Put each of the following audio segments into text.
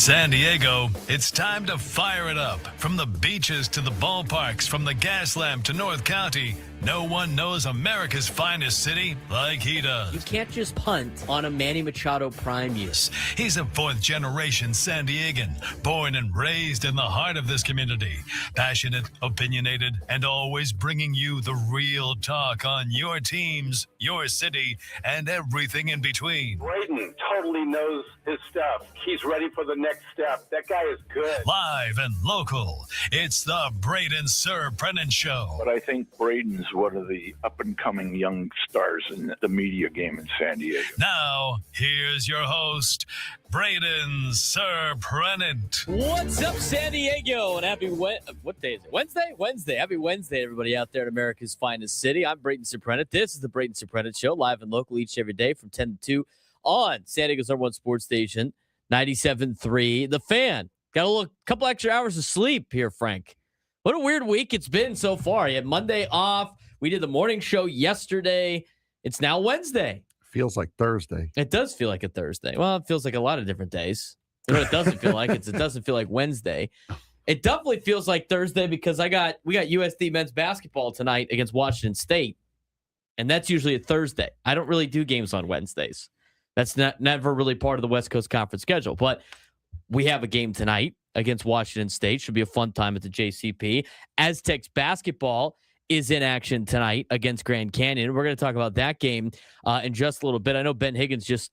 San Diego, it's time to fire it up. From the beaches to the ballparks, from the Gaslamp to North County, no one knows America's finest city like he does. You can't just punt on a Manny Machado prime year. He's a fourth-generation San Diegan, born and raised in the heart of this community. Passionate, opinionated, and always bringing you the real talk on your teams, your city, and everything in between. Braden totally knows his stuff. He's ready for the next step. That guy is good. Live and local, it's the Braden Surprenant Show. But I think Braden's one of the up-and-coming young stars in the media game in San Diego. Now, here's your host, Braden Surprenant. What's up, San Diego? And happy what day is it? Wednesday? Wednesday. Happy Wednesday, everybody out there in America's finest city. I'm Braden Surprenant. This is the Braden Surprenant Show, live and local each and every day from 10 to 2 on San Diego's #1 sports station, 97.3 The Fan. Got a couple extra hours of sleep here, Frank. What a weird week it's been so far. You had Monday off. We did the morning show yesterday. It's now Wednesday. Feels like Thursday. It does feel like a Thursday. Well, it feels like a lot of different days. You know what it doesn't feel like? It doesn't feel like Wednesday. It definitely feels like Thursday because we got USD men's basketball tonight against Washington State, and that's usually a Thursday. I don't really do games on Wednesdays. That's never really part of the West Coast Conference schedule, but we have a game tonight against Washington State. Should be a fun time at the JCP. Aztecs basketball is in action tonight against Grand Canyon. We're going to talk about that game in just a little bit. I know Ben Higgins just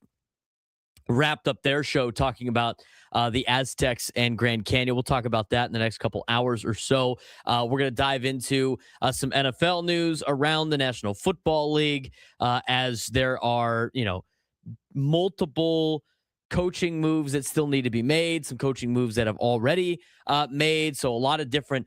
wrapped up their show talking about the Aztecs and Grand Canyon. We'll talk about that in the next couple hours or so. We're going to dive into some NFL news around the National Football League as there are, multiple coaching moves that still need to be made, some coaching moves that have already made. So a lot of different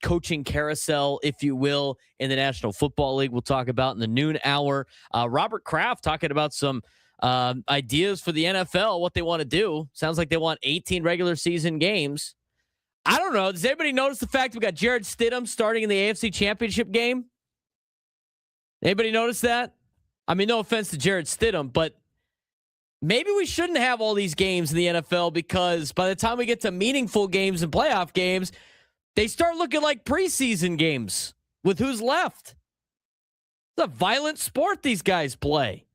coaching carousel, if you will, in the National Football League. We'll talk about in the noon hour. Robert Kraft talking about some ideas for the NFL, what they want to do. Sounds like they want 18 regular season games. I don't know. Does anybody notice the fact we got Jared Stidham starting in the AFC Championship game? Anybody notice that? I mean, no offense to Jared Stidham, but maybe we shouldn't have all these games in the NFL because by the time we get to meaningful games and playoff games, they start looking like preseason games with who's left. It's a violent sport these guys play.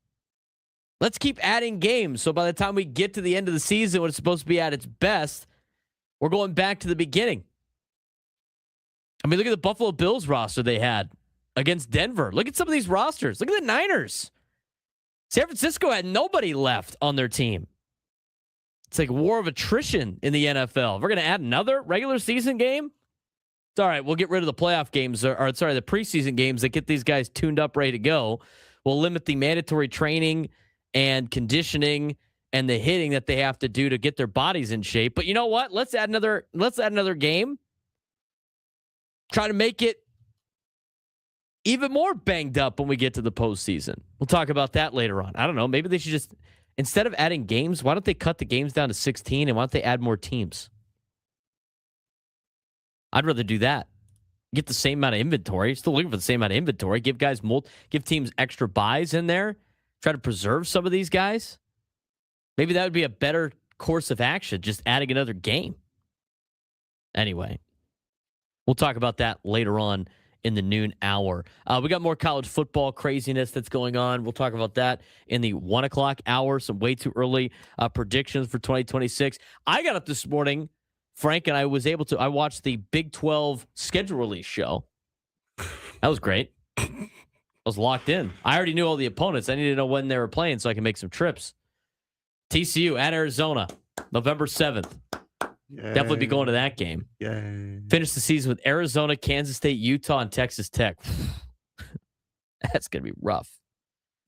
Let's keep adding games. So by the time we get to the end of the season, when it's supposed to be at its best, we're going back to the beginning. I mean, look at the Buffalo Bills roster they had against Denver. Look at some of these rosters. Look at the Niners. San Francisco had nobody left on their team. It's like war of attrition in the NFL. We're going to add another regular season game. It's all right. We'll get rid of the playoff games, the preseason games that get these guys tuned up, ready to go. We'll limit the mandatory training and conditioning and the hitting that they have to do to get their bodies in shape. But you know what? Let's add another game. Try to make it even more banged up when we get to the postseason. We'll talk about that later on. I don't know. Maybe they should just, instead of adding games, why don't they cut the games down to 16 and why don't they add more teams? I'd rather do that. Get the same amount of inventory. Still looking for the same amount of inventory. Give teams extra buys in there. Try to preserve some of these guys. Maybe that would be a better course of action, just adding another game. Anyway, we'll talk about that later on in the noon hour. We got more college football craziness that's going on. We'll talk about that in the 1 o'clock hour. Some way too early predictions for 2026. I got up this morning, Frank, and I watched the Big 12 schedule release show. That was great. I was locked in. I already knew all the opponents. I needed to know when they were playing so I can make some trips. TCU at Arizona, November 7th. Yay. Definitely be going to that game. Yay. Finish the season with Arizona, Kansas State, Utah, and Texas Tech. That's going to be rough.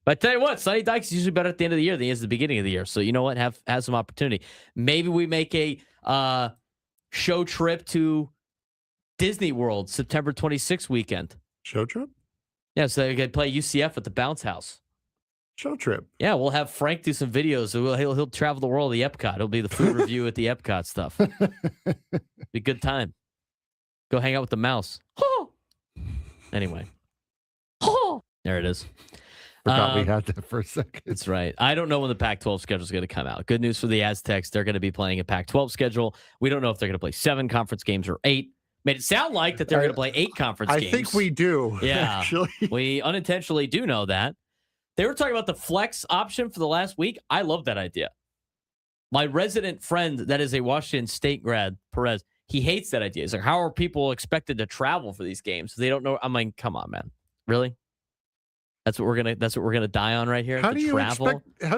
But I tell you what, Sonny Dykes is usually better at the end of the year than he is at the beginning of the year. So you know what? Have some opportunity. Maybe we make a show trip to Disney World September 26th weekend. Show trip? Yeah, so they could play UCF at the Bounce House. Show trip. Yeah, we'll have Frank do some videos. So he'll travel the world at the Epcot. It'll be the food review at the Epcot stuff. Be a good time. Go hang out with the mouse. Anyway. There it is. Forgot we had that for a second. That's right. I don't know when the Pac-12 schedule is going to come out. Good news for the Aztecs. They're going to be playing a Pac-12 schedule. We don't know if they're going to play 7 conference games or 8. Made it sound like that they're going to play 8 conference games. I think we do. Yeah, Actually. We unintentionally do know that. They were talking about the flex option for the last week. I love that idea. My resident friend that is a Washington State grad, Perez, he hates that idea. He's like, how are people expected to travel for these games? They don't know. I'm like, come on, man. Really? That's what we're gonna die on right here. How do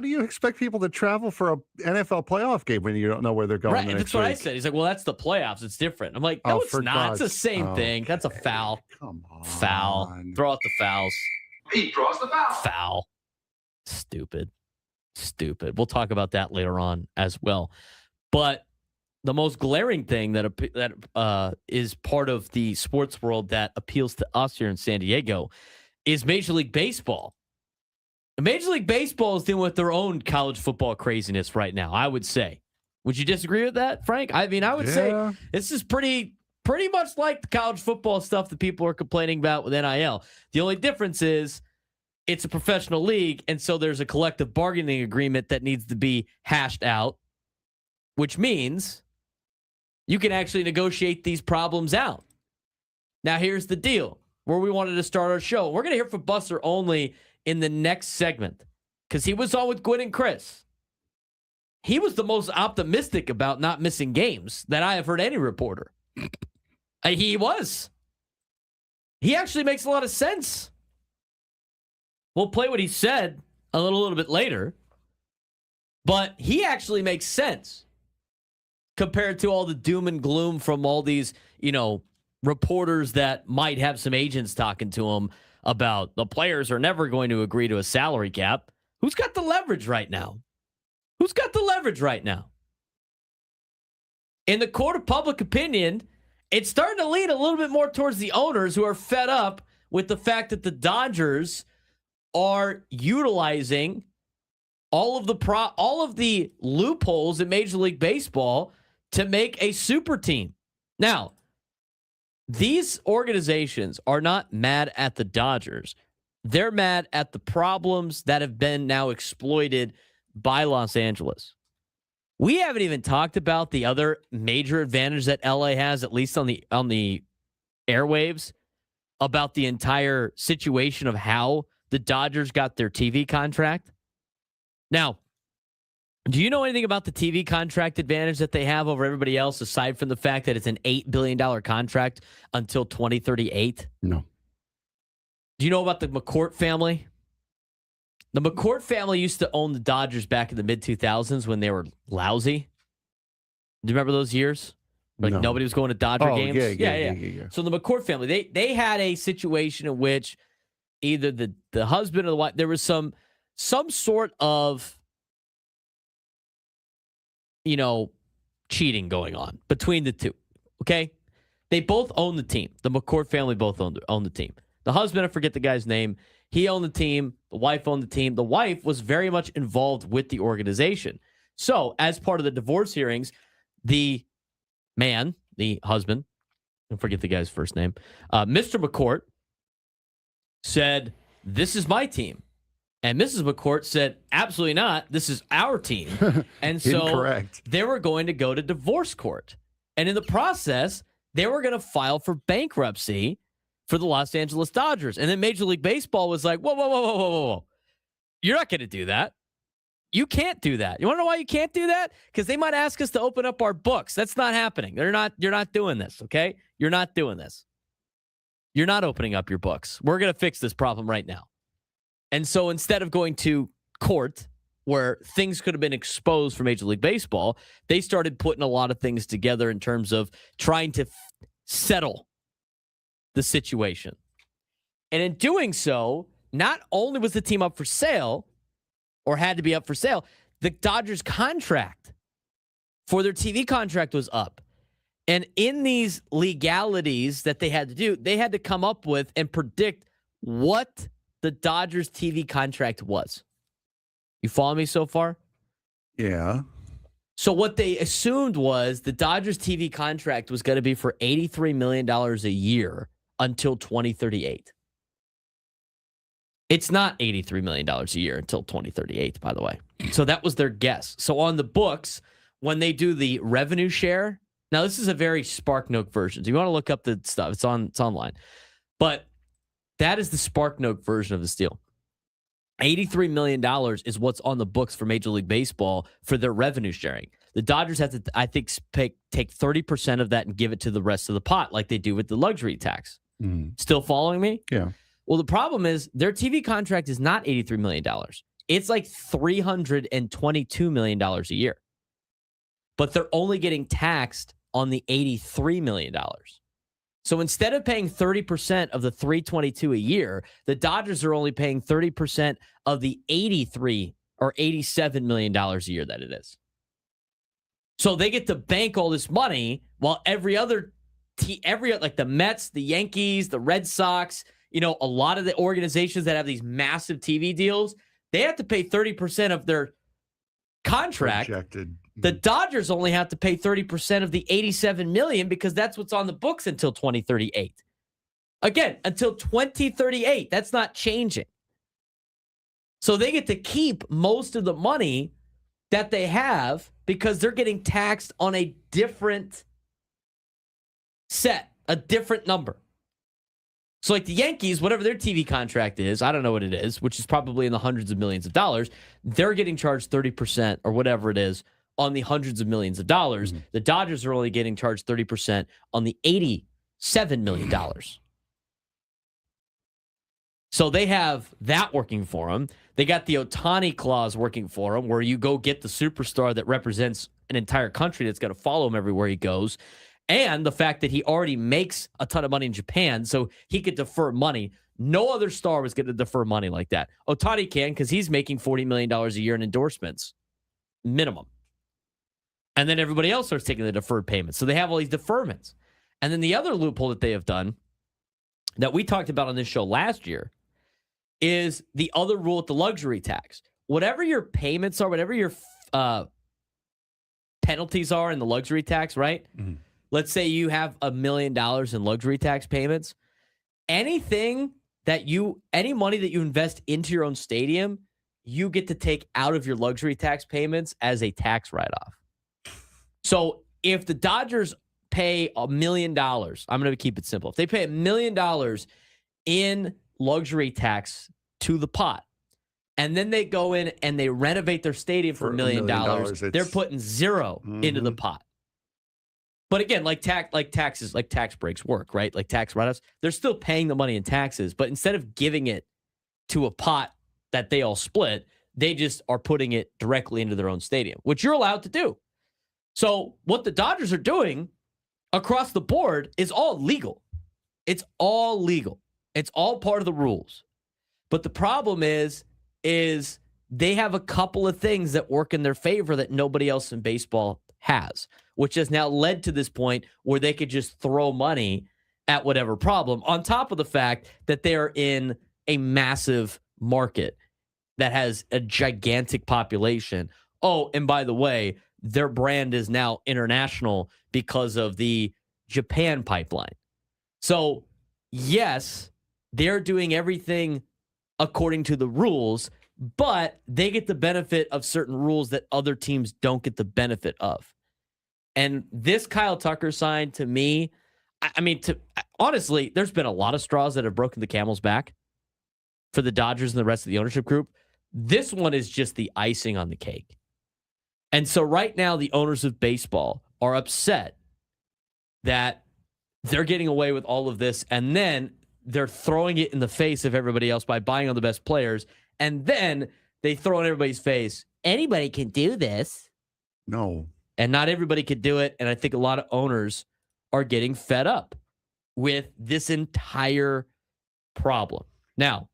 you expect people to travel for a NFL playoff game when you don't know where they're going? Right, that's what I said. He's like, well, that's the playoffs. It's different. I'm like, no, it's not. It's the same thing. That's a foul. Come on. Foul. Throw out the fouls. He draws the foul. Foul. Stupid. We'll talk about that later on as well. But the most glaring thing that is part of the sports world that appeals to us here in San Diego is Major League Baseball. Major League Baseball is dealing with their own college football craziness right now, I would say. Would you disagree with that, Frank? I mean, I would say this is pretty much like the college football stuff that people are complaining about with NIL. The only difference is it's a professional league, and so there's a collective bargaining agreement that needs to be hashed out, which means you can actually negotiate these problems out. Now, here's the deal. Where we wanted to start our show. We're going to hear from Buster only in the next segment because he was on with Gwen and Chris. He was the most optimistic about not missing games that I have heard any reporter. He was. He actually makes a lot of sense. We'll play what he said a little bit later, but he actually makes sense compared to all the doom and gloom from all these, reporters that might have some agents talking to them about the players are never going to agree to a salary cap. Who's got the leverage right now? In the court of public opinion, it's starting to lean a little bit more towards the owners who are fed up with the fact that the Dodgers are utilizing all of the loopholes in Major League Baseball to make a super team. Now, these organizations are not mad at the Dodgers. They're mad at the problems that have been now exploited by Los Angeles. We haven't even talked about the other major advantage that LA has, at least on the airwaves, about the entire situation of how the Dodgers got their TV contract. Now, do you know anything about the TV contract advantage that they have over everybody else, aside from the fact that it's an $8 billion contract until 2038? No. Do you know about the McCourt family? The McCourt family used to own the Dodgers back in the mid-2000s when they were lousy. Do you remember those years? Like No. Nobody was going to Dodger games? Yeah. So the McCourt family, they had a situation in which either the husband or the wife, there was some sort of cheating going on between the two. Okay? They both own the team. The McCourt family both own the team. The husband, I forget the guy's name, he owned the team. The wife owned the team. The wife was very much involved with the organization. So, as part of the divorce hearings, the man, the husband, I forget the guy's first name, Mr. McCourt said, "This is my team." And Mrs. McCourt said, absolutely not. This is our team. And so Incorrect. they were going to go to divorce court. And in the process, they were going to file for bankruptcy for the Los Angeles Dodgers. And then Major League Baseball was like, whoa. You're not going to do that. You can't do that. You want to know why you can't do that? Because they might ask us to open up our books. That's not happening. You're not doing this, okay? You're not doing this. You're not opening up your books. We're going to fix this problem right now. And so instead of going to court where things could have been exposed for Major League Baseball, they started putting a lot of things together in terms of trying to settle the situation. And in doing so, not only was the team up for sale or had to be up for sale, the Dodgers contract for their TV contract was up. And in these legalities that they had to do, they had to come up with and predict what the Dodgers TV contract was. You follow me so far? Yeah. So what they assumed was the Dodgers TV contract was going to be for $83 million a year until 2038. It's not $83 million a year until 2038, by the way. So that was their guess. So on the books, when they do the revenue share, now this is a very SparkNote version. So you want to look up the stuff. It's online. But that is the SparkNote version of this deal. $83 million is what's on the books for Major League Baseball for their revenue sharing. The Dodgers have to, I think, take 30% of that and give it to the rest of the pot like they do with the luxury tax. Still following me? Yeah. Well, the problem is their TV contract is not $83 million. It's like $322 million a year. But they're only getting taxed on the $83 million. So instead of paying 30% of the $322 a year, the Dodgers are only paying 30% of the $83 or $87 million a year that it is. So they get to bank all this money while every other like the Mets, the Yankees, the Red Sox, a lot of the organizations that have these massive TV deals, they have to pay 30% of their contract. Projected. The Dodgers only have to pay 30% of the $87 million because that's what's on the books until 2038. Again, until 2038, that's not changing. So they get to keep most of the money that they have because they're getting taxed on a different set, a different number. So like the Yankees, whatever their TV contract is, I don't know what it is, which is probably in the hundreds of millions of dollars, they're getting charged 30% or whatever it is on the hundreds of millions of dollars. The Dodgers are only getting charged 30% on the $87 million. So they have that working for them. They got the Ohtani clause working for them, where you go get the superstar that represents an entire country that's got to follow him everywhere he goes. And the fact that he already makes a ton of money in Japan, so he could defer money. No other star was going to defer money like that. Ohtani can because he's making $40 million a year in endorsements, minimum. And then everybody else starts taking the deferred payments. So they have all these deferments. And then the other loophole that they have done that we talked about on this show last year is the other rule with the luxury tax. Whatever your payments are, whatever your penalties are in the luxury tax, right? Let's say you have $1 million in luxury tax payments. Any money that you invest into your own stadium, you get to take out of your luxury tax payments as a tax write-off. So if the Dodgers pay $1 million, I'm going to keep it simple. If they pay $1 million in luxury tax to the pot, and then they go in and they renovate their stadium for $1 million, they're putting zero into the pot. But again, like tax breaks work, right? Like tax write-offs, they're still paying the money in taxes, but instead of giving it to a pot that they all split, they just are putting it directly into their own stadium, which you're allowed to do. So what the Dodgers are doing across the board is all legal. It's all legal. It's all part of the rules. But the problem is they have a couple of things that work in their favor that nobody else in baseball has, which has now led to this point where they could just throw money at whatever problem, on top of the fact that they're in a massive market that has a gigantic population. Oh, and by the way, their brand is now international because of the Japan pipeline. So, yes, they're doing everything according to the rules, but they get the benefit of certain rules that other teams don't get the benefit of. And this Kyle Tucker sign, to me, honestly, there's been a lot of straws that have broken the camel's back for the Dodgers and the rest of the ownership group. This one is just the icing on the cake. And so right now, the owners of baseball are upset that they're getting away with all of this, and then they're throwing it in the face of everybody else by buying all the best players, and then they throw in everybody's face, anybody can do this. No. And not everybody could do it, and I think a lot of owners are getting fed up with this entire problem. Now,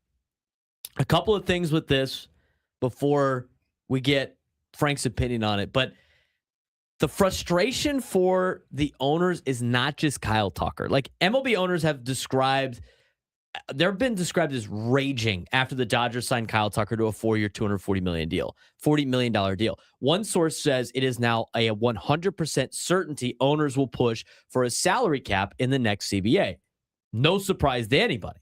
a couple of things with this before we get Frank's opinion on it, but the frustration for the owners is not just Kyle Tucker. Like MLB owners have they've been described as raging after the Dodgers signed Kyle Tucker to a 4-year, $240 million deal. One source says it is now a 100% certainty owners will push for a salary cap in the next CBA. No surprise to anybody.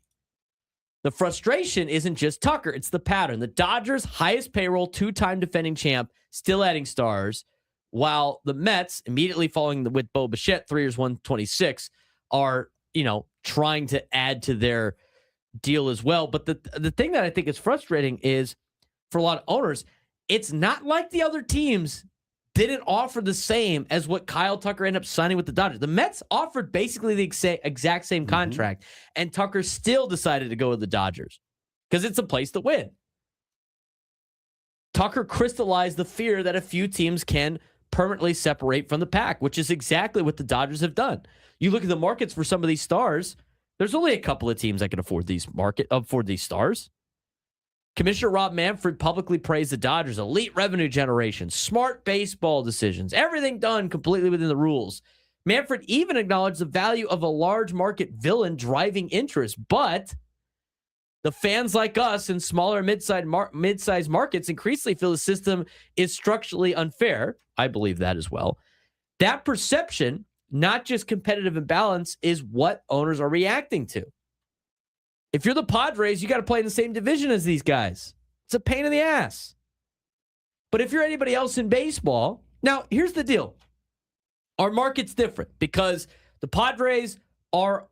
The frustration isn't just Tucker. It's the pattern. The Dodgers, highest payroll, two-time defending champ, still adding stars, while the Mets, immediately following with Bo Bichette, 3 years, 126, are, trying to add to their deal as well. But the thing that I think is frustrating is, for a lot of owners, it's not like the other teams didn't offer the same as what Kyle Tucker ended up signing with the Dodgers. The Mets offered basically the exact same contract, and Tucker still decided to go with the Dodgers because it's a place to win. Tucker crystallized the fear that a few teams can permanently separate from the pack, which is exactly what the Dodgers have done. You look at the markets for some of these stars, there's only a couple of teams that can afford these stars. Commissioner Rob Manfred publicly praised the Dodgers' elite revenue generation, smart baseball decisions, everything done completely within the rules. Manfred even acknowledged the value of a large market villain driving interest, but the fans like us in smaller mid-sized markets increasingly feel the system is structurally unfair. I believe that as well. That perception, not just competitive imbalance, is what owners are reacting to. If you're the Padres, you got to play in the same division as these guys. It's a pain in the ass. But if you're anybody else in baseball, now here's the deal. Our market's different because the Padres are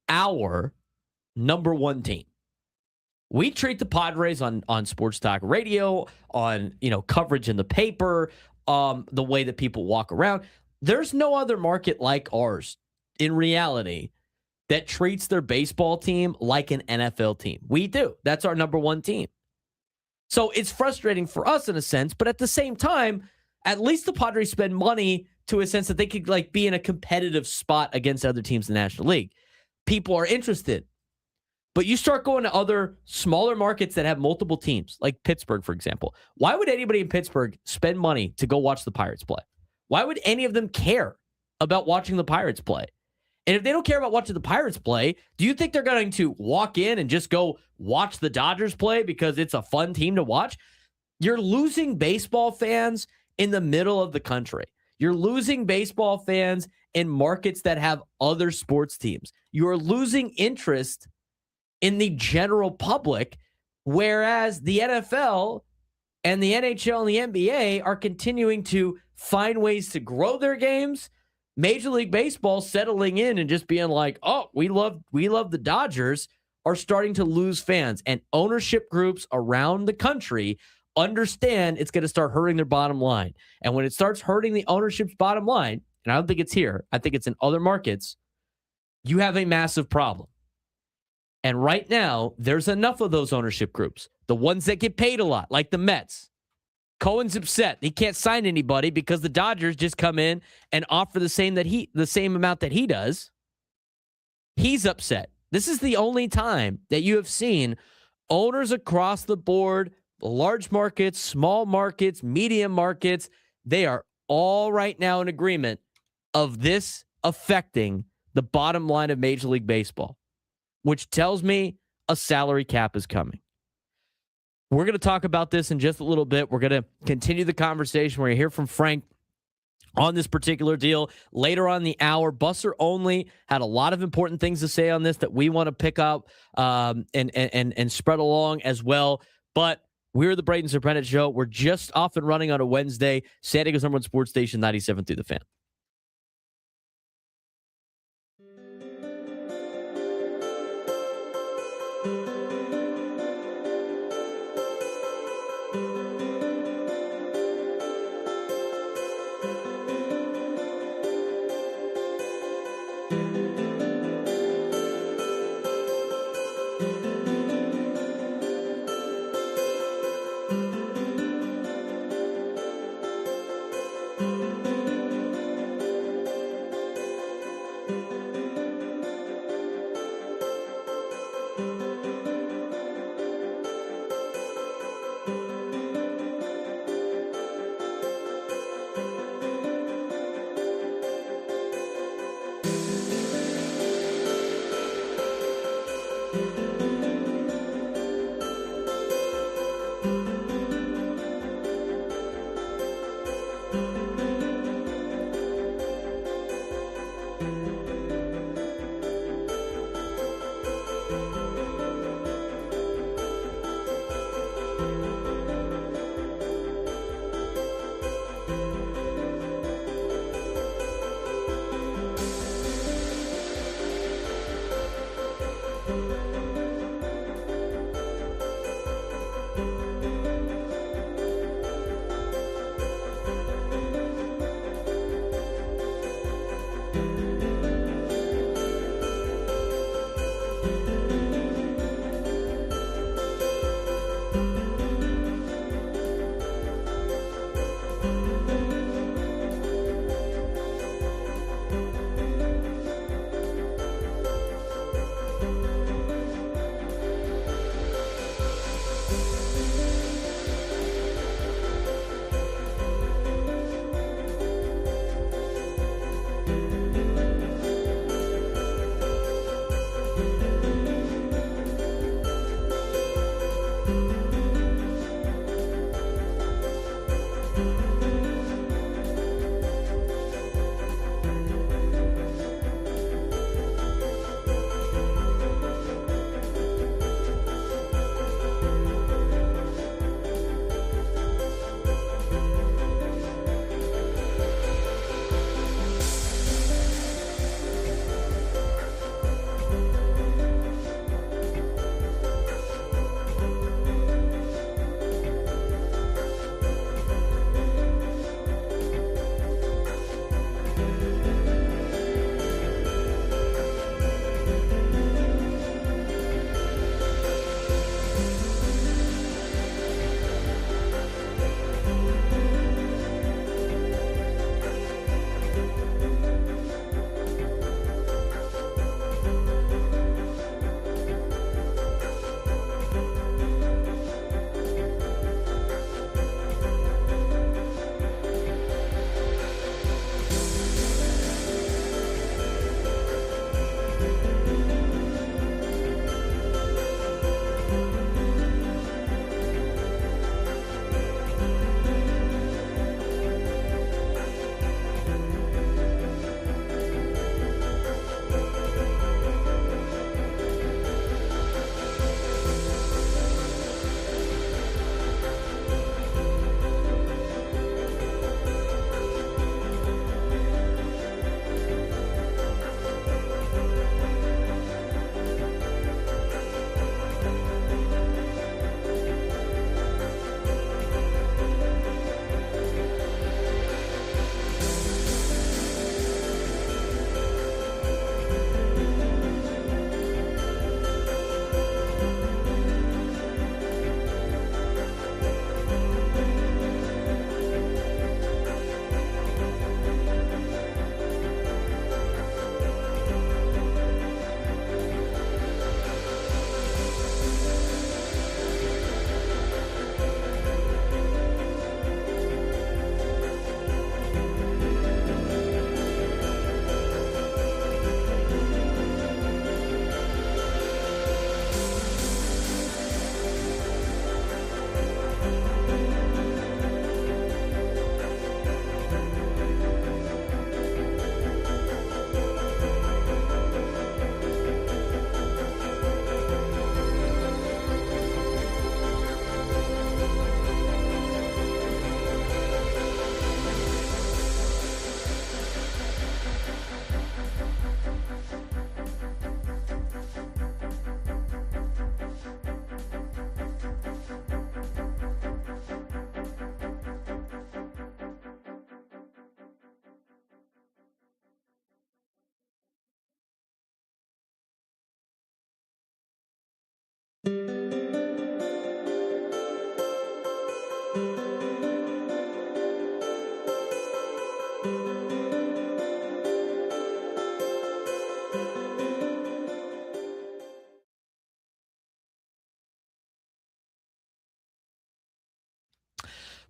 our number one team. We treat the Padres on sports talk radio, on coverage in the paper, the way that people walk around. There's no other market like ours in reality that treats their baseball team like an NFL team. We do. That's our number one team. So it's frustrating for us in a sense, but at the same time, at least the Padres spend money to a sense that they could be in a competitive spot against other teams in the National League. People are interested. But you start going to other smaller markets that have multiple teams, like Pittsburgh, for example. Why would anybody in Pittsburgh spend money to go watch the Pirates play? Why would any of them care about watching the Pirates play? And if they don't care about watching the Pirates play, do you think they're going to walk in and just go watch the Dodgers play because it's a fun team to watch? You're losing baseball fans in the middle of the country. You're losing baseball fans in markets that have other sports teams. You're losing interest in the general public, whereas the NFL and the NHL and the NBA are continuing to find ways to grow their games. Major League Baseball settling in and just being like, oh, we love the Dodgers, are starting to lose fans. And ownership groups around the country understand it's going to start hurting their bottom line. And when it starts hurting the ownership's bottom line, and I don't think it's here, I think it's in other markets, you have a massive problem. And right now, there's enough of those ownership groups, the ones that get paid a lot, like the Mets. Cohen's upset. He can't sign anybody because the Dodgers just come in and offer the same amount that he does. He's upset. This is the only time that you have seen owners across the board, large markets, small markets, medium markets, they are all right now in agreement of this affecting the bottom line of Major League Baseball, which tells me a salary cap is coming. We're going to talk about this in just a little bit. We're going to continue the conversation. We're going to hear from Frank on this particular deal later on in the hour. Busser Only had a lot of important things to say on this that we want to pick up and spread along as well. But we're the Braden Surprenant Show. We're just off and running on a Wednesday. San Diego's number one sports station, 97.3 The Fan.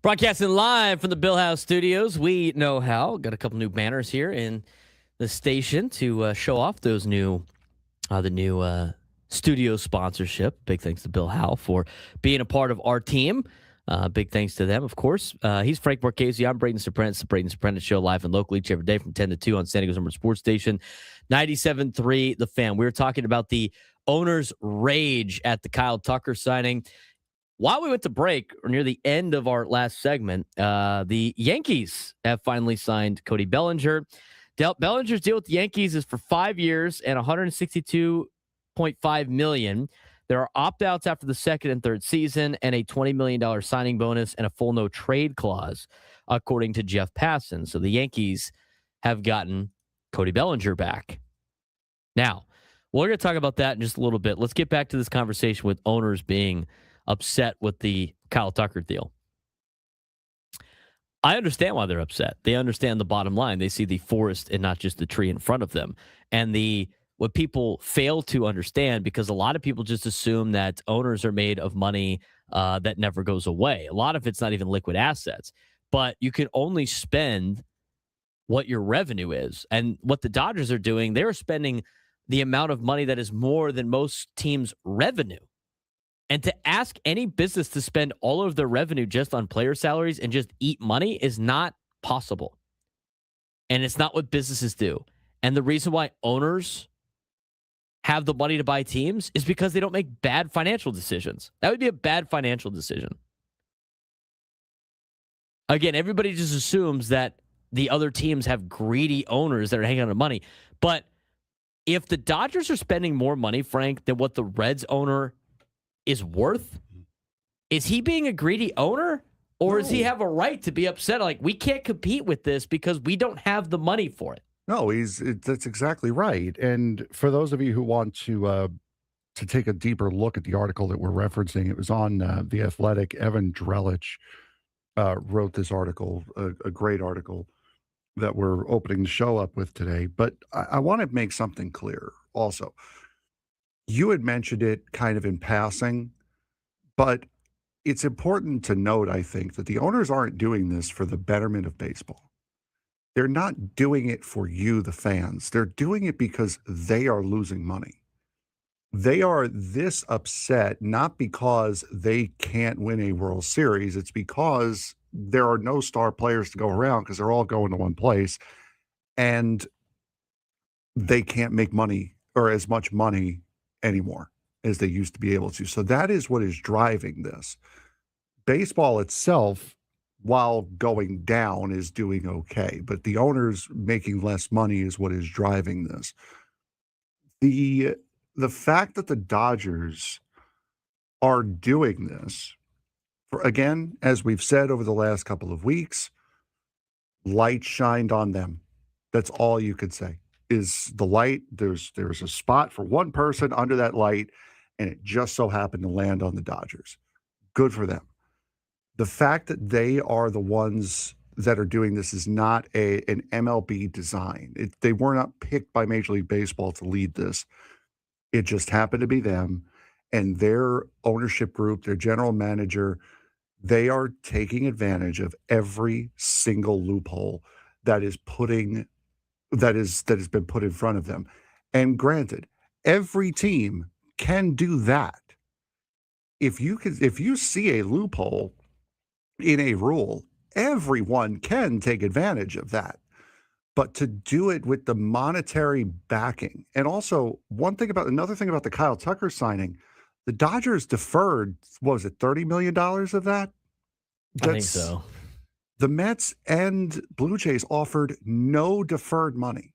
Broadcasting live from the Bill House Studios. We know how. Got a couple new banners here in the station to show off those new, the new studio sponsorship. Big thanks to Bill Howe for being a part of our team. Big thanks to them, of course. He's Frank Marchese. I'm Braden Surprenant. It's the Braden Surprenant Show live and locally each every day from 10 to 2 on San Diego's number sports station, 97.3 The Fan. We were talking about the owner's rage at the Kyle Tucker signing. While we went to break, or near the end of our last segment, the Yankees have finally signed Cody Bellinger. Bellinger's deal with the Yankees is for 5 years and $162.5 million. There are opt-outs after the second and third season and a $20 million signing bonus and a full no-trade clause, according to Jeff Passan. So the Yankees have gotten Cody Bellinger back. Now, we're going to talk about that in just a little bit. Let's get back to this conversation with owners being upset with the Kyle Tucker deal. I understand why they're upset. They understand the bottom line. They see the forest and not just the tree in front of them. And what people fail to understand, because a lot of people just assume that owners are made of money that never goes away. A lot of it's not even liquid assets, but you can only spend what your revenue is. And what the Dodgers are doing, they're spending the amount of money that is more than most teams' revenue. And to ask any business to spend all of their revenue just on player salaries and just eat money is not possible. And it's not what businesses do. And the reason why owners have the money to buy teams is because they don't make bad financial decisions. That would be a bad financial decision. Again, everybody just assumes that the other teams have greedy owners that are hanging on to money. But if the Dodgers are spending more money, Frank, than what the Reds owner is worth, is he being a greedy owner? Or does he have a right to be upset? Like, we can't compete with this because we don't have the money for it. No, that's exactly right. And for those of you who want to take a deeper look at the article that we're referencing, it was on The Athletic. Evan Drellich wrote this article, a great article that we're opening the show up with today. But I want to make something clear also. You had mentioned it kind of in passing, but it's important to note, I think, that the owners aren't doing this for the betterment of baseball. They're not doing it for you, the fans. They're doing it because they are losing money. They are this upset not because they can't win a World Series. It's because there are no star players to go around because they're all going to one place, and they can't make money or as much money anymore as they used to be able to. So that is what is driving this. Baseball itself, while going down, is doing okay, but the owners making less money is what is driving this. The fact that the Dodgers are doing this, again, as we've said over the last couple of weeks, light shined on them. That's all you could say. Is the light, there's a spot for one person under that light, and it just so happened to land on the Dodgers. Good for them. The fact that they are the ones that are doing this is not an MLB design. They were not picked by Major League Baseball to lead this. It just happened to be them and their ownership group, their general manager. They are taking advantage of every single loophole that has been put in front of them. And granted, every team can do that. If you see a loophole in a rule, everyone can take advantage of that. But to do it with the monetary backing, and also another thing about the Kyle Tucker signing, the Dodgers deferred, what was it, $30 million of that? I think so. The Mets and Blue Jays offered no deferred money.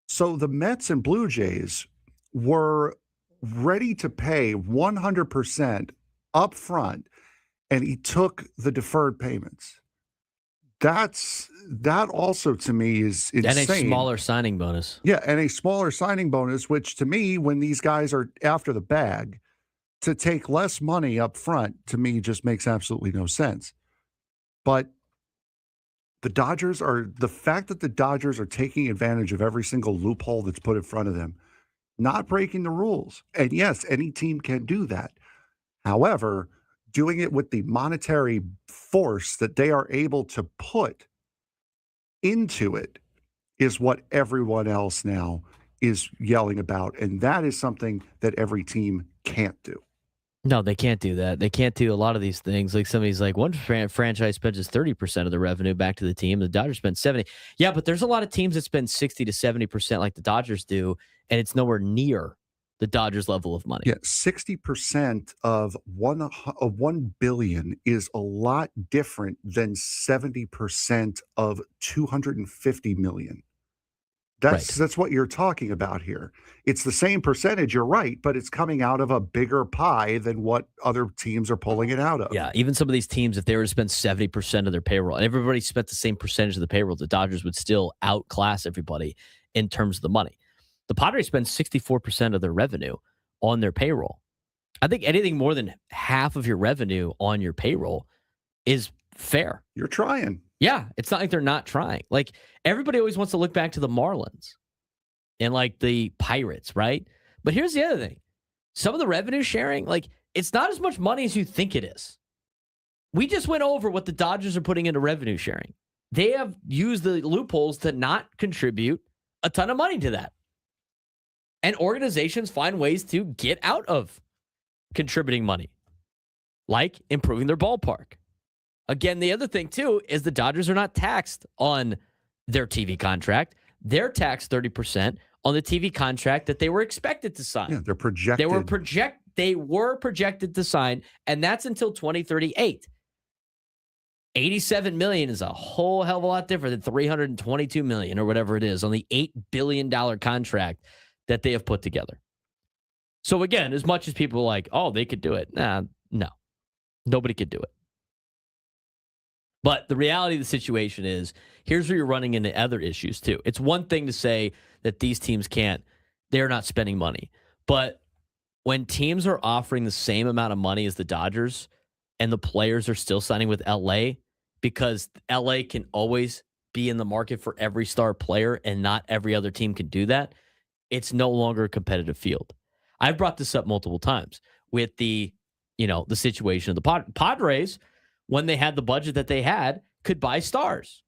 So the Mets and Blue Jays were ready to pay 100% up front, and he took the deferred payments. That also to me is insane. And a smaller signing bonus. Yeah, and a smaller signing bonus, which to me, when these guys are after the bag, to take less money up front, to me just makes absolutely no sense. But the fact that the Dodgers are taking advantage of every single loophole that's put in front of them, not breaking the rules. And yes, any team can do that. However, doing it with the monetary force that they are able to put into it is what everyone else now is yelling about. And that is something that every team can't do. No, they can't do that. They can't do a lot of these things. Like somebody's like, one franchise spends 30% of the revenue back to the team. The Dodgers spend 70. Yeah, but there's a lot of teams that spend 60 to 70% like the Dodgers do, and it's nowhere near the Dodgers level of money. Yeah, 60% of $1 billion is a lot different than 70% of $250 million. That's what you're talking about here. It's the same percentage, you're right, but it's coming out of a bigger pie than what other teams are pulling it out of. Yeah, even some of these teams, if they were to spend 70% of their payroll, and everybody spent the same percentage of the payroll, the Dodgers would still outclass everybody in terms of the money. The Padres spend 64% of their revenue on their payroll. I think anything more than half of your revenue on your payroll is fair. You're trying. Yeah, it's not like they're not trying. Like, everybody always wants to look back to the Marlins and like the Pirates, right? But here's the other thing. Some of the revenue sharing, like, it's not as much money as you think it is. We just went over what the Dodgers are putting into revenue sharing. They have used the loopholes to not contribute a ton of money to that. And organizations find ways to get out of contributing money, like improving their ballpark. Again, the other thing, too, is the Dodgers are not taxed on their TV contract. They're taxed 30% on the TV contract that they were expected to sign. Yeah, they're projected. They were projected to sign, and that's until 2038. $87 million is a whole hell of a lot different than $322 million or whatever it is on the $8 billion contract that they have put together. So again, as much as people are like, oh, they could do it. No, nobody could do it. But the reality of the situation is, here's where you're running into other issues too. It's one thing to say that these teams they're not spending money. But when teams are offering the same amount of money as the Dodgers and the players are still signing with LA because LA can always be in the market for every star player and not every other team can do that, it's no longer a competitive field. I've brought this up multiple times with the situation of the Padres. When they had the budget that they had, could buy stars.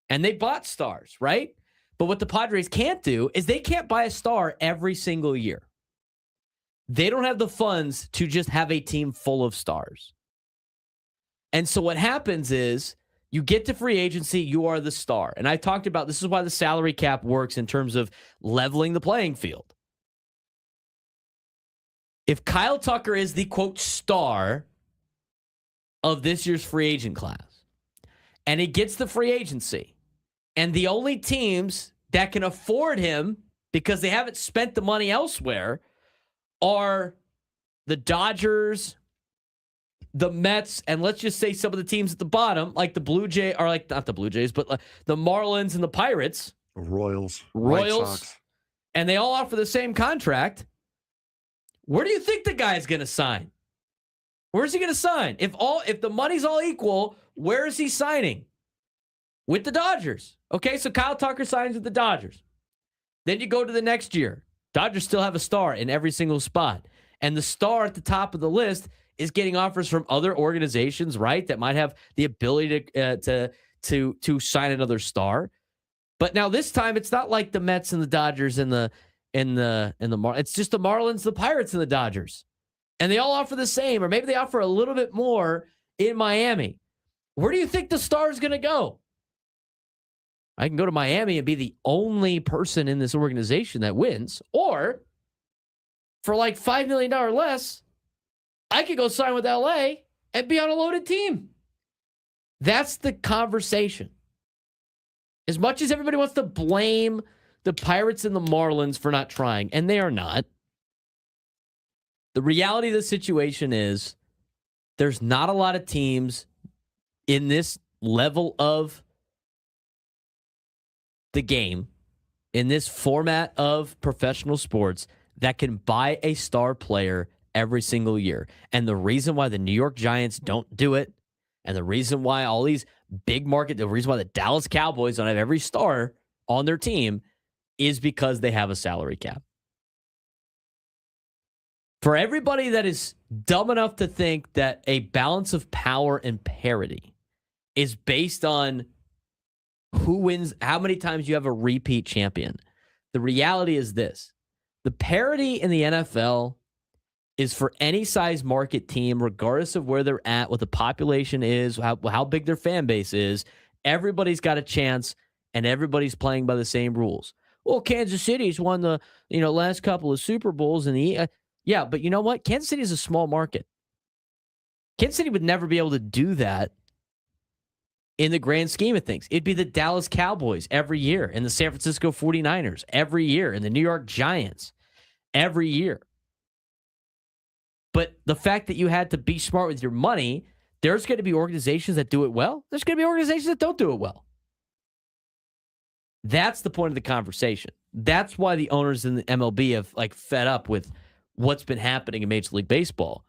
And they bought stars, right? But what the Padres can't do is they can't buy a star every single year. They don't have the funds to just have a team full of stars. And so what happens is you get to free agency, you are the star. And I talked about this is why the salary cap works in terms of leveling the playing field. If Kyle Tucker is the, quote, star of this year's free agent class, and he gets the free agency, and the only teams that can afford him because they haven't spent the money elsewhere are the Dodgers, the Mets, and let's just say some of the teams at the bottom, like the Blue Jays, or like not the Blue Jays, but like the Marlins and the Pirates, Royals, White Sox. And they all offer the same contract. Where do you think the guy's going to sign? Where's he going to sign? If the money's all equal, where is he signing? With the Dodgers. Okay, so Kyle Tucker signs with the Dodgers. Then you go to the next year. Dodgers still have a star in every single spot. And the star at the top of the list is getting offers from other organizations, right, that might have the ability to sign another star. But now this time it's not like the Mets and the Dodgers and the Marlins. It's just the Marlins, the Pirates, and the Dodgers. And they all offer the same, or maybe they offer a little bit more in Miami. Where do you think the star is going to go? I can go to Miami and be the only person in this organization that wins. Or for like $5 million less, I could go sign with LA and be on a loaded team. That's the conversation. As much as everybody wants to blame the Pirates and the Marlins for not trying, and they are not, the reality of the situation is there's not a lot of teams in this level of the game, in this format of professional sports, that can buy a star player every single year. And the reason why the New York Giants don't do it, and the reason why all these big market, the reason why the Dallas Cowboys don't have every star on their team is because they have a salary cap. For everybody that is dumb enough to think that a balance of power and parity is based on who wins, how many times you have a repeat champion, the reality is this. The parity in the NFL is for any size market team, regardless of where they're at, what the population is, how big their fan base is. Everybody's got a chance, and everybody's playing by the same rules. Well, Kansas City's won the last couple of Super Bowls, and yeah, but you know what? Kansas City is a small market. Kansas City would never be able to do that in the grand scheme of things. It'd be the Dallas Cowboys every year and the San Francisco 49ers every year and the New York Giants every year. But the fact that you had to be smart with your money, there's going to be organizations that do it well. There's going to be organizations that don't do it well. That's the point of the conversation. That's why the owners in the MLB have fed up with what's been happening in Major League Baseball,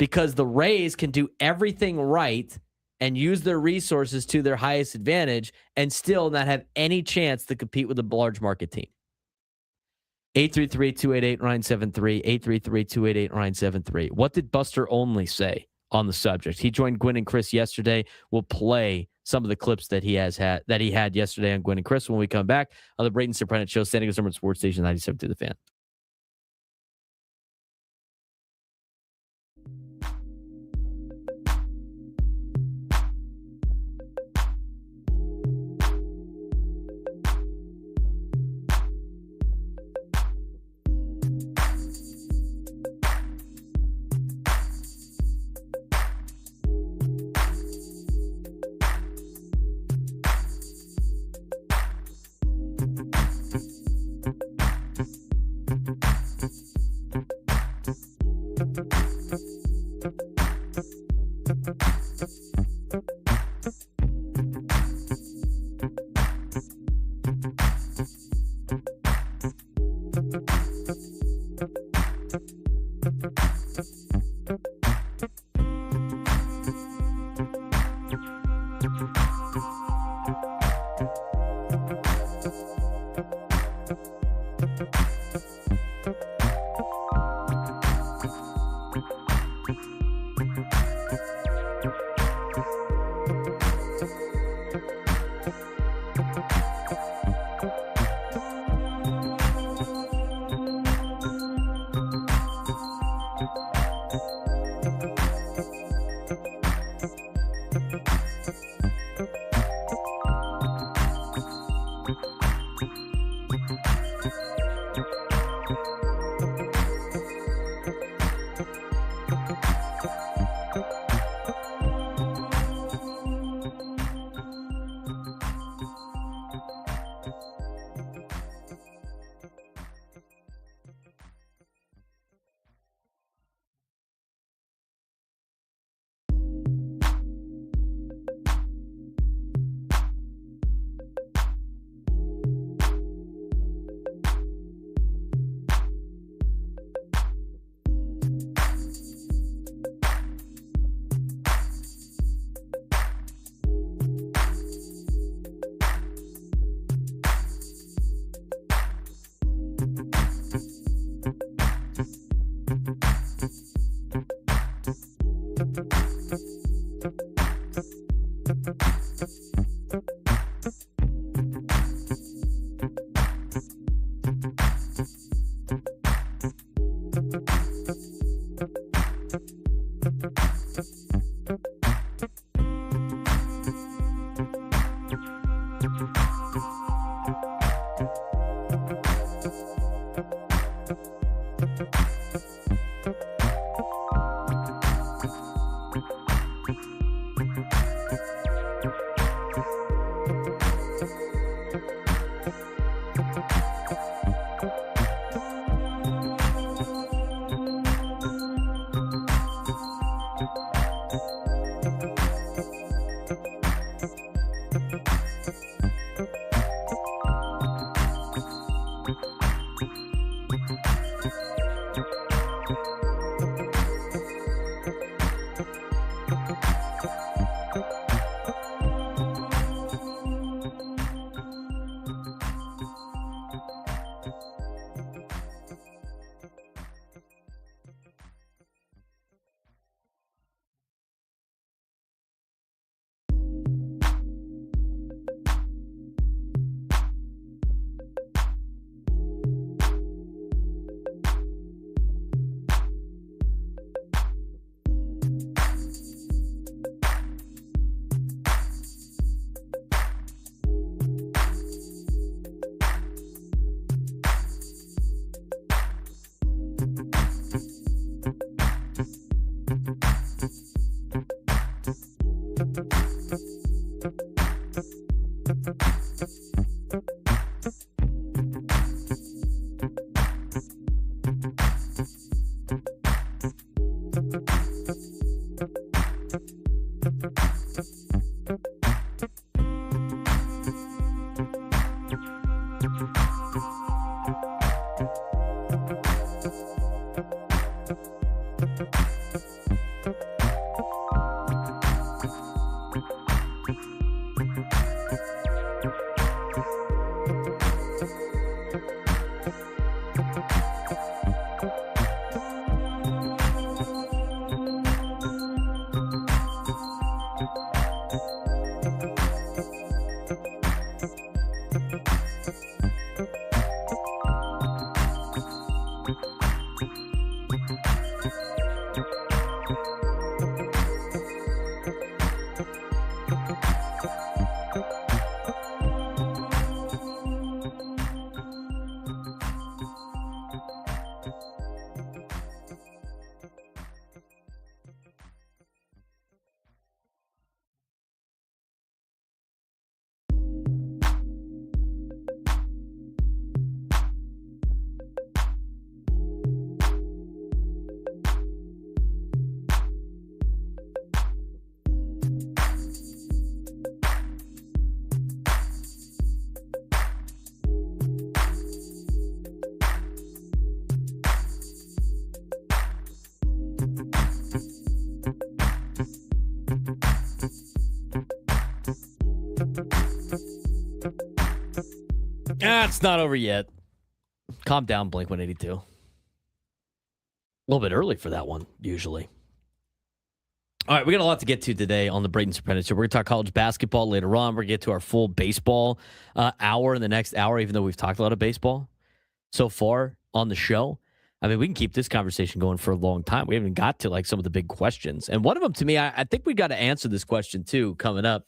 because the Rays can do everything right and use their resources to their highest advantage and still not have any chance to compete with a large market team. 833-288-973, 833-288-973. What did Buster Olney say on the subject? He joined Gwynn and Chris yesterday. We'll play some of the clips that he had yesterday on Gwynn and Chris when we come back on the Braden Surprenant Show, San Diego Summer Sports Station 97.2 The Fan. It's not over yet. Calm down, Blink-182. A little bit early for that one, usually. All right, we got a lot to get to today on the Braden Surprenant Show. We're going to talk college basketball later on. We're going to get to our full baseball hour in the next hour, even though we've talked a lot of baseball so far on the show. I mean, we can keep this conversation going for a long time. We haven't got to, like, some of the big questions. And one of them, to me, I think we got to answer this question, too, coming up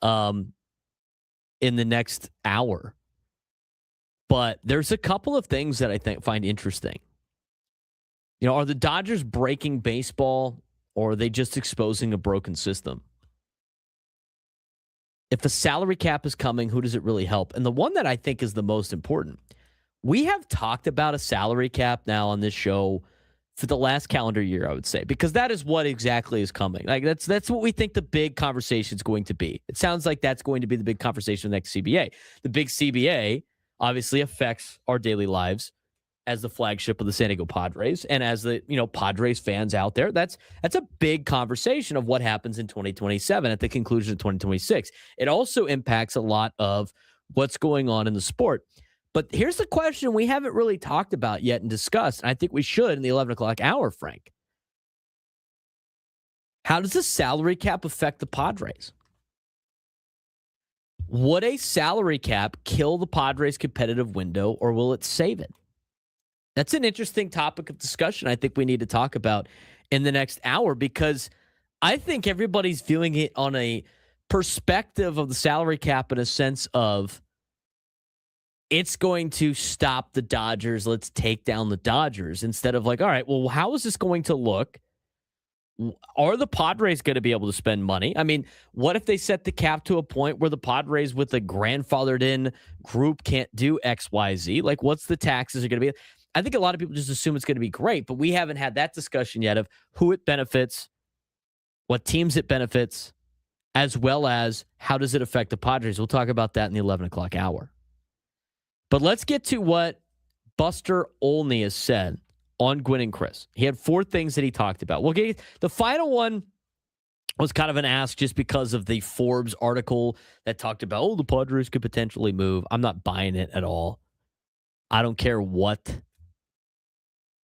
in the next hour. But there's a couple of things that I find interesting. You know, are the Dodgers breaking baseball, or are they just exposing a broken system? If a salary cap is coming, who does it really help? And the one that I think is the most important, we have talked about a salary cap now on this show for the last calendar year, I would say, because that is what exactly is coming. Like that's what we think the big conversation is going to be. It sounds like that's going to be the big conversation next CBA. The big CBA obviously affects our daily lives as the flagship of the San Diego Padres and as the, Padres fans out there. That's a big conversation of what happens in 2027 at the conclusion of 2026. It also impacts a lot of what's going on in the sport. But here's the question we haven't really talked about yet and discussed, and I think we should in the 11 o'clock hour, Frank. How does the salary cap affect the Padres? Would a salary cap kill the Padres' competitive window, or will it save it? That's an interesting topic of discussion I think we need to talk about in the next hour, because I think everybody's viewing it on a perspective of the salary cap in a sense of it's going to stop the Dodgers, let's take down the Dodgers, instead of like, all right, well, how is this going to look? Are the Padres going to be able to spend money? I mean, what if they set the cap to a point where the Padres with a grandfathered in group can't do X, Y, Z? Like, what's the taxes are going to be? I think a lot of people just assume it's going to be great, but we haven't had that discussion yet of who it benefits, what teams it benefits, as well as how does it affect the Padres. We'll talk about that in the 11 o'clock hour. But let's get to what Buster Olney has said on Gwynn and Chris. He had 4 things that he talked about. We'll get the final one was kind of an ask just because of the Forbes article that talked about, the Padres could potentially move. I'm not buying it at all. I don't care what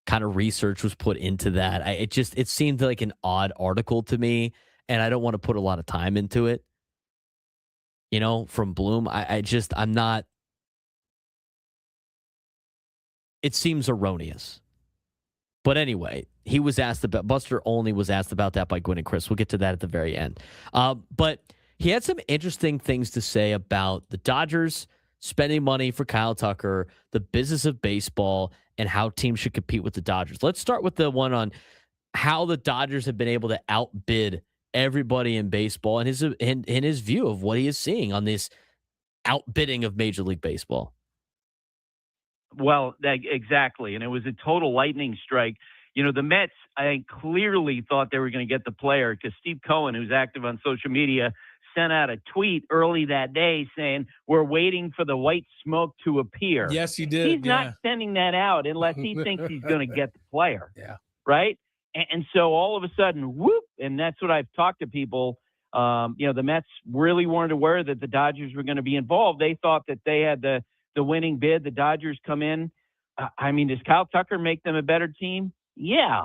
kind of research was put into that. It seemed like an odd article to me, and I don't want to put a lot of time into it. From Bloom, I'm not. It seems erroneous. But anyway, Buster Olney was asked about that by Gwynn and Chris. We'll get to that at the very end. But he had some interesting things to say about the Dodgers spending money for Kyle Tucker, the business of baseball, and how teams should compete with the Dodgers. Let's start with the one on how the Dodgers have been able to outbid everybody in baseball and his view of what he is seeing on this outbidding of Major League Baseball. Well, exactly. And it was a total lightning strike. The Mets, I think, clearly thought they were going to get the player because Steve Cohen, who's active on social media, sent out a tweet early that day saying, we're waiting for the white smoke to appear. Yes, he did. He's not sending that out unless he thinks he's going to get the player. Yeah. Right. And so all of a sudden, whoop. And that's what I've talked to people. The Mets really weren't aware that the Dodgers were going to be involved. They thought that they had the winning bid. The Dodgers come in. Does Kyle Tucker make them a better team? Yeah,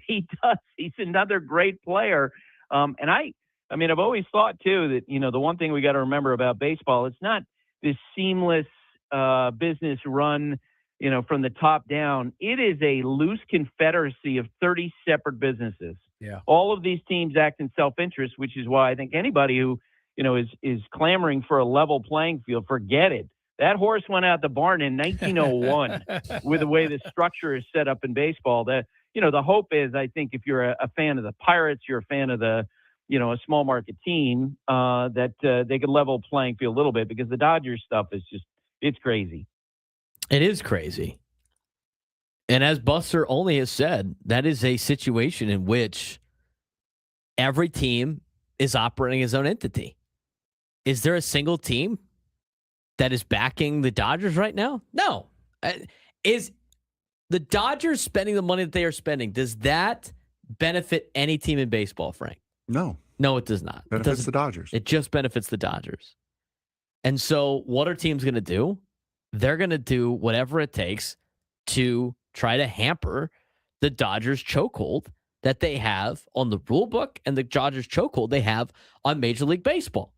he does. He's another great player. I've always thought too that, the one thing we got to remember about baseball, it's not this seamless business run, from the top down. It is a loose confederacy of 30 separate businesses. Yeah. All of these teams act in self-interest, which is why I think anybody who, is clamoring for a level playing field, forget it. That horse went out the barn in 1901 with the way the structure is set up in baseball. The hope is, I think, if you're a fan of the Pirates, you're a fan of a small market team, that they could level playing field a little bit, because the Dodgers stuff is it's crazy. It is crazy. And as Buster Olney has said, that is a situation in which every team is operating as own entity. Is there a single team that is backing the Dodgers right now? No. Is the Dodgers spending the money that they are spending, does that benefit any team in baseball, Frank? No. No, it does not. Benefits the Dodgers. It just benefits the Dodgers. And so what are teams going to do? They're going to do whatever it takes to try to hamper the Dodgers chokehold that they have on the rule book and the Dodgers chokehold they have on Major League Baseball.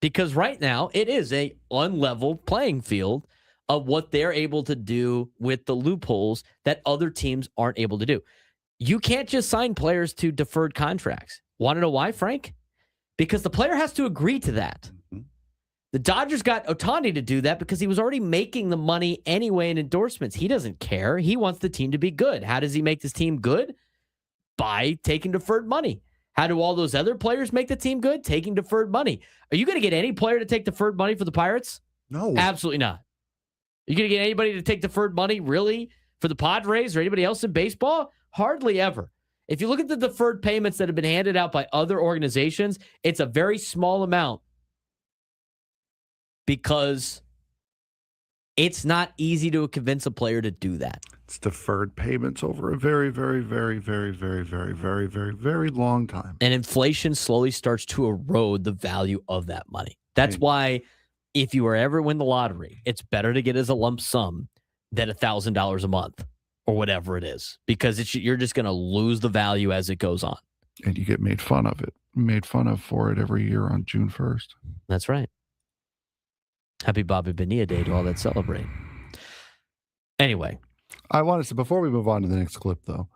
Because right now it is a unlevel playing field of what they're able to do with the loopholes that other teams aren't able to do. You can't just sign players to deferred contracts. Want to know why, Frank? Because the player has to agree to that. The Dodgers got Ohtani to do that because he was already making the money anyway in endorsements. He doesn't care. He wants the team to be good. How does he make this team good? By taking deferred money. How do all those other players make the team good? Taking deferred money. Are you going to get any player to take deferred money for the Pirates? No. Absolutely not. Are you going to get anybody to take deferred money, really, for the Padres or anybody else in baseball? Hardly ever. If you look at the deferred payments that have been handed out by other organizations, it's a very small amount, because it's not easy to convince a player to do that. It's deferred payments over a very, very, very, very, very, very, very, very, very long time. And inflation slowly starts to erode the value of that money. That's why if you ever win the lottery, it's better to get as a lump sum than $1,000 a month or whatever it is, because you're just going to lose the value as it goes on. And you get made fun of it. Made fun of for it every year on June 1st. That's right. Happy Bobby Bonilla Day to all that celebrate. Anyway. I wanted to, before we move on to the next clip, though,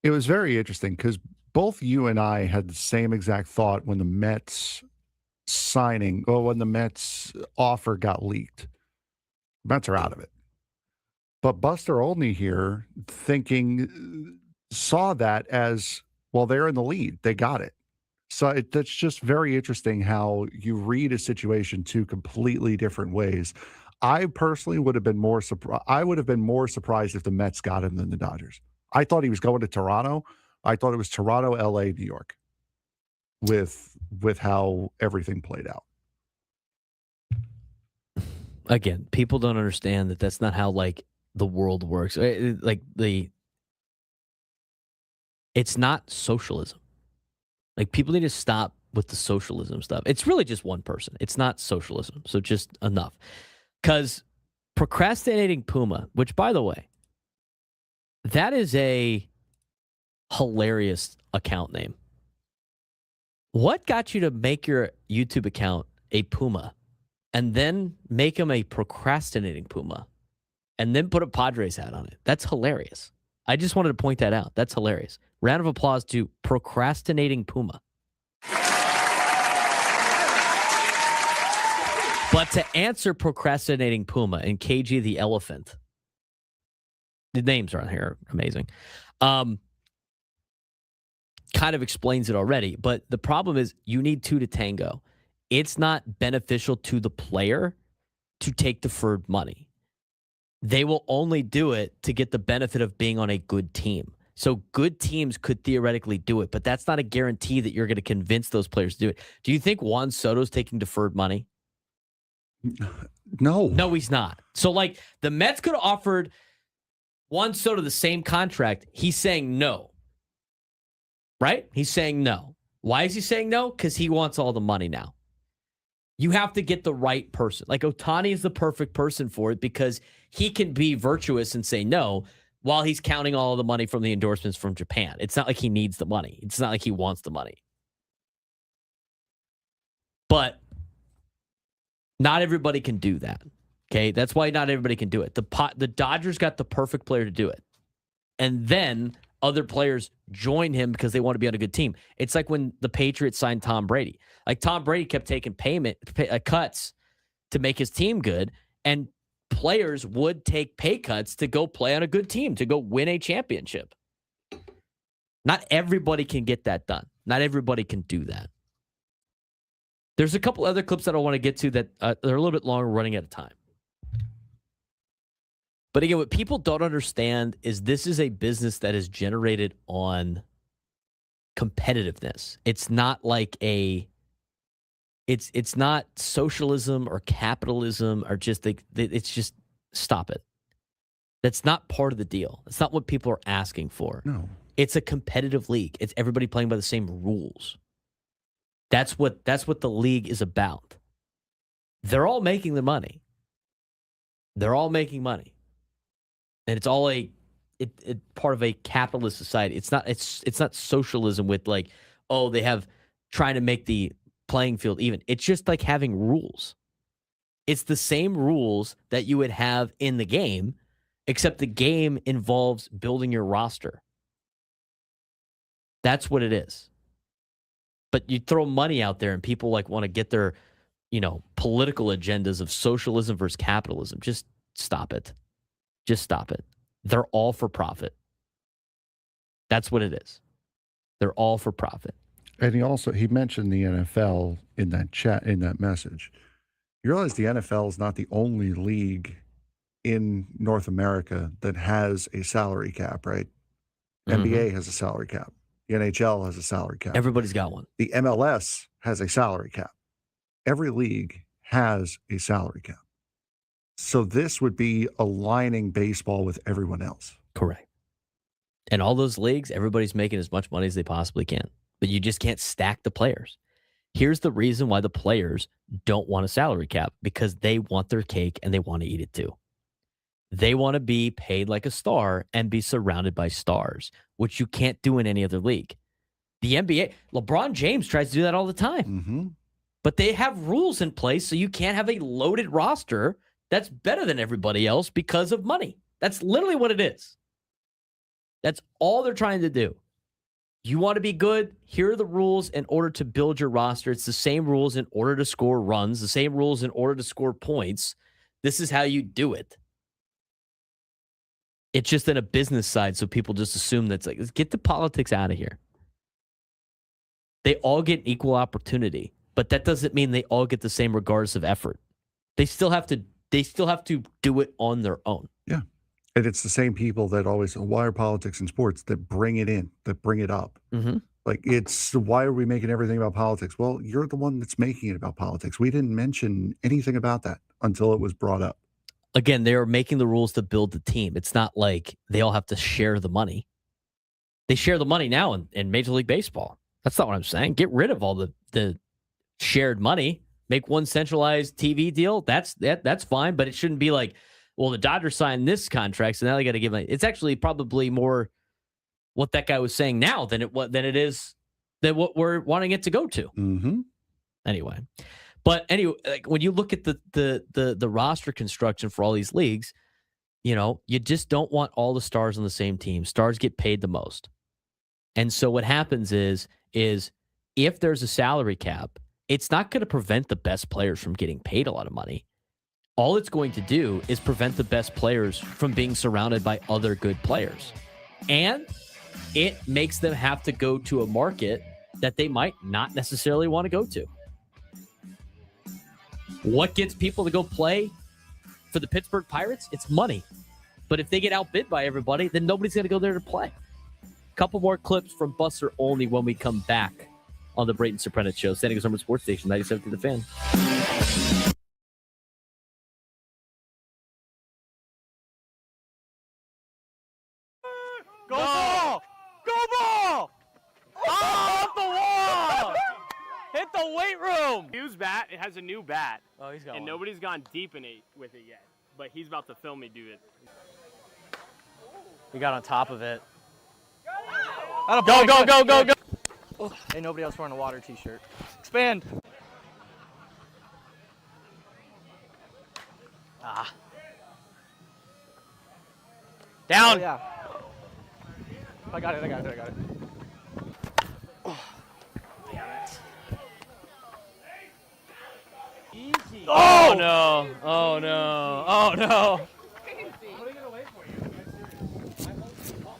it was very interesting because both you and I had the same exact thought when the Mets when the Mets offer got leaked. Mets are out of it. But Buster Olney here saw that as, well, they're in the lead. They got it. So that's just very interesting how you read a situation two completely different ways. I personally would have been more surprised. I would have been more surprised if the Mets got him than the Dodgers. I thought he was going to Toronto. I thought it was Toronto, LA, New York, with how everything played out. Again, people don't understand that that's not how the world works. It's not socialism. People need to stop with the socialism stuff. It's really just one person. It's not socialism. So just enough. Because procrastinating Puma, which, by the way, that is a hilarious account name. What got you to make your YouTube account a Puma and then make him a procrastinating Puma and then put a Padres hat on it? That's hilarious. I just wanted to point that out. That's hilarious. Round of applause to procrastinating Puma. But to answer procrastinating Puma and KG the elephant, the names are on here, amazing. Kind of explains it already. But the problem is you need two to tango. It's not beneficial to the player to take deferred money. They will only do it to get the benefit of being on a good team. So good teams could theoretically do it, but that's not a guarantee that you're going to convince those players to do it. Do you think Juan Soto's taking deferred money? No. No, he's not. So, like, the Mets could have offered Juan Soto the same contract. He's saying no. Right? He's saying no. Why is he saying no? Because he wants all the money now. You have to get the right person. Like, Ohtani is the perfect person for it because he can be virtuous and say no while he's counting all of the money from the endorsements from Japan. It's not like he needs the money. It's not like he wants the money. But not everybody can do that. Okay? That's why not everybody can do it. The Dodgers got the perfect player to do it. And then other players join him because they want to be on a good team. It's like when the Patriots signed Tom Brady. Like, Tom Brady kept taking cuts to make his team good, and players would take pay cuts to go play on a good team, to go win a championship. Not everybody can get that done. Not everybody can do that. There's a couple other clips that I want to get to that they're a little bit longer, running out of time. But again, what people don't understand is this is a business that is generated on competitiveness. It's not like it's not socialism or capitalism or just it's just stop it. That's not part of the deal. It's not what people are asking for. No. It's a competitive league. It's everybody playing by the same rules. That's what the league is about. They're all making the money. They're all making money. And it's all part of a capitalist society. It's not socialism with like, oh, they have trying to make the playing field even. It's just like having rules. It's the same rules that you would have in the game, except the game involves building your roster. That's what it is. But you throw money out there and people like want to get their, political agendas of socialism versus capitalism. Just stop it. Just stop it. They're all for profit. That's what it is. They're all for profit. And he mentioned the NFL in that chat, in that message. You realize the NFL is not the only league in North America that has a salary cap, right? Mm-hmm. NBA has a salary cap. The NHL has a salary cap. Everybody's got one. The MLS has a salary cap. Every league has a salary cap. So this would be aligning baseball with everyone else. Correct. And all those leagues, everybody's making as much money as they possibly can. But you just can't stack the players. Here's the reason why the players don't want a salary cap, because they want their cake and they want to eat it too. They want to be paid like a star and be surrounded by stars, which you can't do in any other league. The NBA, LeBron James tries to do that all the time. Mm-hmm. But they have rules in place, so you can't have a loaded roster that's better than everybody else because of money. That's literally what it is. That's all they're trying to do. You want to be good? Here are the rules in order to build your roster. It's the same rules in order to score runs, the same rules in order to score points. This is how you do it. It's just in a business side, so people just assume that's like, let's get the politics out of here. They all get equal opportunity, but that doesn't mean they all get the same regardless of effort. They still have to do it on their own. Yeah. And it's the same people that always, why are politics in sports, that bring it in, that bring it up. Mm-hmm. Like, it's, why are we making everything about politics? Well, you're the one that's making it about politics. We didn't mention anything about that until it was brought up. Again, they are making the rules to build the team. It's not like they all have to share the money. They share the money now in Major League Baseball. That's not what I'm saying. Get rid of all the shared money. Make one centralized TV deal. That's fine, but it shouldn't be like, well, the Dodgers signed this contract, so now they got to give money. It's actually probably more what that guy was saying now than it is what we're wanting it to go to. Mm-hmm. Anyway, like, when you look at the roster construction for all these leagues, you just don't want all the stars on the same team. Stars get paid the most, and so what happens is if there's a salary cap, it's not going to prevent the best players from getting paid a lot of money. All it's going to do is prevent the best players from being surrounded by other good players. And it makes them have to go to a market that they might not necessarily want to go to. What gets people to go play for the Pittsburgh Pirates? It's money. But if they get outbid by everybody, then nobody's going to go there to play. couple more clips from Buster Olney when we come back on the Braden Surprenant Show. San Diego Summer Sports Station, 97 to the Fan. Go ball! Go ball! Oh, off the wall! Hit the weight room! Hughes bat, it has a new bat. Oh, he's got and one. nobody's gone deep in it with it yet. But he's about to film me do it. He got on top of it. Go, Go, go, go, go, go! Oh, ain't nobody else wearing a water t-shirt. Expand. Ah. Down! Oh, yeah. I got it. Easy. Oh, no. Oh, no. Oh, no.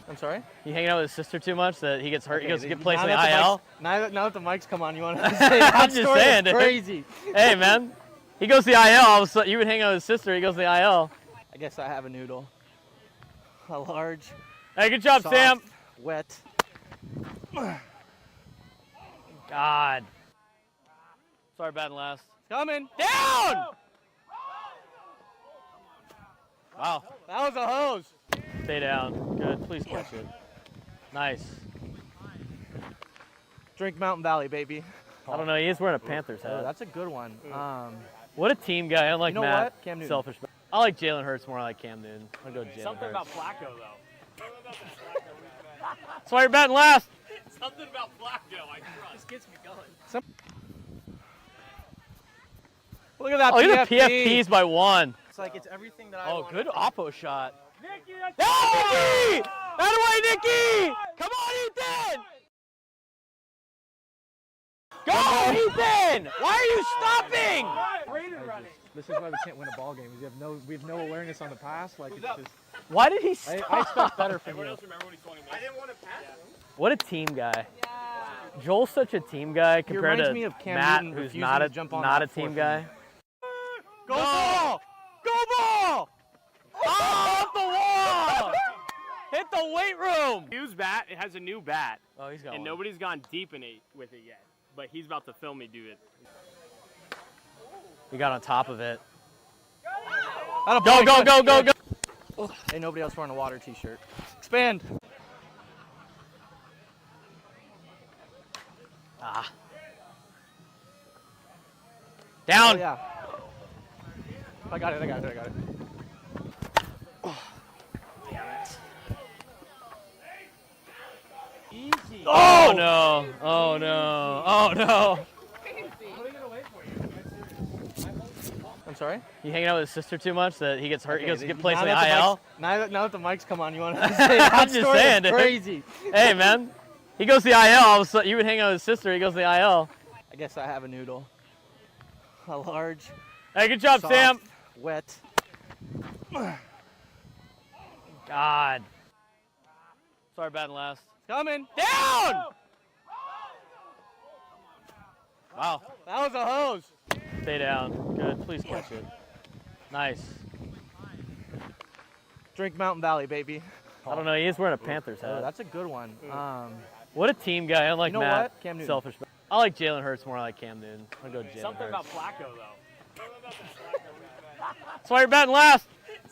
I'm sorry? You hanging out with his sister too much that he gets hurt? Okay, he goes to get placed in the now IL? now that the mics come on, you want to say that I'm just story? saying, That's dude. crazy. Hey, man. He goes to the IL. All of a sudden, you would hang out with his sister. He goes to the IL. I guess I have a noodle. A large, Hey, good job, soft, Sam. wet. God. Sorry, batting last. Coming. Down! Wow. That was a hose. Stay down. Good. Please catch it. Nice. Drink Mountain Valley, baby. I don't know. He is wearing a Panthers Oh, hat. that's a good one. What a team guy. I like You know Matt. what? Cam Newton. Selfish. I like Jalen Hurts more. I like Cam Newton. I'll go Jalen Something Hurts. about Flacco, though. That's why you're batting last. Something about Flacco, I trust. This gets me going. Look at that Oh, look at the PFP. PFPs by one. It's like it's everything that I Oh, want. good oppo shot. Nicky, Nicky! That away, Nicky! Come on, Ethan! Go, Ethan! Why are you stopping? Braden running. This is why we can't win a ball game. We have no awareness on the pass. Like it's just. Why did he I stop? expect better from you. Remember when he 20 minutes? I didn't want to pass him. What a team guy. Joel's such a team guy compared reminds to me of Cam Matt, Newton who's refusing not to a jump on not a that team fourth guy. Go ball! Go ball! Oh, off the wall! Hit the weight room. Hughes bat, it has a new bat. Oh, he's got and one. nobody's gone deep in it with it yet. But he's about to film me do it. He got on top of it. Go, Go, go, go, go, go! Oh, ain't nobody else wearing a water t-shirt. Expand. Ah. Down. Oh, yeah. I got it. Easy. Oh, no. Oh, no. Oh, no. I'm sorry? You hanging out with his sister too much that he gets hurt? Okay, he goes to get placed in now the that IL? Now that the mics come on, you want to say that I'm just story? saying, That's dude. crazy. Hey, man. He goes to the IL. All of a sudden, you would hang out with his sister. He goes to the IL. I guess I have a noodle. A large, Hey, good job, soft, Sam. wet. God. Sorry, batting last. Coming. Down! Wow. That was a hose. Stay down. Good. Please catch it. Nice. Drink Mountain Valley, baby. I don't know. He is wearing a Panthers Oh, hat. that's a good one. What a team guy. I like You know Matt. what? Cam Newton. Selfish. I like Jalen Hurts more. I like Cam Newton. I'll go Jalen Something Hurts. about Flacco, though. That's why you're batting last.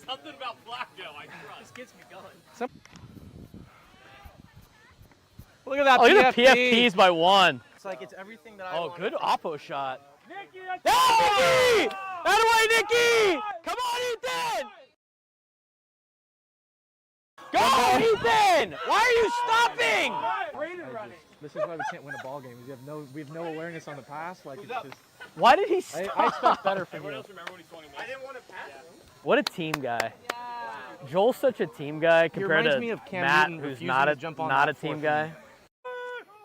Something about Flacco, I trust. This gets me going. Look at that Oh, look PFP. at the PFPs by one. It's like it's everything that I Oh, want. good oppo shot. Nicky, Nicky! That away, Nicky! Come on, Ethan! Go, Ethan! Why are you stopping? Braden running. This is why we can't win a ball game. We have no awareness on the pass. Like it's just. Why did he stop? I expect better from Everyone you. else remember when he's 20 minutes? I didn't want to pass him. What a team guy. Joel's such a team guy compared reminds to me of Cam Matt, Newton who's refusing not to a jump on not that a team fourth guy.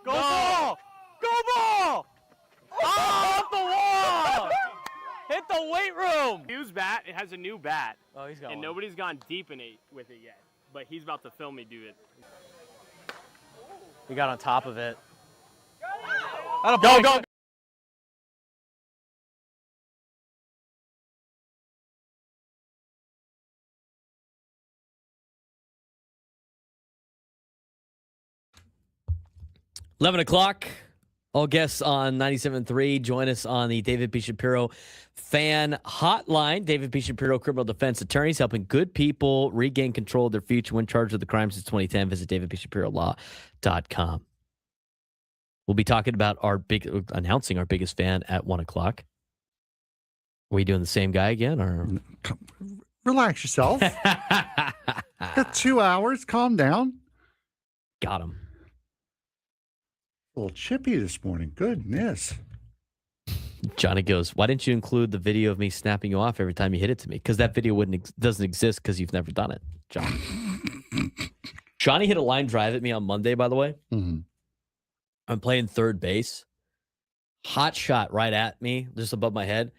Go ball! Go ball! Oh, off the wall! Hit the weight room. Hughes bat, it has a new bat. Oh, he's got and one. nobody's gone deep in it with it yet. But he's about to film me do it. He got on top of it. Go, Go. 11 o'clock. All guests on 97.3. Join us on the David P. Shapiro fan hotline. David P. Shapiro, criminal defense attorneys, helping good people regain control of their future when charged with the crimes since 2010. Visit davidpshapirolaw.com. We'll be talking about announcing our biggest fan at 1 o'clock. Are we doing the same guy again? Or Relax yourself. Got 2 hours. Calm down. Got him. A little chippy this morning. Goodness. Johnny goes, why didn't you include the video of me snapping you off every time you hit it to me? Because that video doesn't exist because you've never done it, Johnny. Johnny hit a line drive at me on Monday, by the way. Mm-hmm. I'm playing third base. Hot shot right at me, just above my head.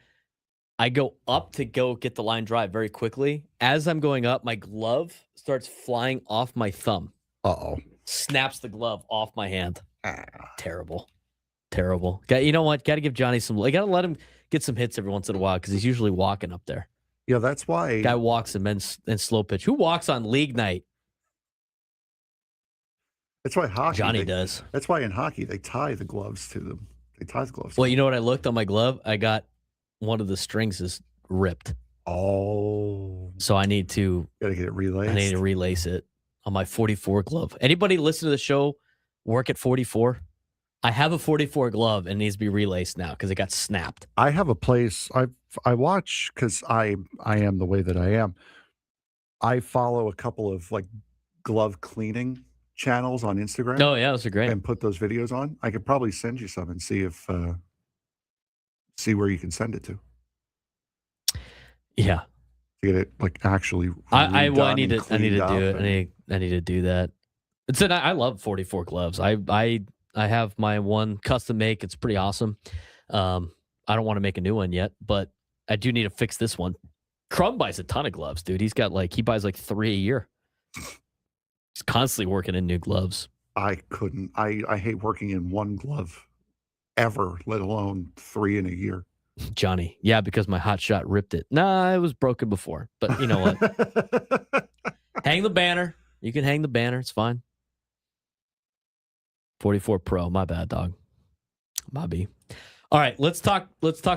I go up to go get the line drive very quickly. As I'm going up, my glove starts flying off my thumb. Uh-oh. Snaps the glove off my hand. Terrible. You know what? Got to give Johnny some. I got to let him get some hits every once in a while because he's usually walking up there. Yeah, that's why. Guy walks and slow pitch. Who walks on league night? That's why hockey. Johnny does. That's why in hockey they tie the gloves to them. They tie the gloves. Well, you know what? I looked on my glove. I got one of the strings is ripped. Oh. So I need to. Gotta get it relaced. I need to relace it on my 44 glove. Anybody listen to the show? Work at 44. I have a 44 glove and it needs to be relaced now because it got snapped. I have a place I watch because I am the way that I am. I follow a couple of like glove cleaning channels on Instagram. Oh yeah, those are great. And put those videos on. I could probably send you some and see if see where you can send it to. Yeah. To get it like actually. I need to do it. I need to do that. I love 44 gloves. I have my one custom make. It's pretty awesome. I don't want to make a new one yet, but I do need to fix this one. Crumb buys a ton of gloves, dude. He buys like 3 a year. He's constantly working in new gloves. I couldn't. I hate working in one glove ever, let alone 3 in a year. Johnny. Yeah, because my hot shot ripped it. Nah, it was broken before. But you know what? Hang the banner. You can hang the banner. It's fine. 44 Pro. My bad, dog. My B. All right, let's talk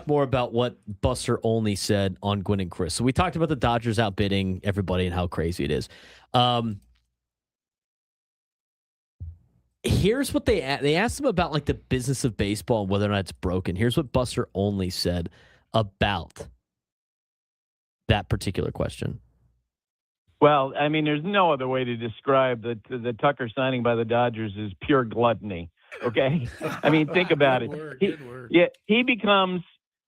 more about what Buster Olney said on Gwynn and Chris. So we talked about the Dodgers outbidding everybody and how crazy it is. Here's what they asked him about, like the business of baseball and whether or not it's broken. Here's what Buster Olney said about that particular question. Well, I mean, there's no other way to describe the Tucker signing by the Dodgers is pure gluttony. Okay, I mean, think about it.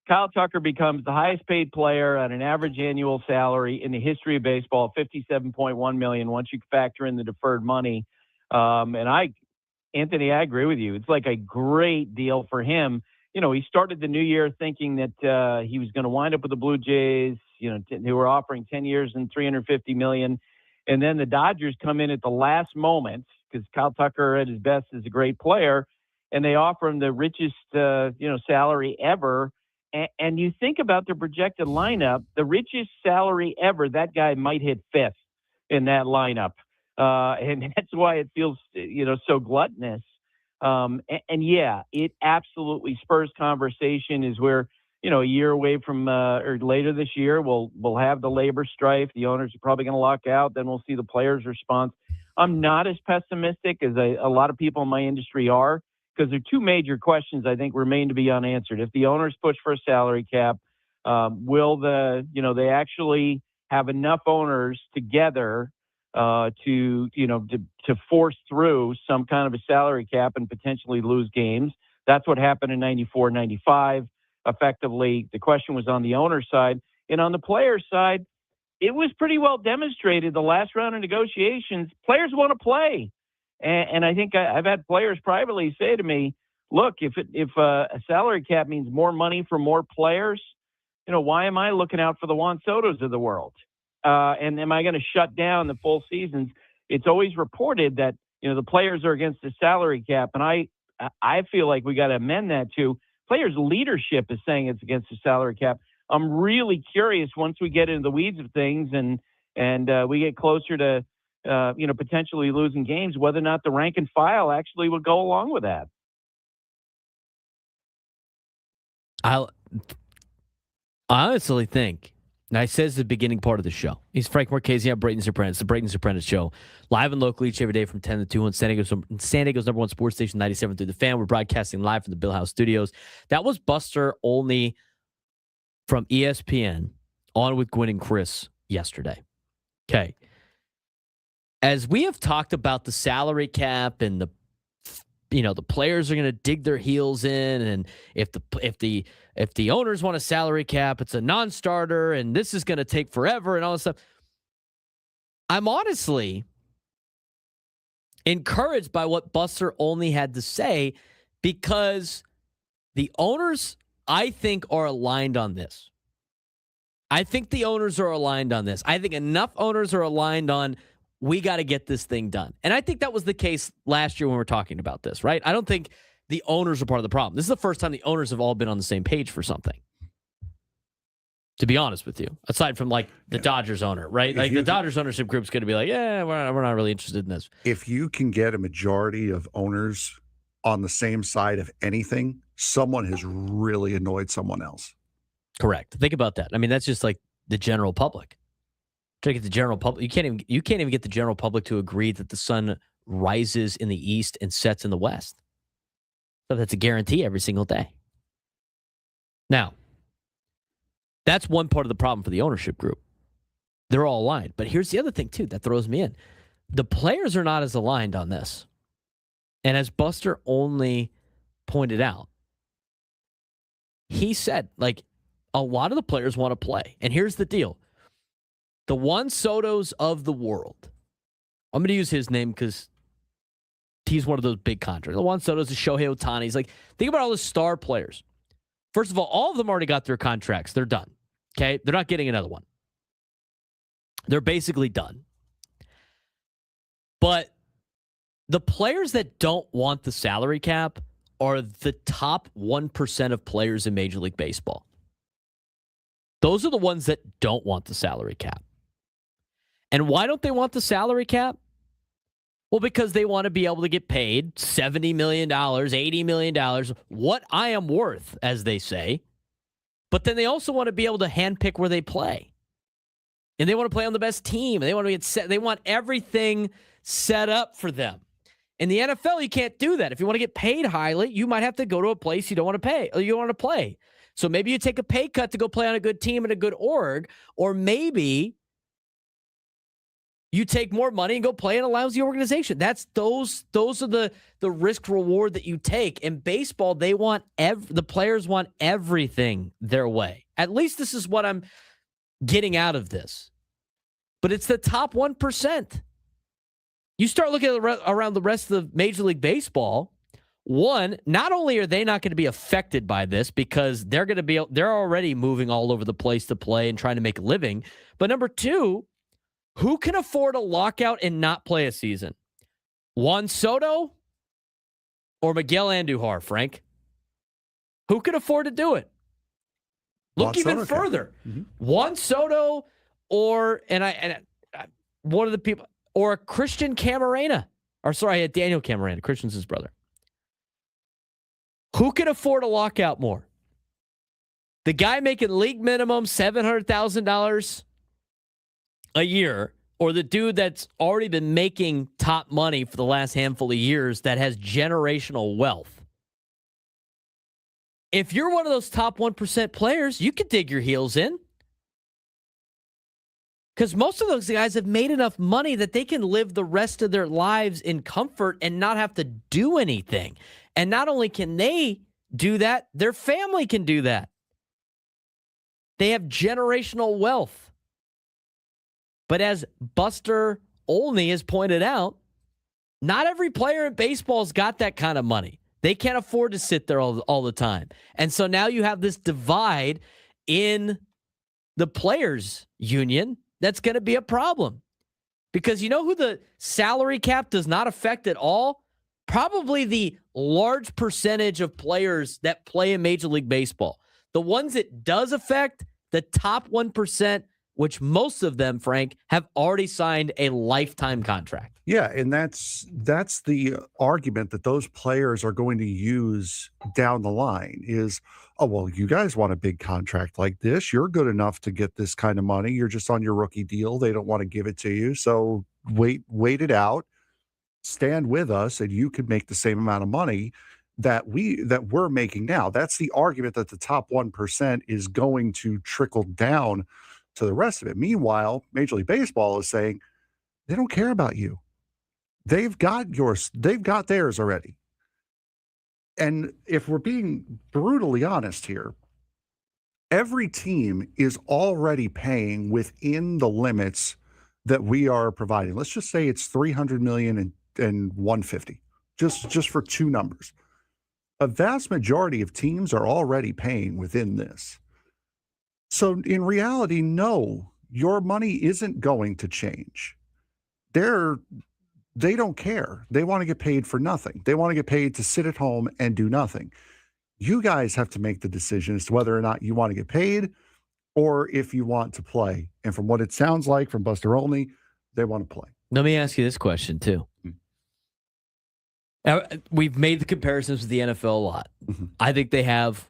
Kyle Tucker becomes the highest paid player at an average annual salary in the history of baseball, $57.1 million. Once you factor in the deferred money, Anthony, I agree with you. It's like a great deal for him. You know, he started the new year thinking that he was going to wind up with the Blue Jays. You know, who were offering 10 years and $350 million. And then the Dodgers come in at the last moment because Kyle Tucker at his best is a great player, and they offer him the richest, salary ever. And you think about the projected lineup, the richest salary ever, that guy might hit fifth in that lineup. And that's why it feels, so gluttonous. And yeah, it absolutely spurs conversation is where, a year away from or later this year, we'll have the labor strife. The owners are probably going to lock out. Then we'll see the players' response. I'm not as pessimistic as a lot of people in my industry are, because there are two major questions I think remain to be unanswered. If the owners push for a salary cap, will they actually have enough owners together to force through some kind of a salary cap and potentially lose games? That's what happened in 94, 95. Effectively, the question was on the owner side. And on the player side, it was pretty well demonstrated the last round of negotiations. Players want to play. And I think I've had players privately say to me, look, if a salary cap means more money for more players, why am I looking out for the Juan Sotos of the world? And am I going to shut down the full seasons? It's always reported that, the players are against the salary cap. And I feel like we got to amend that to players' leadership is saying it's against the salary cap. I'm really curious once we get into the weeds of things and we get closer to, potentially losing games, whether or not the rank and file actually would go along with that. I honestly think, and I said this at the beginning part of the show, he's Frank Marchese on Braden Surprenant. It's the Braden Surprenant Show, live and local each every day from 10 to 2 on San Diego's number one sports station, 97 through the Fan. We're broadcasting live from the Bill House Studios. That was Buster Olney from ESPN on with Gwynn and Chris yesterday. Okay. As we have talked about the salary cap and the players are going to dig their heels in, and if the owners want a salary cap, it's a non-starter, and this is going to take forever and all this stuff. I'm honestly encouraged by what Buster Olney had to say, because the owners, I think, are aligned on this. I think the owners are aligned on this. I think enough owners are aligned on, we got to get this thing done. And I think that was the case last year when we were talking about this, right? I don't think the owners are part of the problem. This is the first time the owners have all been on the same page for something, to be honest with you, aside from like the Dodgers owner, right? Like the Dodgers ownership group's going to be like, yeah, we're not really interested in this. If you can get a majority of owners on the same side of anything, someone has really annoyed someone else. Correct. Think about that. I mean, that's just like the general public. Try to get the general public. You can't even get the general public to agree that the sun rises in the east and sets in the west. So that's a guarantee every single day. Now, that's one part of the problem for the ownership group. They're all aligned. But here's the other thing, too, that throws me in. The players are not as aligned on this. And as Buster Olney pointed out, he said, like, a lot of the players want to play. And here's the deal. The Juan Sotos of the world. I'm going to use his name because he's one of those big contracts. The Juan Sotos, the Shohei Ohtani's. Like, think about all the star players. First of all of them already got their contracts. They're done. Okay? They're not getting another one. They're basically done. But the players that don't want the salary cap are the top 1% of players in Major League Baseball. Those are the ones that don't want the salary cap. And why don't they want the salary cap? Well, because they want to be able to get paid $70 million, $80 million, what I am worth, as they say. But then they also want to be able to handpick where they play. And they want to play on the best team. They want to get set. They want everything set up for them. In the NFL, you can't do that. If you want to get paid highly, you might have to go to a place you don't want to pay or you don't want to play. So maybe you take a pay cut to go play on a good team and a good org, or maybe you take more money and go play in a lousy organization. That's those are the risk reward that you take. In baseball, they want the players want everything their way. At least this is what I'm getting out of this. But it's the top 1%. You start looking at around the rest of Major League Baseball. One, not only are they not going to be affected by this because they're already moving all over the place to play and trying to make a living. But number two, who can afford a lockout and not play a season? Juan Soto or Miguel Andujar, Frank? Who can afford to do it? Look even further. Mm-hmm. Juan Soto or one of the people, or a Christian Camarena. Or sorry, Daniel Camarena. Christian's his brother. Who can afford a lockout more? The guy making league minimum $700,000 a year, or the dude that's already been making top money for the last handful of years that has generational wealth? If you're one of those top 1% players, you can dig your heels in. Because most of those guys have made enough money that they can live the rest of their lives in comfort and not have to do anything. And not only can they do that, their family can do that. They have generational wealth. But as Buster Olney has pointed out, not every player in baseball's got that kind of money. They can't afford to sit there all the time. And so now you have this divide in the players' union that's going to be a problem. Because you know who the salary cap does not affect at all? Probably the large percentage of players that play in Major League Baseball. The ones it does affect, the top 1% which most of them, Frank, have already signed a lifetime contract. Yeah, and that's the argument that those players are going to use down the line is, oh, well, you guys want a big contract like this. You're good enough to get this kind of money. You're just on your rookie deal. They don't want to give it to you. So wait it out. Stand with us, and you could make the same amount of money that we're making now. That's the argument that the top 1% is going to trickle down to the rest of it. Meanwhile, Major League Baseball is saying they don't care about you. They've got yours. They've got theirs already. And if we're being brutally honest here, every team is already paying within the limits that we are providing. Let's just say it's $300 million and 150, just for two numbers. A vast majority of teams are already paying within this. So in reality, no, your money isn't going to change. They don't care. They want to get paid for nothing. They want to get paid to sit at home and do nothing. You guys have to make the decision as to whether or not you want to get paid or if you want to play. And from what it sounds like from Buster Olney, they want to play. Let me ask you this question, too. We've made the comparisons with the NFL a lot. Mm-hmm. I think they have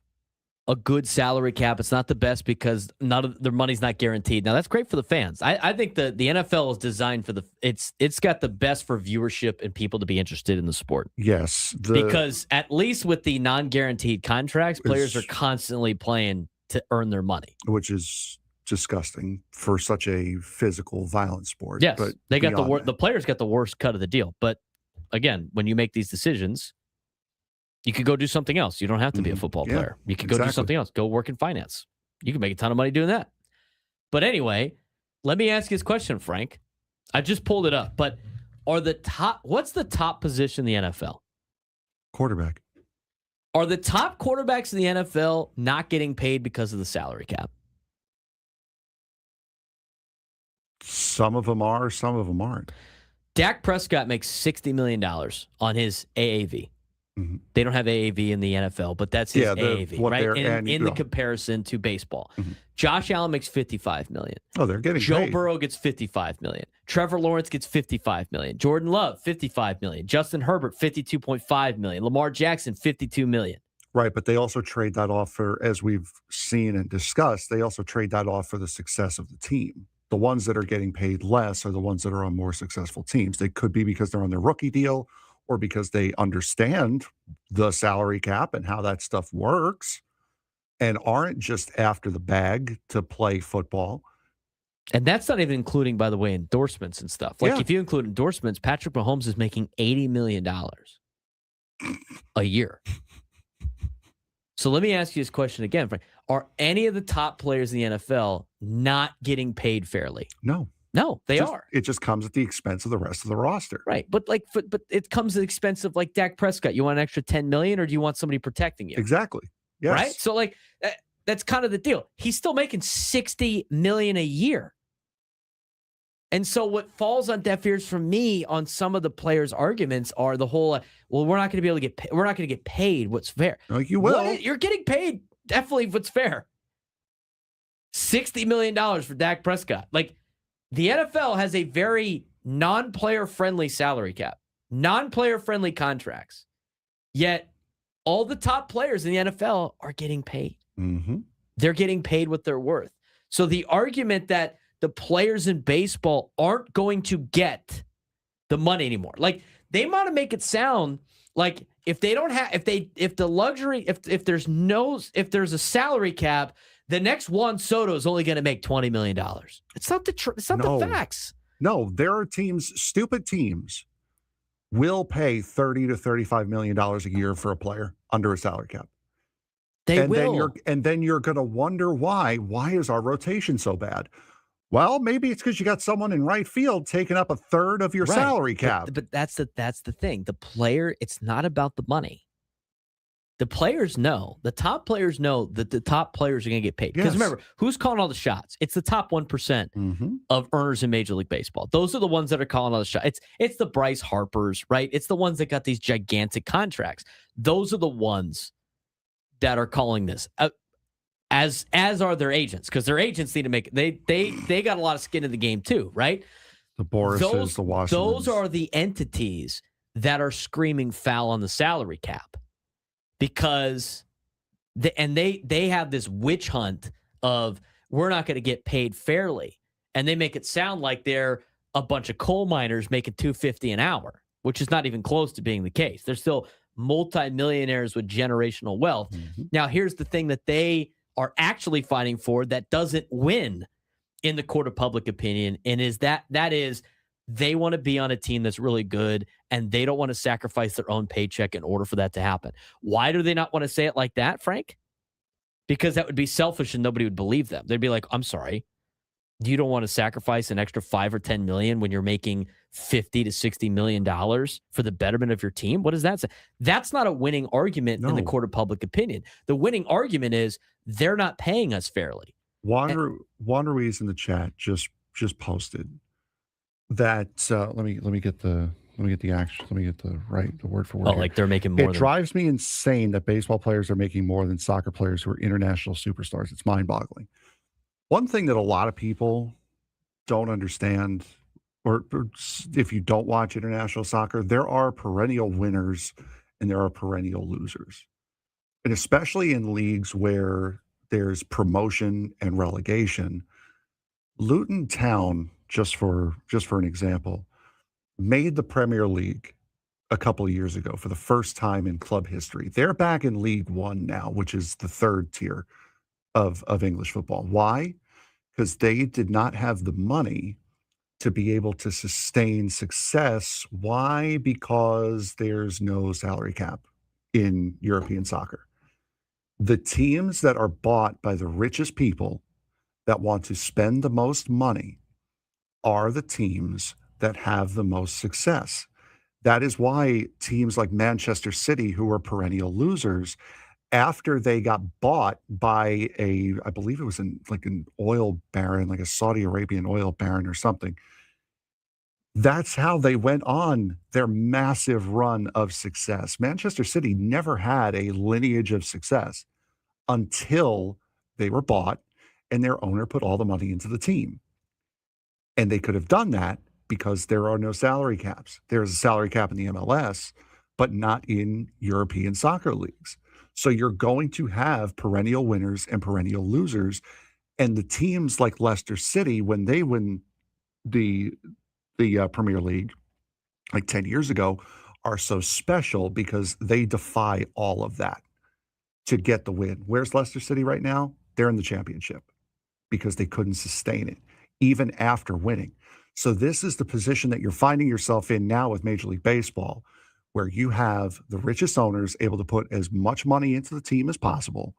a good salary cap. It's not the best because none of their money's not guaranteed. Now, that's great for the fans. I think the NFL is designed for it's got the best for viewership and people to be interested in the sport. Yes. Because at least with the non-guaranteed contracts, players are constantly playing to earn their money. Which is disgusting for such a physical, violent sport. Yes, but they got the players got the worst cut of the deal. But again, when you make these decisions, you could go do something else. You don't have to be a football player. You could go do something else. Go work in finance. You can make a ton of money doing that. But anyway, let me ask you this question, Frank. I just pulled it up. But what's the top position in the NFL? Quarterback. Are the top quarterbacks in the NFL not getting paid because of the salary cap? Some of them are, some of them aren't. Dak Prescott makes $60 million on his AAV. Mm-hmm. They don't have AAV in the NFL, but that's his AAV, right? In the comparison to baseball. Mm-hmm. Josh Allen makes $55 million. Oh, they're getting Joe paid. Burrow gets $55 million. Trevor Lawrence gets $55 million. Jordan Love, $55 million. Justin Herbert, $52.5 million. Lamar Jackson, $52 million. Right, but they also trade that off for, as we've seen and discussed, they also trade that off for the success of the team. The ones that are getting paid less are the ones that are on more successful teams. They could be because they're on their rookie deal or because they understand the salary cap and how that stuff works and aren't just after the bag to play football. And that's not even including, by the way, endorsements and stuff. Like if you include endorsements, Patrick Mahomes is making $80 million a year. So let me ask you this question again, Frank. Are any of the top players in the NFL not getting paid fairly? No, they are. It just comes at the expense of the rest of the roster. Right. But it comes at the expense of like Dak Prescott. You want an extra $10 million or do you want somebody protecting you? Exactly. Yes. Right. So like that's kind of the deal. He's still making $60 million a year. And so what falls on deaf ears from me on some of the players' arguments are the whole, well, we're not going to be able to get we're not going to get paid what's fair. Like you will. You're getting paid definitely what's fair. $60 million for Dak Prescott. Like the NFL has a very non-player friendly salary cap, non-player friendly contracts. Yet all the top players in the NFL are getting paid. Mm-hmm. They're getting paid what they're worth. So the argument that the players in baseball aren't going to get the money anymore. Like they want to make it sound like if they don't have, if there's a salary cap, the next Juan Soto is only going to make $20 million. It's not the facts. No, there are teams, stupid teams will pay $30 to $35 million a year for a player under a salary cap. Then you're going to wonder why is our rotation so bad? Well, maybe it's because you got someone in right field taking up a third of your salary cap. But that's the thing. The player, it's not about the money. The players know, the top players know that the top players are going to get paid. Because remember, who's calling all the shots? It's the top 1% of earners in Major League Baseball. Those are the ones that are calling all the shots. It's the Bryce Harpers, right? It's the ones that got these gigantic contracts. Those are the ones that are calling this. as are their agents, because their agents need to make they got a lot of skin in the game too, right? The Borises, the Washingtons. Those are the entities that are screaming foul on the salary cap, because they have this witch hunt of we're not going to get paid fairly, and they make it sound like they're a bunch of coal miners making $250 an hour, which is not even close to being the case. They're still multimillionaires with generational wealth. Mm-hmm. Now, here's the thing that they are actually fighting for that doesn't win in the court of public opinion, and that is they want to be on a team that's really good, and they don't want to sacrifice their own paycheck in order for that to happen. Why do they not want to say it like that, Frank? Because that would be selfish and nobody would believe them. They'd be like, I'm sorry, you don't want to sacrifice an extra $5 or $10 million when you're making $50 to $60 million for the betterment of your team? What does that say? That's not a winning argument in the court of public opinion. The winning argument is they're not paying us fairly. Juan Ruiz in the chat just posted that. Let me get the action. Let me get the word for word. Oh, here. like they're making more. It drives me insane that baseball players are making more than soccer players who are international superstars. It's mind-boggling. One thing that a lot of people don't understand, or if you don't watch international soccer, there are perennial winners and there are perennial losers. And especially in leagues where there's promotion and relegation, Luton Town, just for an example, made the Premier League a couple of years ago for the first time in club history. They're back in League One now, which is the third tier of English football. Why? Because they did not have the money to be able to sustain success. Why? Because there's no salary cap in European soccer. The teams that are bought by the richest people that want to spend the most money are the teams that have the most success. That is why teams like Manchester City, who are perennial losers, after they got bought by I believe it was an oil baron, like a Saudi Arabian oil baron or something, that's how they went on their massive run of success. Manchester City never had a lineage of success until they were bought and their owner put all the money into the team. And they could have done that because there are no salary caps. There's a salary cap in the MLS, but not in European soccer leagues. So you're going to have perennial winners and perennial losers. And the teams like Leicester City, when they win the Premier League like 10 years ago, are so special because they defy all of that to get the win. Where's Leicester City right now? They're in the championship because they couldn't sustain it, even after winning. So this is the position that you're finding yourself in now with Major League Baseball, where you have the richest owners able to put as much money into the team as possible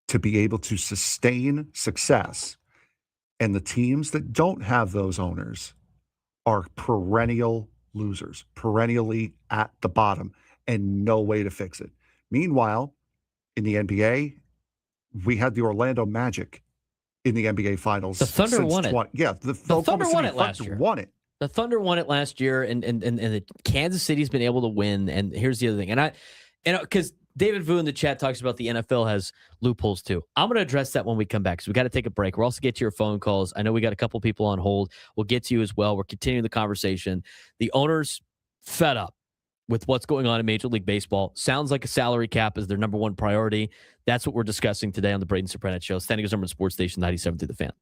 to be able to sustain success. And the teams that don't have those owners are perennial losers, perennially at the bottom, and no way to fix it. Meanwhile, in the NBA, we had the Orlando Magic in the NBA Finals. The Thunder won it. The Thunder won it last year. Won it. The Thunder won it last year, and the Kansas City's been able to win. And here's the other thing, because David Vu in the chat talks about the NFL has loopholes too. I'm going to address that when we come back, because we got to take a break. We'll also get to your phone calls. I know we got a couple people on hold. We'll get to you as well. We're continuing the conversation. The owners fed up with what's going on in Major League Baseball. Sounds like a salary cap is their number one priority. That's what we're discussing today on the Braden Surprenant Show. Standing as number Sports Station 97 through the Fan.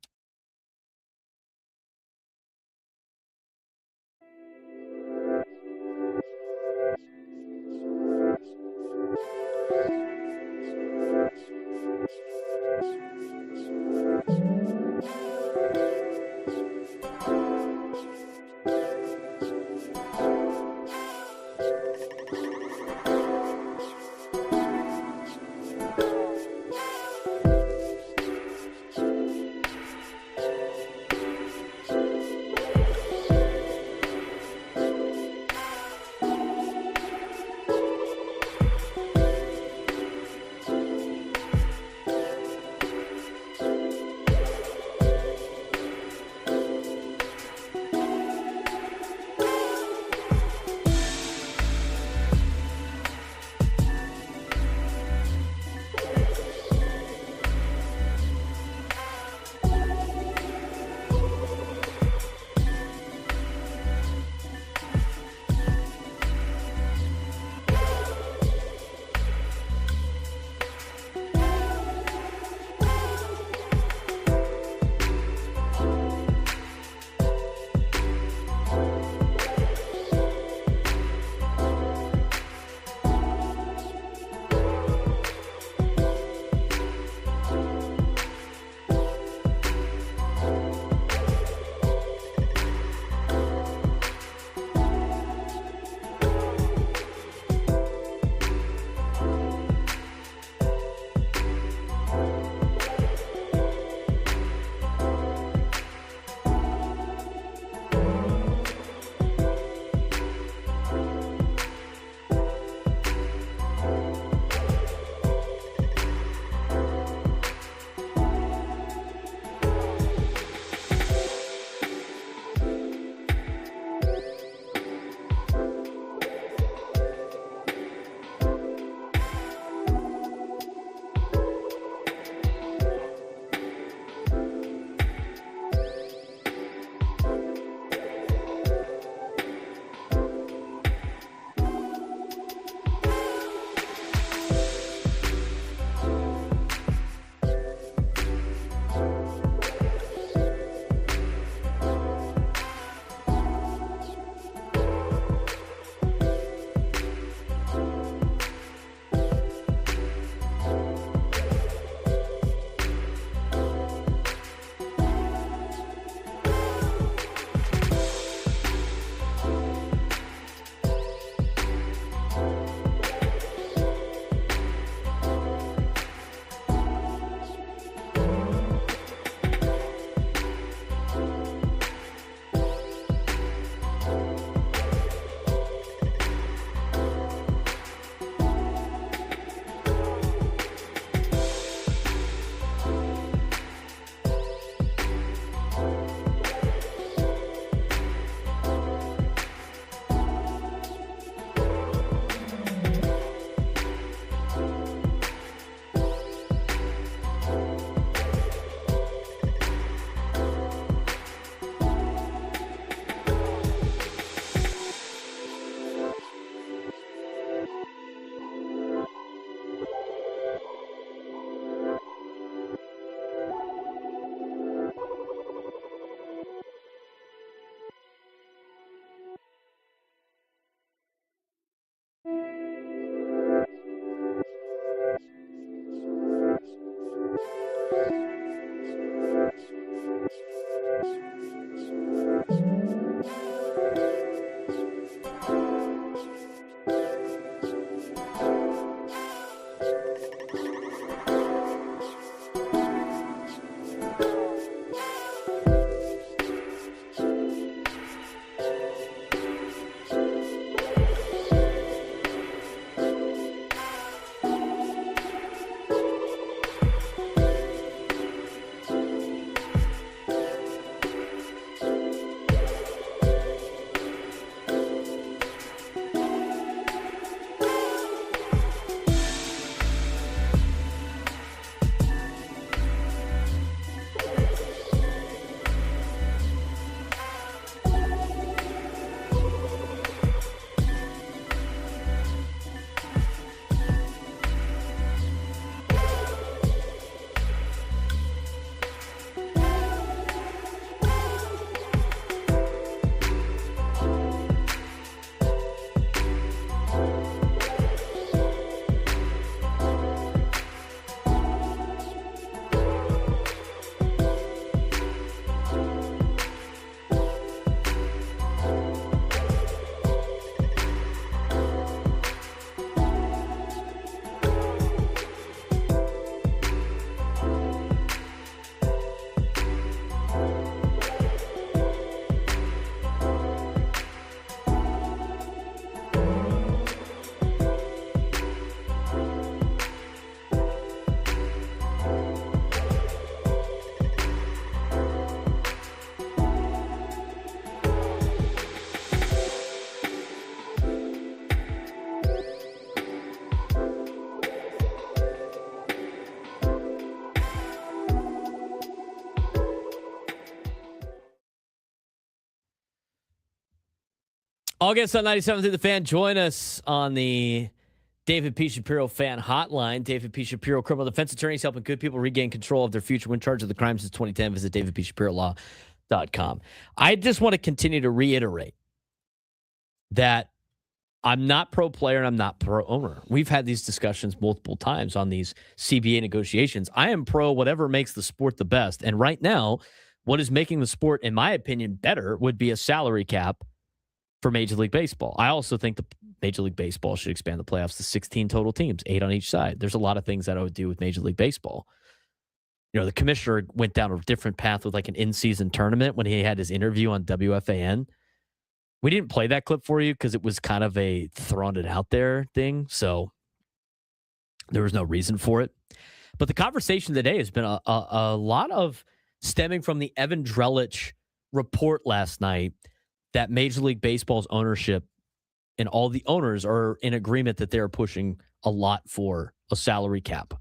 August on 97 through the Fan. Join us on the David P. Shapiro Fan Hotline. David P. Shapiro, criminal defense attorneys helping good people regain control of their future when charged with the crime since 2010. Visit davidpshapirolaw.com. I just want to continue to reiterate that I'm not pro player and I'm not pro owner. We've had these discussions multiple times on these CBA negotiations. I am pro whatever makes the sport the best. And right now, what is making the sport, in my opinion, better would be a salary cap for Major League Baseball. I also think the Major League Baseball should expand the playoffs to 16 total teams, 8 on each side. There's a lot of things that I would do with Major League Baseball. You know, the commissioner went down a different path with like an in-season tournament when he had his interview on WFAN. We didn't play that clip for you because it was kind of a throwing it out there thing. So there was no reason for it. But the conversation today has been a lot of stemming from the Evan Drellich report last night that Major League Baseball's ownership and all the owners are in agreement that they're pushing a lot for a salary cap.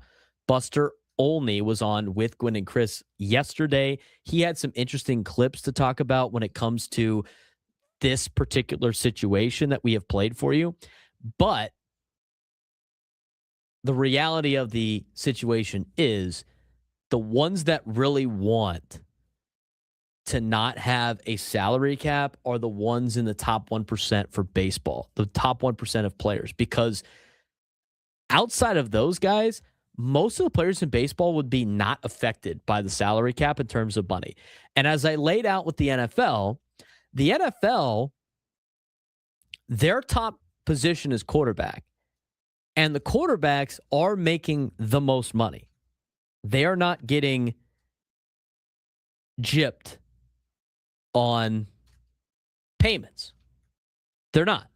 Buster Olney was on with Gwen and Chris yesterday. He had some interesting clips to talk about when it comes to this particular situation that we have played for you. But the reality of the situation is the ones that really want to not have a salary cap are the ones in the top 1% for baseball, the top 1% of players, because outside of those guys, most of the players in baseball would be not affected by the salary cap in terms of money. And as I laid out with the NFL, their top position is quarterback, and the quarterbacks are making the most money. They are not getting gypped on payments. They're not.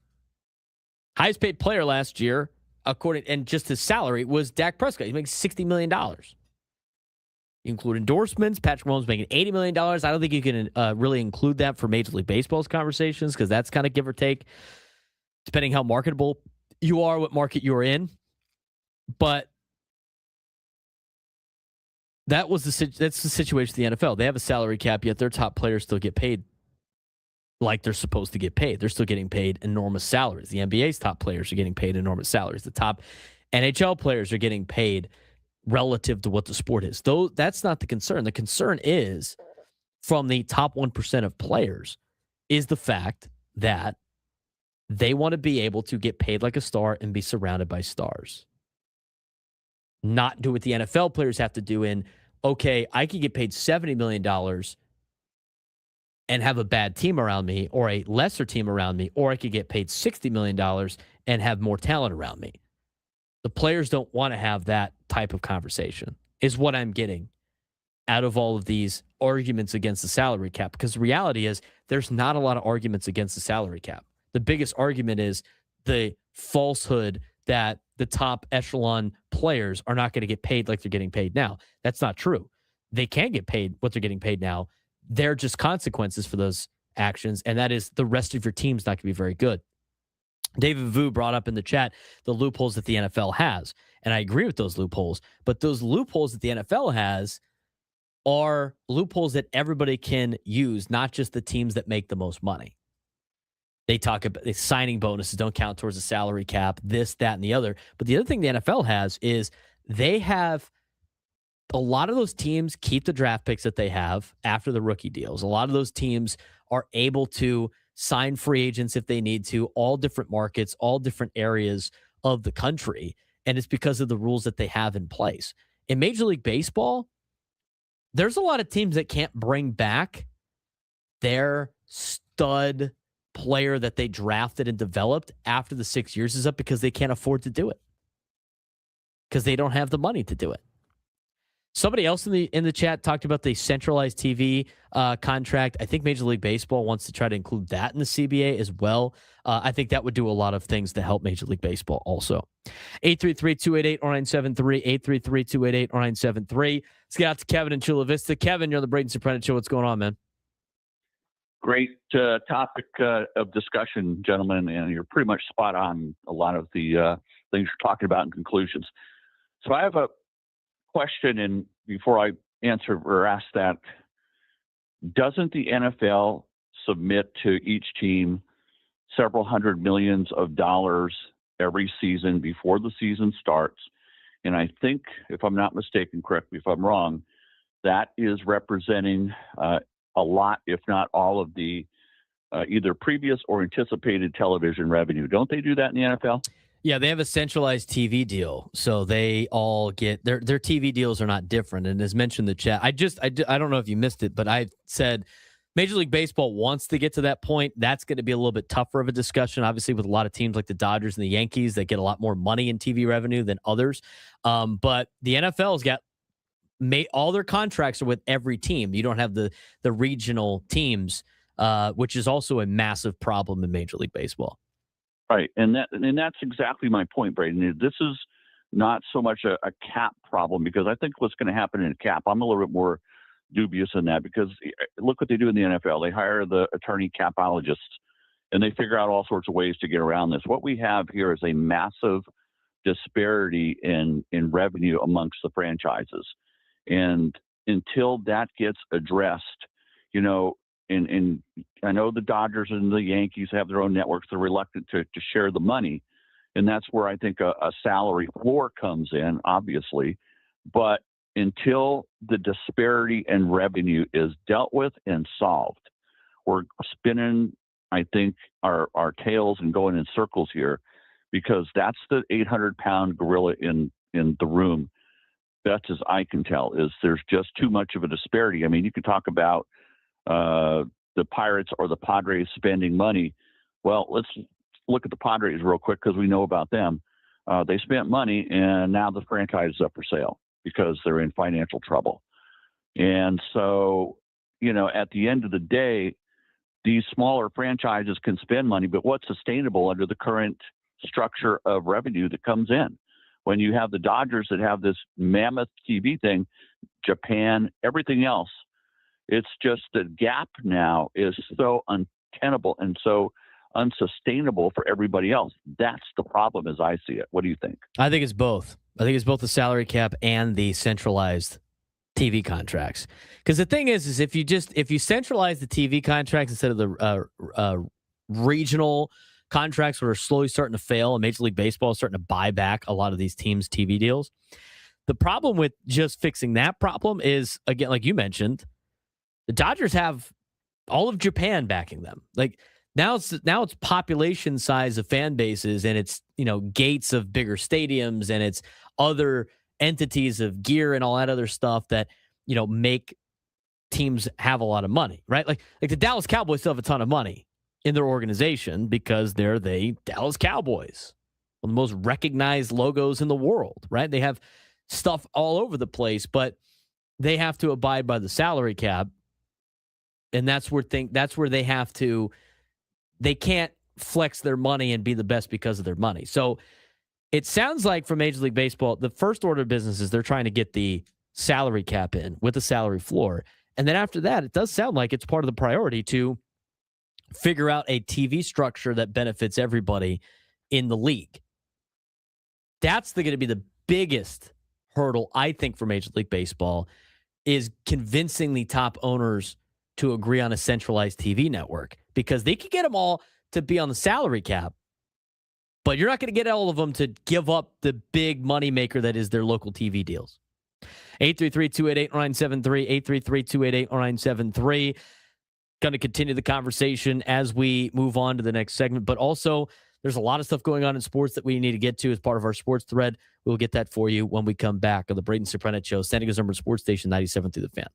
Highest paid player last year, and just his salary, was Dak Prescott. He's making $60 million. You include endorsements. Patrick Mahomes making $80 million. I don't think you can really include that for Major League Baseball's conversations because that's kind of give or take, depending how marketable you are, what market you're in. But that's the situation of the NFL. They have a salary cap, yet their top players still get paid like they're supposed to get paid. They're still getting paid enormous salaries. The NBA's top players are getting paid enormous salaries. The top NHL players are getting paid relative to what the sport is. Though that's not the concern. The concern is from the top 1% of players is the fact that they want to be able to get paid like a star and be surrounded by stars. Not do what the NFL players have to do in, okay, I could get paid $70 million and have a bad team around me or a lesser team around me, or I could get paid $60 million and have more talent around me. The players don't want to have that type of conversation, is what I'm getting out of all of these arguments against the salary cap, because the reality is there's not a lot of arguments against the salary cap. The biggest argument is the falsehood that the top echelon players are not going to get paid like they're getting paid now. That's not true. They can get paid what they're getting paid now. They're just consequences for those actions, and that is the rest of your team's not going to be very good. David Vu brought up in the chat the loopholes that the NFL has, and I agree with those loopholes, but those loopholes that the NFL has are loopholes that everybody can use, not just the teams that make the most money. They talk about the signing bonuses don't count towards the salary cap, this, that, and the other. But the other thing the NFL has is they have a lot of those teams keep the draft picks that they have after the rookie deals. A lot of those teams are able to sign free agents if they need to, all different markets, all different areas of the country. And it's because of the rules that they have in place. In Major League Baseball, there's a lot of teams that can't bring back their stud player that they drafted and developed after the 6 years is up because they can't afford to do it, because they don't have the money to do it. Somebody else in the chat talked about the centralized TV contract. I think Major League Baseball wants to try to include that in the CBA as well. I think that would do a lot of things to help Major League Baseball also. 833-288-0973, 833-288-0973. Let's get out to Kevin in Chula Vista. Kevin, you're on the Braden Surprenant Show. What's going on, man? Great topic of discussion, gentlemen, and you're pretty much spot on a lot of the things you're talking about in conclusions. So I have a question, and before I answer or ask that, doesn't the NFL submit to each team several hundred millions of dollars every season before the season starts? And I think, if I'm not mistaken, correct me if I'm wrong, that is representing a lot, if not all, of the either previous or anticipated television revenue. Don't they do that in the NFL? Yeah, they have a centralized TV deal, so they all get their TV deals are not different. And as mentioned in the chat, I don't know if you missed it, but I said Major League Baseball wants to get to that point. That's going to be a little bit tougher of a discussion, obviously, with a lot of teams like the Dodgers and the Yankees that get a lot more money in TV revenue than others. But the NFL's got all their contracts are with every team. You don't have the regional teams, which is also a massive problem in Major League Baseball. Right, and that's exactly my point, Braden. This is not so much a cap problem, because I think what's going to happen in a cap, I'm a little bit more dubious in that, because look what they do in the NFL. They hire the attorney capologists, and they figure out all sorts of ways to get around this. What we have here is a massive disparity in revenue amongst the franchises, and until that gets addressed, and I know the Dodgers and the Yankees have their own networks. They're reluctant to share the money. And that's where I think a salary floor comes in, obviously. But until the disparity in revenue is dealt with and solved, we're spinning, I think, our tails and going in circles here, because that's the 800-pound gorilla in the room. Best as I can tell is there's just too much of a disparity. I mean, you can talk about the Pirates or the Padres spending money. Well, let's look at the Padres real quick, because we know about them. They spent money, and now the franchise is up for sale because they're in financial trouble. And so, at the end of the day, these smaller franchises can spend money, but what's sustainable under the current structure of revenue that comes in? When you have the Dodgers that have this mammoth TV thing, Japan, everything else, it's just the gap now is so untenable and so unsustainable for everybody else. That's the problem as I see it. What do you think? I think it's both. I think it's both the salary cap and the centralized TV contracts. Because the thing is if you centralize the TV contracts instead of the regional contracts, that are slowly starting to fail, and Major League Baseball is starting to buy back a lot of these teams' TV deals. The problem with just fixing that problem is, again, like you mentioned, the Dodgers have all of Japan backing them. Like now it's population size of fan bases, and it's, gates of bigger stadiums, and it's other entities of gear and all that other stuff that, make teams have a lot of money, right? Like the Dallas Cowboys still have a ton of money in their organization because they're the Dallas Cowboys, one of the most recognized logos in the world, right? They have stuff all over the place, but they have to abide by the salary cap, and that's where they have to. They can't flex their money and be the best because of their money. So it sounds like for Major League Baseball, the first order of business is they're trying to get the salary cap in with the salary floor. And then after that, it does sound like it's part of the priority to figure out a TV structure that benefits everybody in the league. That's going to be the biggest hurdle, I think, for Major League Baseball, is convincing the top owners to agree on a centralized TV network, because they could get them all to be on the salary cap, but you're not going to get all of them to give up the big moneymaker that is their local TV deals. 833-288-0973, 833-288-0973. Going to continue the conversation as we move on to the next segment, but also there's a lot of stuff going on in sports that we need to get to as part of our sports thread. We'll get that for you when we come back on the Braden Surprenant Show, San Diego's number sports station, 97 through the Fan.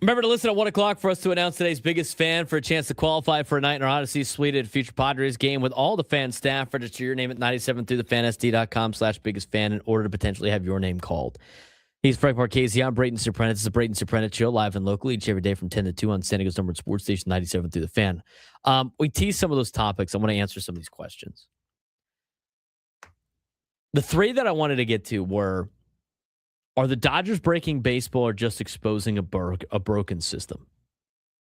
Remember to listen at 1 o'clock for us to announce today's biggest fan for a chance to qualify for a night in our Odyssey suite at a future Padres game with all the fan staff. Register your name at 97throughthefansd.com/biggest fan in order to potentially have your name called. He's Frank Marchese. I'm Braden Surprenant. This is the Braden Surprenant Show, live and locally each every day from 10 to 2 on San Diego's number one sports station, 97 through the fan. We teased some of those topics. I want to answer some of these questions. The three that I wanted to get to were, are the Dodgers breaking baseball or just exposing a broken system?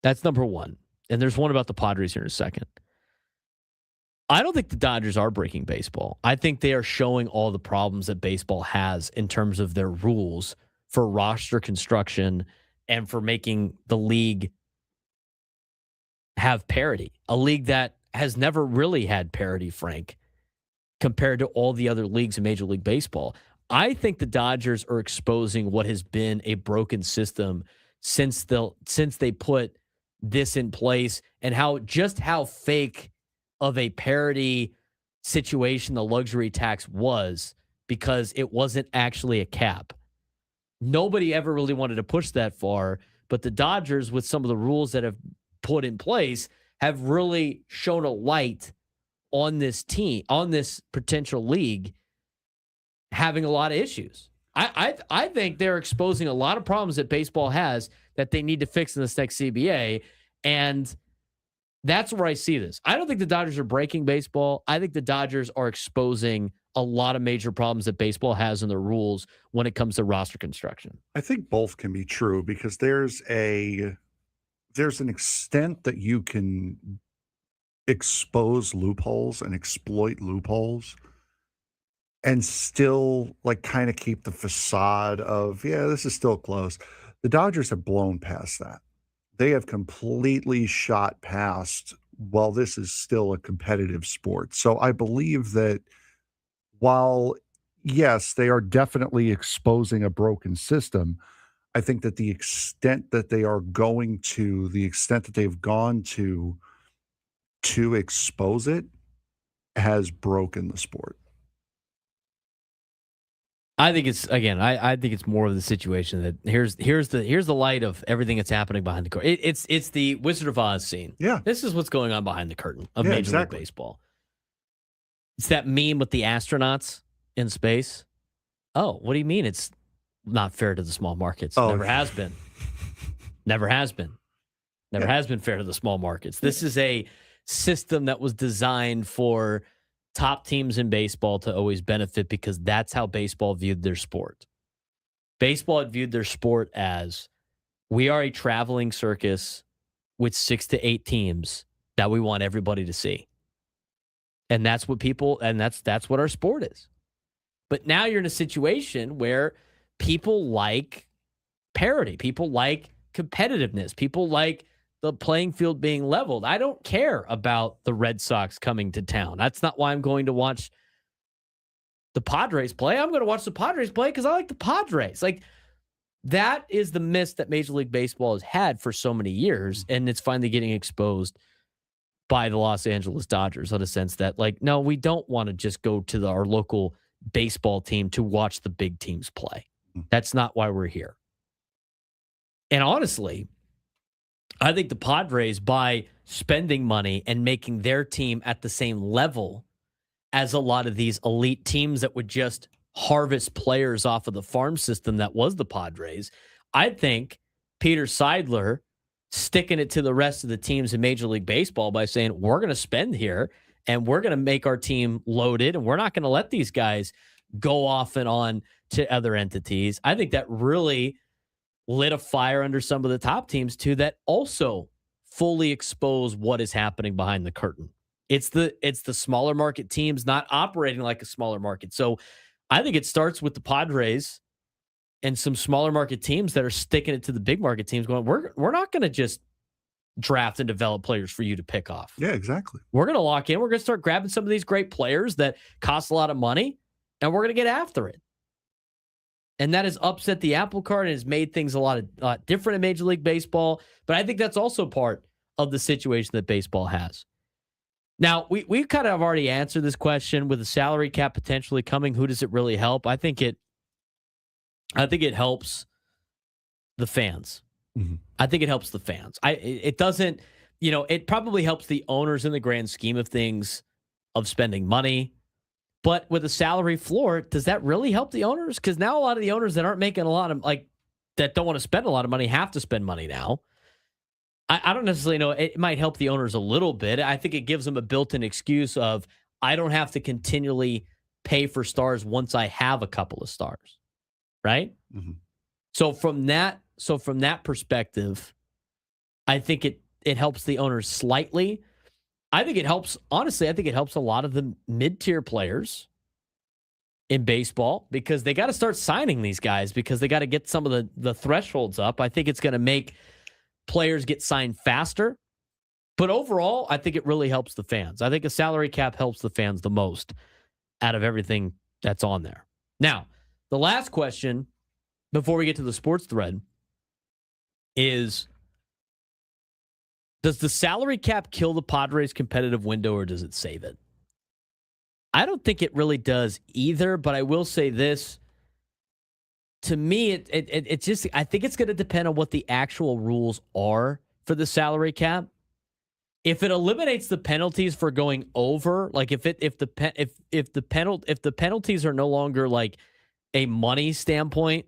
That's number one. And there's one about the Padres here in a second. I don't think the Dodgers are breaking baseball. I think they are showing all the problems that baseball has in terms of their rules for roster construction and for making the league have parity. A league that has never really had parity, Frank, compared to all the other leagues in Major League Baseball. I think the Dodgers are exposing what has been a broken system since they put this in place, and how fake of a parity situation the luxury tax was, because it wasn't actually a cap. Nobody ever really wanted to push that far, but the Dodgers, with some of the rules that have put in place, have really shown a light on this team, on this potential league, having a lot of issues. I think they're exposing a lot of problems that baseball has that they need to fix in this next CBA, and that's where I see this. I don't think the Dodgers are breaking baseball. I think the Dodgers are exposing a lot of major problems that baseball has in the rules when it comes to roster construction. I think both can be true, because there's an extent that you can expose loopholes and exploit loopholes and still kind of keep the facade of, yeah, this is still close. The Dodgers have blown past that. They have completely shot past, well, this is still a competitive sport. So I believe that while, yes, they are definitely exposing a broken system, I think that the extent that they are going to, the extent that they've gone to expose it, has broken the sport. I think it's, again, I think it's more of the situation that here's the light of everything that's happening behind the curtain. It's the Wizard of Oz scene. Yeah. This is what's going on behind the curtain of Major League Baseball. It's that meme with the astronauts in space. Oh, what do you mean it's not fair to the small markets? Oh. Never has been. Never has been. Never has been fair to the small markets. This is a system that was designed for top teams in baseball to always benefit, because that's how baseball viewed their sport. Baseball had viewed their sport as, we are a traveling circus with 6 to 8 teams that we want everybody to see. And that's what that's what our sport is. But now you're in a situation where people like parity. People like competitiveness. People like the playing field being leveled. I don't care about the Red Sox coming to town. That's not why I'm going to watch the Padres play. I'm going to watch the Padres play because I like the Padres. That is the miss that Major League Baseball has had for so many years, and it's finally getting exposed by the Los Angeles Dodgers, in a sense that, no, we don't want to just go to our local baseball team to watch the big teams play. That's not why we're here. And honestly, I think the Padres, by spending money and making their team at the same level as a lot of these elite teams that would just harvest players off of the farm system that was the Padres, I think Peter Seidler sticking it to the rest of the teams in Major League Baseball by saying, we're going to spend here and we're going to make our team loaded, and we're not going to let these guys go off and on to other entities. I think that really lit a fire under some of the top teams too, that also fully expose what is happening behind the curtain. It's the smaller market teams not operating like a smaller market. So I think it starts with the Padres and some smaller market teams that are sticking it to the big market teams, going, we're not going to just draft and develop players for you to pick off. Yeah, exactly. We're going to lock in. We're going to start grabbing some of these great players that cost a lot of money, and we're going to get after it. And that has upset the apple cart and has made things a lot different in Major League Baseball. But I think that's also part of the situation that baseball has. Now, we kind of have already answered this question with the salary cap potentially coming. Who does it really help? I think it helps the fans, I think it helps the fans. It doesn't, it probably helps the owners in the grand scheme of things of spending money. But with a salary floor, does that really help the owners? Because now a lot of the owners that aren't making a lot of, that don't want to spend a lot of money have to spend money now. I don't necessarily know. It might help the owners a little bit. I think it gives them a built-in excuse of, I don't have to continually pay for stars once I have a couple of stars, right? Mm-hmm. So from that perspective, I think it helps the owners slightly. I think it helps a lot of the mid-tier players in baseball because they got to start signing these guys because they got to get some of the thresholds up. I think it's going to make players get signed faster. But overall, I think it really helps the fans. I think a salary cap helps the fans the most out of everything that's on there. Now, the last question before we get to the sports thread is, does the salary cap kill the Padres' competitive window or does it save it? I don't think it really does either, but I will say this. To me, it's just, I think it's going to depend on what the actual rules are for the salary cap. If it eliminates the penalties for going over, like if the penalties are no longer like a money standpoint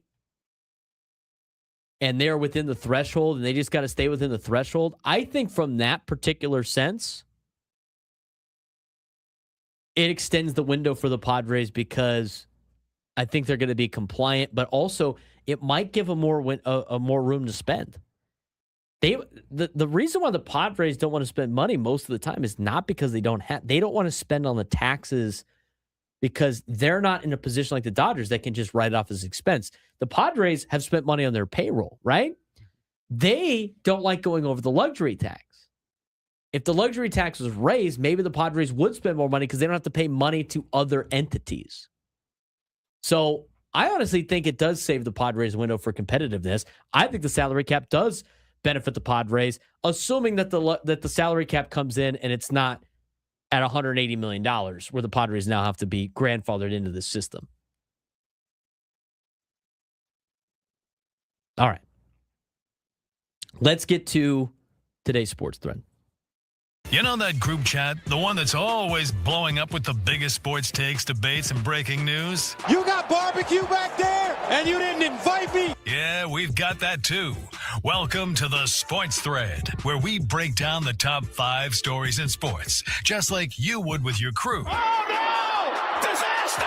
and they're within the threshold and they just got to stay within the threshold, I think from that particular sense, it extends the window for the Padres because I think they're going to be compliant, but also it might give them more room to spend. The reason why the Padres don't want to spend money most of the time is not because they don't want to spend on the taxes because they're not in a position like the Dodgers that can just write it off as expense. The Padres have spent money on their payroll, right? They don't like going over the luxury tax. If the luxury tax was raised, maybe the Padres would spend more money because they don't have to pay money to other entities. So I honestly think it does save the Padres window for competitiveness. I think the salary cap does benefit the Padres, assuming that the salary cap comes in and it's not at $180 million, where the Padres now have to be grandfathered into the system. All right. Let's get to today's sports thread. You know that group chat? The one that's always blowing up with the biggest sports takes, debates, and breaking news? You got barbecue back there, and you didn't invite me. Yeah, we've got that too. Welcome to the Sports Thread, where we break down the top 5 stories in sports, just like you would with your crew. Oh, no! Disaster!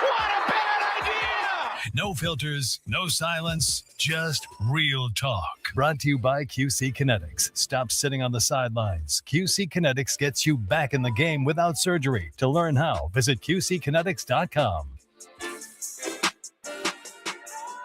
What a bad idea! No filters, no silence, just real talk. Brought to you by QC Kinetics. Stop sitting on the sidelines. QC Kinetics gets you back in the game without surgery. To learn how, visit QCkinetics.com.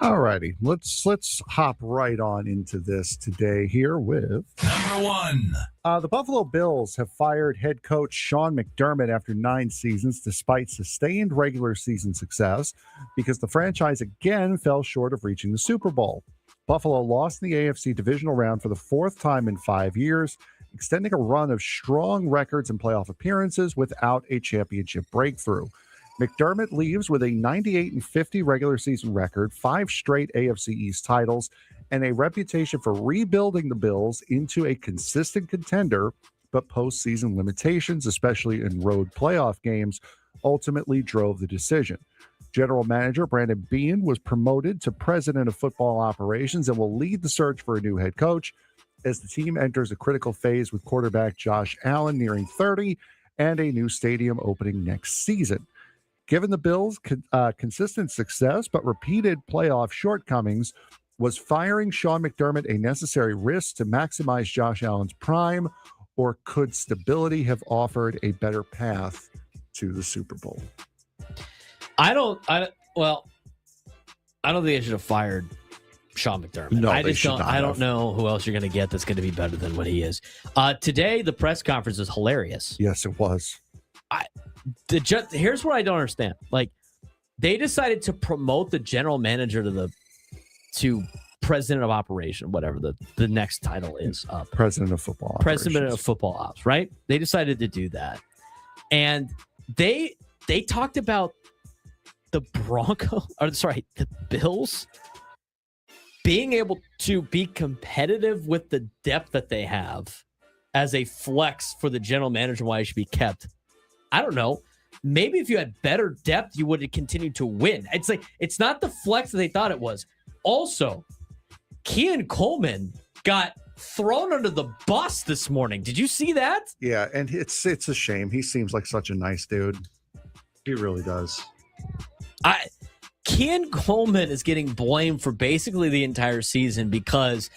All righty, let's hop right on into this today here with Number 1. The Buffalo Bills have fired head coach Sean McDermott after 9 seasons despite sustained regular season success because the franchise again fell short of reaching the Super Bowl. Buffalo lost in the AFC divisional round for the 4th time in 5 years, extending a run of strong records and playoff appearances without a championship breakthrough. McDermott leaves with a 98-50 regular season record, 5 straight AFC East titles, and a reputation for rebuilding the Bills into a consistent contender, but postseason limitations, especially in road playoff games, ultimately drove the decision. General Manager Brandon Beane was promoted to President of Football Operations and will lead the search for a new head coach as the team enters a critical phase with quarterback Josh Allen nearing 30 and a new stadium opening next season. Given the Bills' consistent success but repeated playoff shortcomings, was firing Sean McDermott a necessary risk to maximize Josh Allen's prime, or could stability have offered a better path to the Super Bowl? I don't think they should have fired Sean McDermott. No, I don't know who else you're going to get that's going to be better than what he is. Today, the press conference was hilarious. Yes, it was. Here's what I don't understand. Like, they decided to promote the general manager to president of operation, whatever the next title is. President of football. President of football ops, right? They decided to do that. And they talked about the Bills being able to be competitive with the depth that they have as a flex for the general manager, why it should be kept. I don't know. Maybe if you had better depth, you would have continued to win. It's like, it's not the flex that they thought it was. Also, Keon Coleman got thrown under the bus this morning. Did you see that? Yeah, and it's a shame. He seems like such a nice dude. He really does. Keon Coleman is getting blamed for basically the entire season because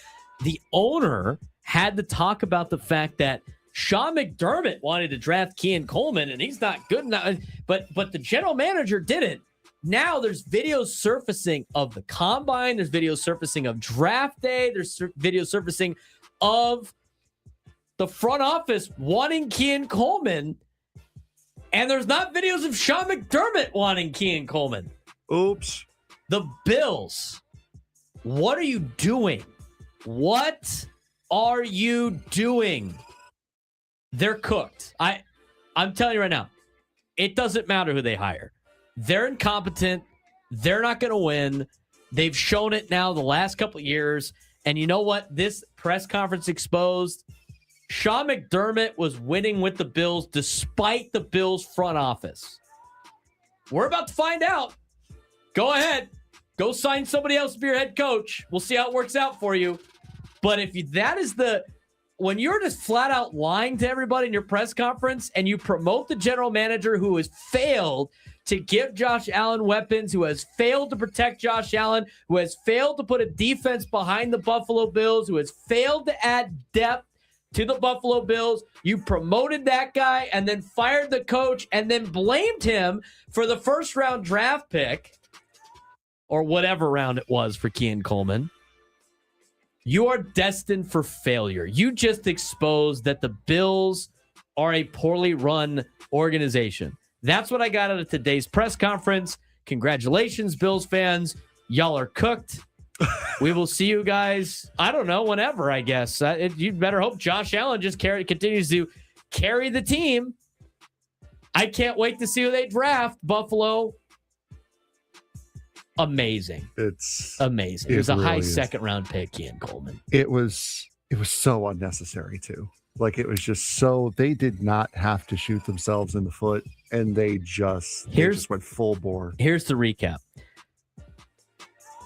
the owner had to talk about the fact that Sean McDermott wanted to draft Keon Coleman and he's not good enough, but the general manager didn't. Now there's videos surfacing of the combine. There's videos surfacing of draft day. There's videos surfacing of the front office wanting Keon Coleman. And there's not videos of Sean McDermott wanting Keon Coleman. Oops. The Bills. What are you doing? What are you doing? They're cooked. I'm telling you right now, it doesn't matter who they hire. They're incompetent. They're not going to win. They've shown it now the last couple of years. And you know what? This press conference exposed. Sean McDermott was winning with the Bills despite the Bills front office. We're about to find out. Go ahead. Go sign somebody else to be your head coach. We'll see how it works out for you. But if when you're just flat out lying to everybody in your press conference and you promote the general manager who has failed to give Josh Allen weapons, who has failed to protect Josh Allen, who has failed to put a defense behind the Buffalo Bills, who has failed to add depth to the Buffalo Bills, you promoted that guy and then fired the coach and then blamed him for the first-round draft pick or whatever round it was for Keon Coleman. You are destined for failure. You just exposed that the Bills are a poorly run organization. That's what I got out of today's press conference. Congratulations, Bills fans. Y'all are cooked. We will see you guys, I don't know, whenever, I guess. You'd better hope Josh Allen just continues to carry the team. I can't wait to see who they draft. Buffalo. Amazing. It's amazing. It was a high second-round pick, Ian Coleman. It was so unnecessary, too. Like, it was just so, they did not have to shoot themselves in the foot, and they just went full bore. Here's the recap.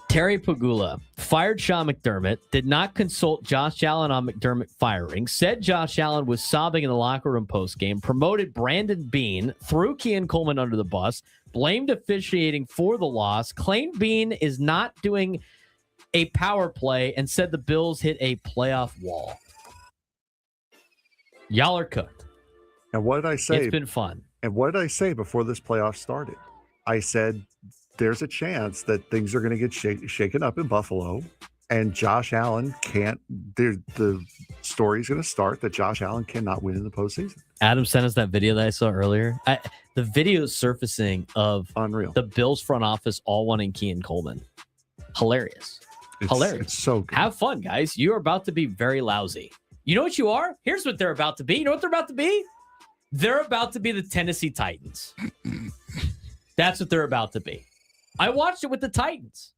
Terry Pagula fired Sean McDermott, did not consult Josh Allen on McDermott firing, said Josh Allen was sobbing in the locker room postgame, promoted Brandon Beane, threw Keon Coleman under the bus, blamed officiating for the loss, claimed Beane is not doing a power play, and said the Bills hit a playoff wall. Y'all are cooked. And what did I say? It's been fun. And what did I say before this playoff started? I said, there's a chance that things are going to get shaken up in Buffalo, and Josh Allen can't. The story's going to start that Josh Allen cannot win in the postseason. Adam sent us that video that I saw earlier. The video is surfacing of unreal. The Bills front office all wanting Keon Coleman. Hilarious. It's so good. Have fun, guys. You are about to be very lousy. You know what you are? Here's what they're about to be. You know what they're about to be? They're about to be the Tennessee Titans. That's what they're about to be. I watched it with the Titans.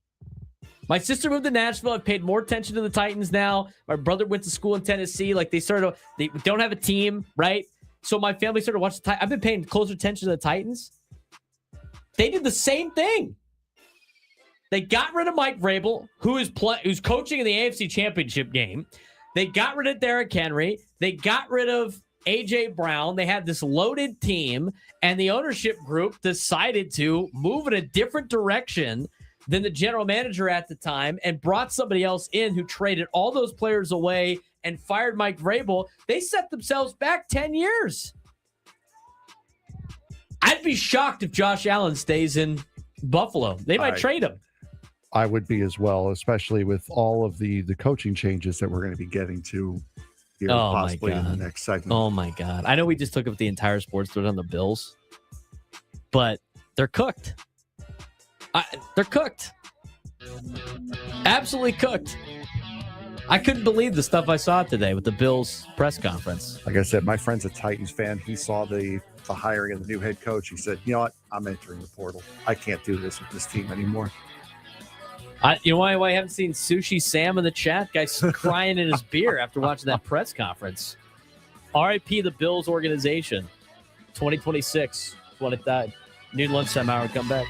My sister moved to Nashville. I've paid more attention to the Titans now. My brother went to school in Tennessee. Like, they don't have a team, right? So my family started watching the Titans. I've been paying closer attention to the Titans. They did the same thing. They got rid of Mike Vrabel, who's coaching in the AFC Championship game. They got rid of Derrick Henry. They got rid of A.J. Brown. They had this loaded team, and the ownership group decided to move in a different direction than the general manager at the time and brought somebody else in who traded all those players away and fired Mike Vrabel. They set themselves back 10 years. I'd be shocked if Josh Allen stays in Buffalo. They might trade him. I would be as well, especially with all of the coaching changes that we're going to be getting to here possibly in the next segment. Oh, my God. I know we just took up the entire sports thread on the Bills, but they're cooked. They're cooked. Absolutely cooked. I couldn't believe the stuff I saw today with the Bills press conference. Like I said, my friend's a Titans fan. He saw the hiring of the new head coach. He said, you know what? I'm entering the portal. I can't do this with this team anymore. You know why I haven't seen Sushi Sam in the chat? Guy's crying in his beer after watching that press conference. RIP the Bills organization. 2026 when it died. New lunchtime hour. Come back.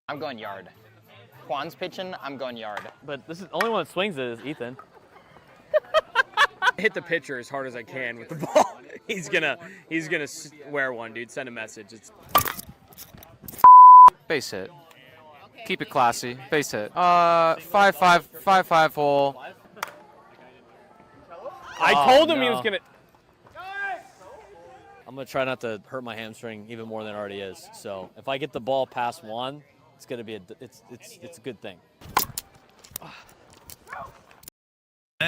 I'm going yard. Juan's pitching, I'm going yard. But this is the only one that swings it is Ethan. Hit the pitcher as hard as I can with the ball. He's gonna wear one, dude. Send a message. It's Base hit. Keep it classy. Base hit. 5-5 hole. I told him he was gonna. I'm going to try not to hurt my hamstring even more than it already is. So if I get the ball past one, it's going to be it's a good thing.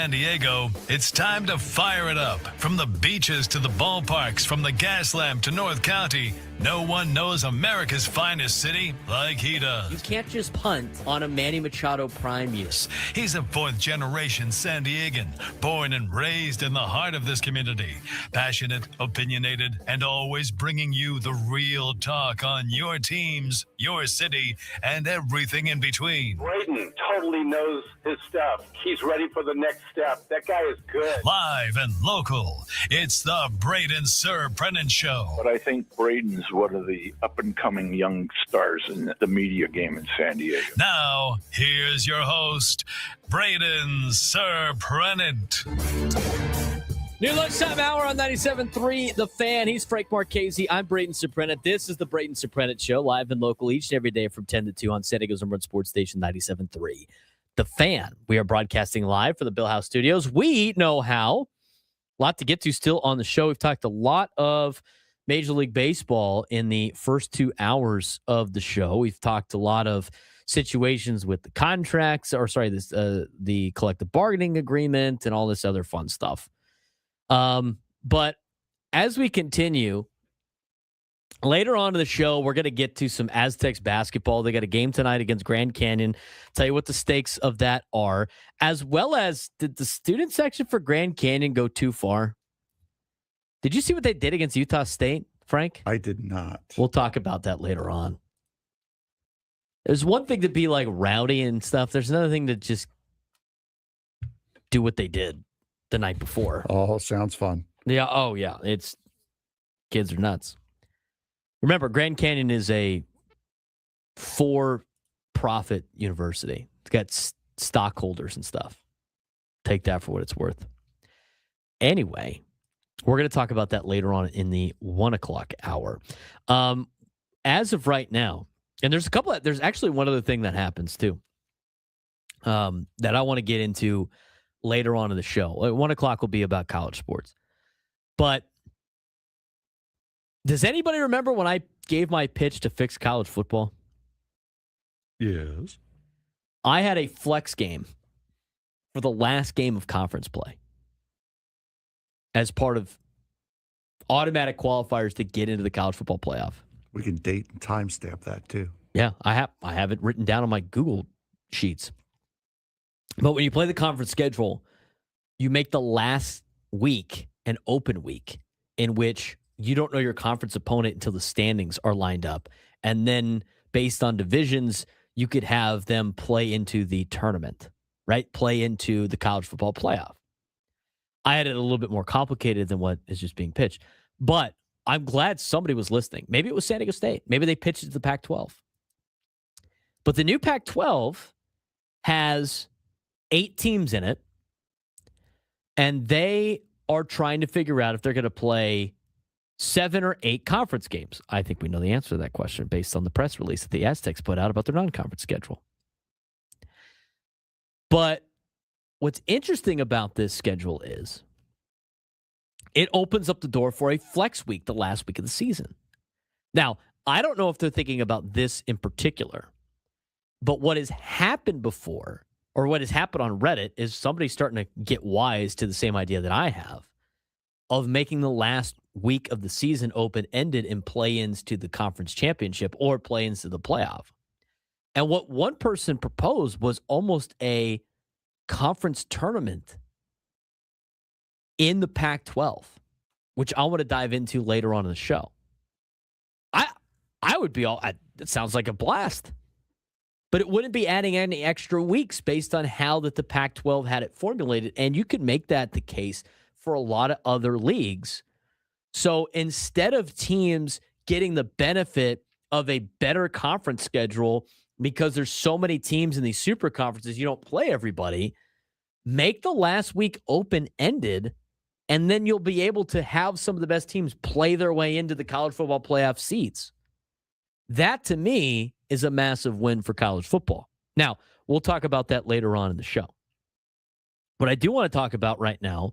San Diego, it's time to fire it up. From the beaches to the ballparks, from the Gaslamp to North County, no one knows America's finest city like he does. You can't just punt on a Manny Machado prime year. He's a fourth-generation San Diegan, born and raised in the heart of this community. Passionate, opinionated, and always bringing you the real talk on your teams, your city, and everything in between. Braden totally knows his stuff. He's ready for the next step. That guy is good. Live and local, it's the Braden Surprenant Show. But I think Braden's one of the up-and-coming young stars in the media game in San Diego. Now, here's your host, Braden Surprenant. New lunchtime hour on 97.3 The Fan. He's Frank Marchese. I'm Braden Surprenant. This is the Braden Surprenant Show, live and local each and every day from 10 to 2 on San Diego's number one sports station, 97.3 The Fan. We are broadcasting live from the Bill House Studios. We know how. A lot to get to still on the show. We've talked a lot of Major League Baseball in the first 2 hours of the show. We've talked a lot of situations with the contracts, the collective bargaining agreement and all this other fun stuff. But as we continue, later on in the show, we're going to get to some Aztecs basketball. They got a game tonight against Grand Canyon. Tell you what the stakes of that are, as well as did the student section for Grand Canyon go too far? Did you see what they did against Utah State, Frank? I did not. We'll talk about that later on. There's one thing to be like rowdy and stuff. There's another thing to just do what they did the night before. Oh, sounds fun. Yeah. Oh, yeah. It's kids are nuts. Remember, Grand Canyon is a for-profit university. It's got stockholders and stuff. Take that for what it's worth. Anyway, we're going to talk about that later on in the 1 o'clock hour. As of right now, and there's actually one other thing that happens too, that I want to get into later on in the show. At 1 o'clock will be about college sports. But does anybody remember when I gave my pitch to fix college football? Yes. I had a flex game for the last game of conference play as part of automatic qualifiers to get into the college football playoff. We can date and timestamp that too. Yeah, I have it written down on my Google Sheets. But when you play the conference schedule, you make the last week an open week in which you don't know your conference opponent until the standings are lined up. And then based on divisions, you could have them play into the tournament, right? Play into the college football playoff. I had it a little bit more complicated than what is just being pitched. But I'm glad somebody was listening. Maybe it was San Diego State. Maybe they pitched it to the Pac-12. But the new Pac-12 has 8 teams in it, and they are trying to figure out if they're going to play 7 or 8 conference games. I think we know the answer to that question based on the press release that the Aztecs put out about their non-conference schedule. But what's interesting about this schedule is it opens up the door for a flex week the last week of the season. Now, I don't know if they're thinking about this in particular, but what has happened before, or what has happened on Reddit, is somebody starting to get wise to the same idea that I have of making the last week of the season open-ended and play-ins to the conference championship or play-ins to the playoff. And what one person proposed was almost a conference tournament in the Pac-12, which I want to dive into later on in the show. I would be all, it sounds like a blast. But it wouldn't be adding any extra weeks based on how that the Pac-12 had it formulated. And you could make that the case for a lot of other leagues. So instead of teams getting the benefit of a better conference schedule because there's so many teams in these super conferences, you don't play everybody, make the last week open-ended, and then you'll be able to have some of the best teams play their way into the college football playoff seats. That, to me, is a massive win for college football. Now, we'll talk about that later on in the show. What I do want to talk about right now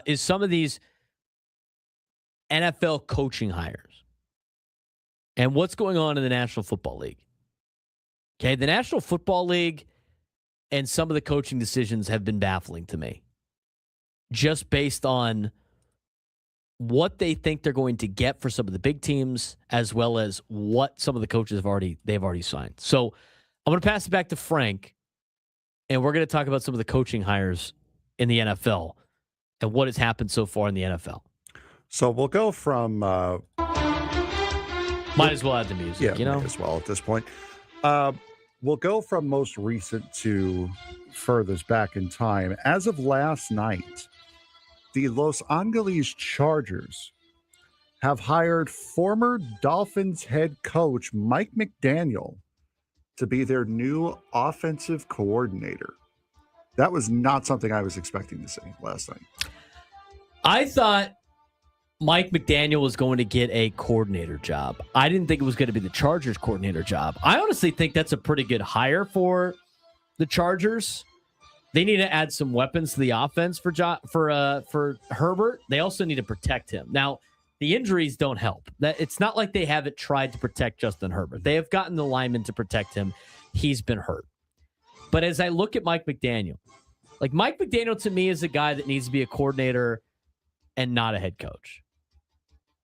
is some of these NFL coaching hires and what's going on in the National Football League. Okay, the National Football League and some of the coaching decisions have been baffling to me. just based on what they think they're going to get for some of the big teams, as well as what some of the coaches they've already signed. So I'm going to pass it back to Frank, and we're going to talk about some of the coaching hires in the NFL and what has happened so far in the NFL. So we'll go from might as well add the music, yeah, might as well at this point. We'll go from most recent to furthest back in time. As of last night, the Los Angeles Chargers have hired former Dolphins head coach Mike McDaniel to be their new offensive coordinator. That was not something I was expecting to see last night. I thought Mike McDaniel was going to get a coordinator job. I didn't think it was going to be the Chargers coordinator job. I honestly think that's a pretty good hire for the Chargers. They need to add some weapons to the offense for Herbert. They also need to protect him. Now, the injuries don't help. It's not like they haven't tried to protect Justin Herbert. They have gotten the lineman to protect him. He's been hurt. But as I look at Mike McDaniel, like Mike McDaniel to me is a guy that needs to be a coordinator and not a head coach.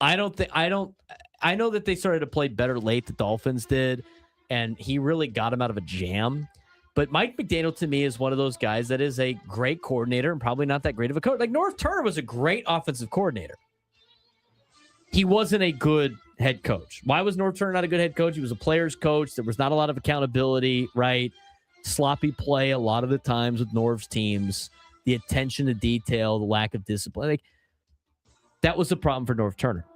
I know that they started to play better late, the Dolphins did, and he really got him out of a jam. But Mike McDaniel, to me, is one of those guys that is a great coordinator and probably not that great of a coach. Like, North Turner was a great offensive coordinator. He wasn't a good head coach. Why was North Turner not a good head coach? He was a player's coach. There was not a lot of accountability, right? Sloppy play a lot of the times with Norv's teams. The attention to detail, the lack of discipline. Like, that was the problem for North Turner.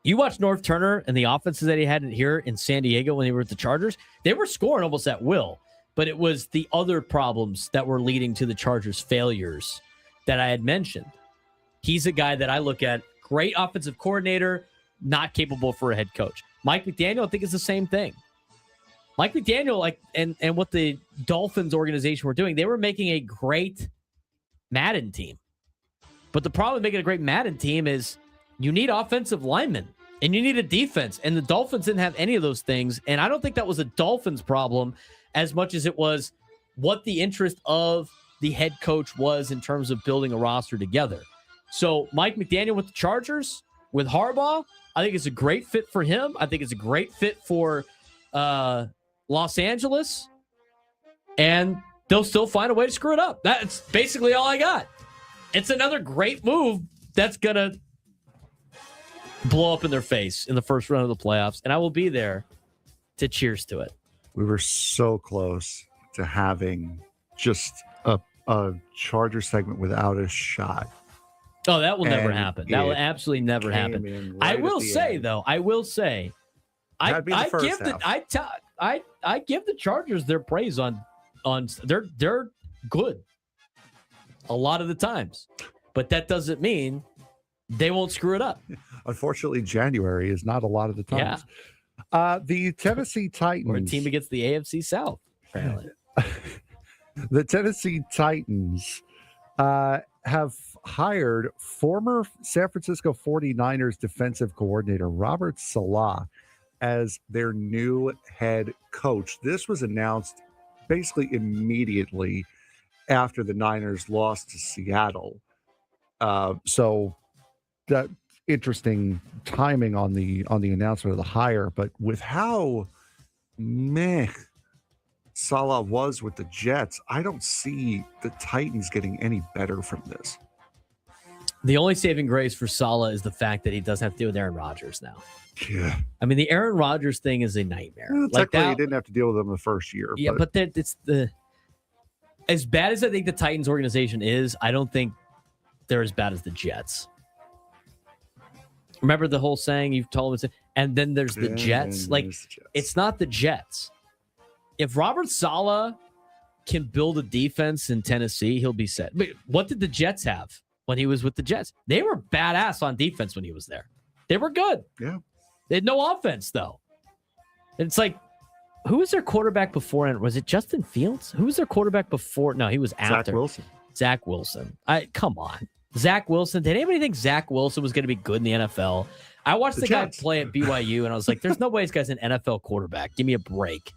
You watch North Turner and the offenses that he had here in San Diego when they were at the Chargers, they were scoring almost at will. But it was the other problems that were leading to the Chargers' failures that I had mentioned. He's a guy that I look at, great offensive coordinator, not capable for a head coach. Mike McDaniel, I think, is the same thing. Mike McDaniel, and what the Dolphins organization were doing, they were making a great Madden team. But the problem with making a great Madden team is you need offensive linemen and you need a defense. And the Dolphins didn't have any of those things. And I don't think that was a Dolphins problem as much as it was what the interest of the head coach was in terms of building a roster together. So Mike McDaniel with the Chargers, with Harbaugh, I think it's a great fit for him. I think it's a great fit for Los Angeles. And they'll still find a way to screw it up. That's basically all I got. It's another great move that's going to blow up in their face in the first round of the playoffs. And I will be there to cheers to it. We were so close to having just a Charger segment without a shot. Oh, that will never happen. That will absolutely never happen. I will say, though, I give the Chargers their praise on they're good a lot of the times, but that doesn't mean they won't screw it up. Unfortunately, January is not a lot of the times. Yeah. The Tennessee Titans. We're a team against the AFC South, apparently. The Tennessee Titans have hired former San Francisco 49ers defensive coordinator Robert Saleh as their new head coach. This was announced basically immediately after the Niners lost to Seattle. So that interesting timing on the announcement of the hire, but with how meh Saleh was with the Jets, I don't see the Titans getting any better from this. The only saving grace for Saleh is the fact that he doesn't have to deal with Aaron Rodgers now. Yeah. I mean, the Aaron Rodgers thing is a nightmare. Well, technically, he didn't have to deal with them the first year. Yeah, but it's as bad as I think the Titans organization is, I don't think they're as bad as the Jets. Remember the whole saying you've told me, and then there's the Jets. Like, it's not the Jets. If Robert Saleh can build a defense in Tennessee, he'll be set. But what did the Jets have when he was with the Jets? They were badass on defense when he was there. They were good. Yeah. They had no offense, though. It's like, who was their quarterback before? Was it Justin Fields? Who was their quarterback before? No, he was after. Zach Wilson. Come on. Zach Wilson. Did anybody think Zach Wilson was going to be good in the NFL? I watched the guy play at BYU, and I was like, there's no way this guy's an NFL quarterback. Give me a break.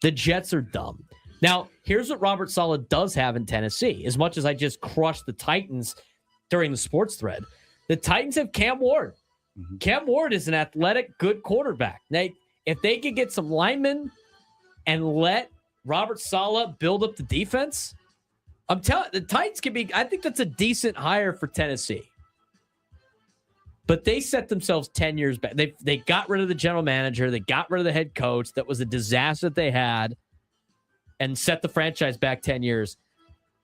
The Jets are dumb. Now, here's what Robert Saleh does have in Tennessee. As much as I just crushed the Titans during the sports thread, the Titans have Cam Ward. Mm-hmm. Cam Ward is an athletic, good quarterback. Now, if they could get some linemen and let Robert Saleh build up the defense, I'm telling the Titans could be. I think that's a decent hire for Tennessee. But they set themselves 10 years back. They got rid of the general manager. They got rid of the head coach. That was a disaster that they had, and set the franchise back 10 years.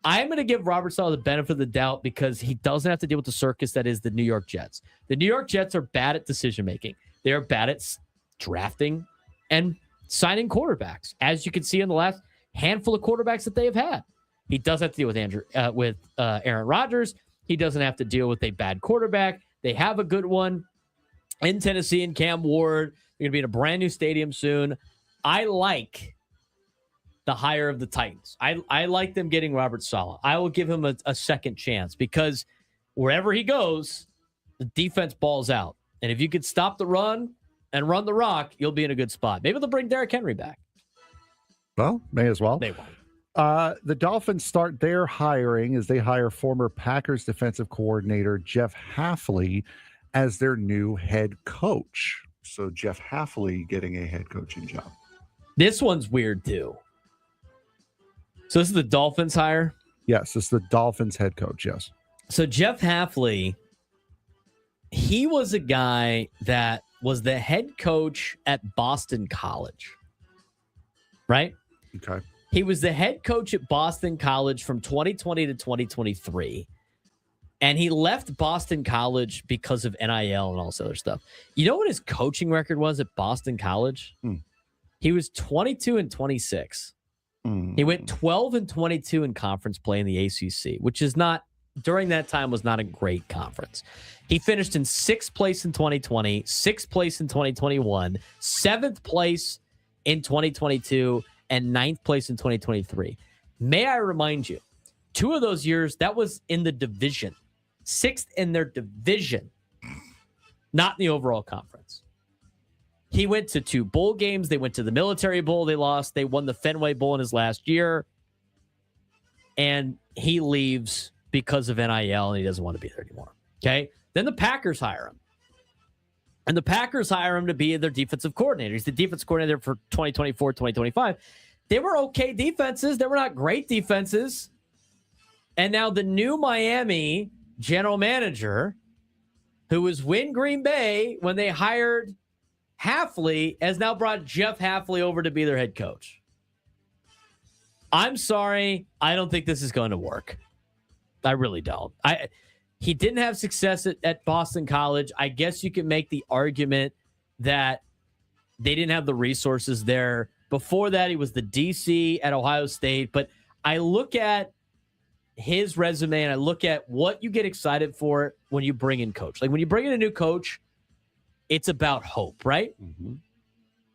I'm going to give Robert Saleh the benefit of the doubt because he doesn't have to deal with the circus that is the New York Jets. The New York Jets are bad at decision making. They are bad at drafting and signing quarterbacks, as you can see in the last handful of quarterbacks that they have had. He doesn't have to deal with Aaron Rodgers. He doesn't have to deal with a bad quarterback. They have a good one in Tennessee and Cam Ward. They're going to be in a brand new stadium soon. I like the hire of the Titans. I like them getting Robert Saleh. I will give him a second chance because wherever he goes, the defense balls out. And if you could stop the run and run the rock, you'll be in a good spot. Maybe they'll bring Derrick Henry back. Well, may as well. They won't. The Dolphins start their hiring as they hire former Packers defensive coordinator Jeff Hafley as their new head coach. So Jeff Hafley getting a head coaching job. This one's weird too. So this is the Dolphins hire? Yes, this is the Dolphins head coach, yes. So Jeff Hafley, he was a guy that was the head coach at Boston College, right? Okay. He was the head coach at Boston College from 2020 to 2023. And he left Boston College because of NIL and all this other stuff. You know what his coaching record was at Boston College? He was 22-26. He went 12-22 in conference play in the ACC, which is not, during that time, was not a great conference. He finished in 6th place in 2020, 6th place in 2021, 7th place in 2022, and 9th place in 2023. May I remind you, 2 of those years, that was in the division. 6th in their division, not in the overall conference. He went to 2 bowl games. They went to the Military Bowl. They lost. They won the Fenway Bowl in his last year. And he leaves because of NIL, and he doesn't want to be there anymore. Okay? Then the Packers hire him. And the Packers hire him to be their defensive coordinator. He's the defensive coordinator for 2024, 2025. They were okay defenses. They were not great defenses. And now the new Miami general manager, who was with Green Bay when they hired Hafley, has now brought Jeff Hafley over to be their head coach. I'm sorry. I don't think this is going to work. I really don't. He didn't have success at Boston College. I guess you can make the argument that they didn't have the resources there. Before that, he was the DC at Ohio State. But I look at his resume and I look at what you get excited for when you bring in coach. Like when you bring in a new coach, it's about hope, right? Mm-hmm.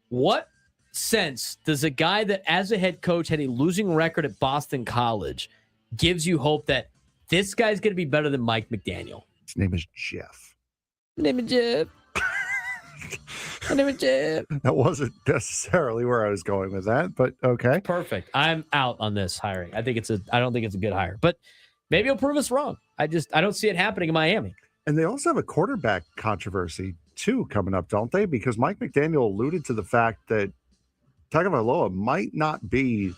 What sense does a guy that as a head coach had a losing record at Boston College gives you hope that this guy's going to be better than Mike McDaniel? His name is Jeff. My name is Jeff. My name is Jeff. That wasn't necessarily where I was going with that, but okay. Perfect. I'm out on this hiring. I don't think it's a good hire, but maybe he'll prove us wrong. I don't see it happening in Miami. And they also have a quarterback controversy too coming up, don't they? Because Mike McDaniel alluded to the fact that Tagovailoa might not be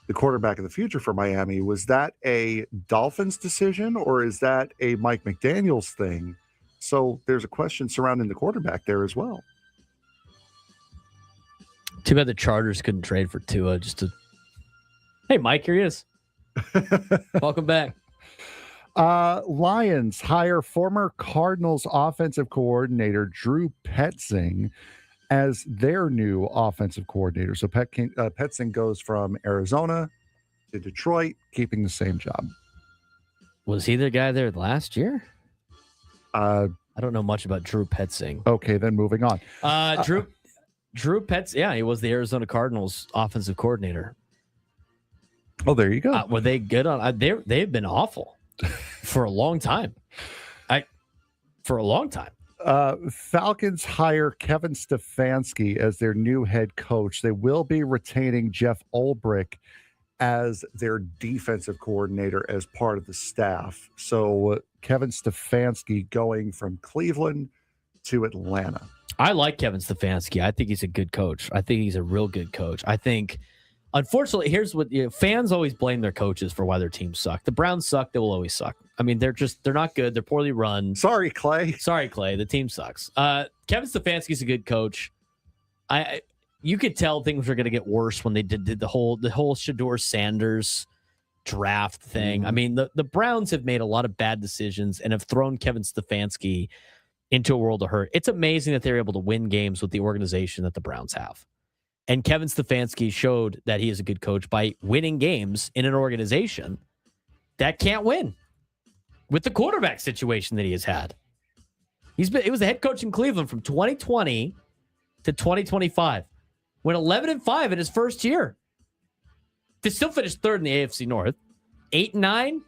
the quarterback of the future for Miami. Was that a Dolphins decision or is that a Mike McDaniels thing? So there's a question surrounding the quarterback there as well. Too bad the Chargers couldn't trade for Tua Hey, Mike, here he is. Welcome back. Lions hire former Cardinals offensive coordinator Drew Petzing as their new offensive coordinator. So Petzing goes from Arizona to Detroit, keeping the same job. Was he the guy there last year? I don't know much about Drew Petzing. Okay, then moving on. Drew Petzing, yeah, he was the Arizona Cardinals offensive coordinator. Oh, there you go. Were they good on? They've been awful for a long time. Falcons hire Kevin Stefanski as their new head coach. They will be retaining Jeff Ulbrich as their defensive coordinator as part of the staff. So Kevin Stefanski going from Cleveland to Atlanta. I like Kevin Stefanski. I think he's a good coach. I think he's a real good coach. I think, unfortunately, here's what fans always blame their coaches for why their teams suck. The Browns suck. They will always suck. I mean, they're not good. They're poorly run. Sorry, Clay. The team sucks. Kevin Stefanski's a good coach. You could tell things were going to get worse when they did the whole Shedeur Sanders draft thing. I mean, the Browns have made a lot of bad decisions and have thrown Kevin Stefanski into a world of hurt. It's amazing that they're able to win games with the organization that the Browns have. And Kevin Stefanski showed that he is a good coach by winning games in an organization that can't win with the quarterback situation that he has had. He was the head coach in Cleveland from 2020 to 2025. Went 11-5 in his first year. They still finished third in the AFC North. 8-9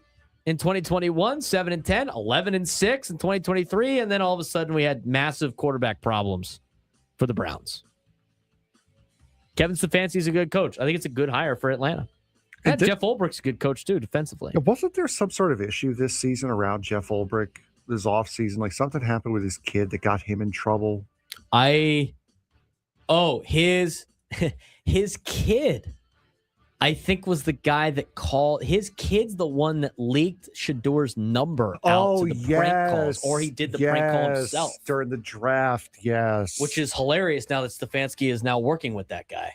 in 2021, 7-10, 11-6 in 2023, and then all of a sudden we had massive quarterback problems for the Browns. Kevin Stefanski's a good coach. I think it's a good hire for Atlanta. And Jeff Ulbricht's a good coach too, defensively. Wasn't there some sort of issue this season around Jeff Ulbrich, this offseason? Like something happened with his kid that got him in trouble? His kid, I think, was the guy that called. His kid's the one that leaked Shadeur's number out to the prank calls, or he did the prank call himself during the draft. Yes, which is hilarious. Now that Stefanski is now working with that guy,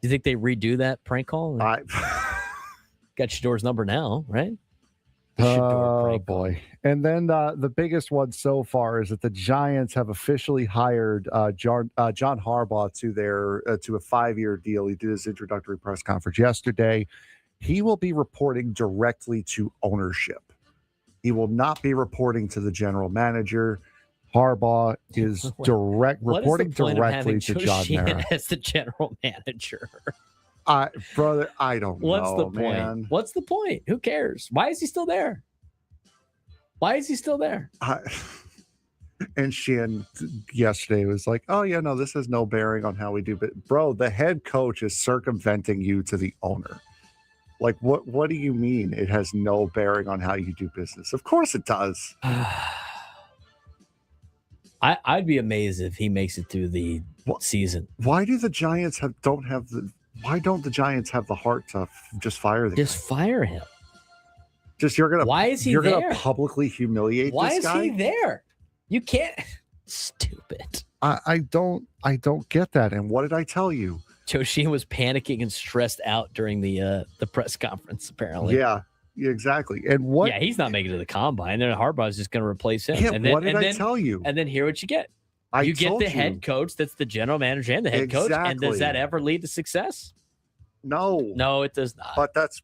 do you think they redo that prank call? Got Shadeur's number now, right? Oh boy! And then the biggest one so far is that the Giants have officially hired John Harbaugh to a 5-year deal. He did his introductory press conference yesterday. He will be reporting directly to ownership. He will not be reporting to the general manager. Harbaugh is reporting directly to John Mara as the general manager. Brother, I don't know. What's the point? Man. What's the point? Who cares? Why is he still there? And Sheehan yesterday was like, oh, yeah, no, this has no bearing on how we do. But, bro, the head coach is circumventing you to the owner. Like, what do you mean it has no bearing on how you do business? Of course it does. I'd be amazed if he makes it through the season. Why do the Giants Why don't the Giants have the heart to just fire the guy? Just fire him. Why is he there? You're gonna publicly humiliate this guy? Why is he there? You can't. Stupid. I don't get that. And what did I tell you? Joe Sheehan was panicking and stressed out during the press conference. Apparently. Yeah. Exactly. And what? Yeah, he's not making it to the combine. Then Harbaugh's just going to replace him. Yeah, and then, what did I tell you? And then hear what you get. You get the head coach that's the general manager and the head coach. And does that ever lead to success? No, it does not.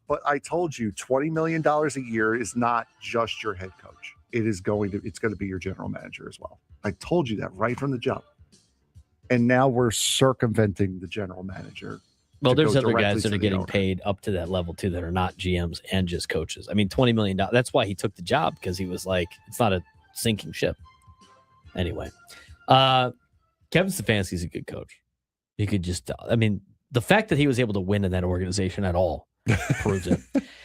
But I told you, $20 million a year is not just your head coach. It's going to be your general manager as well. I told you that right from the jump. And now we're circumventing the general manager. Well, there's other guys that are getting paid up to that level too that are not GMs and just coaches. I mean, $20 million. That's why he took the job, because he was like, it's not a sinking ship. Anyway. Kevin Stefanski's a good coach. He could just, the fact that he was able to win in that organization at all proves it.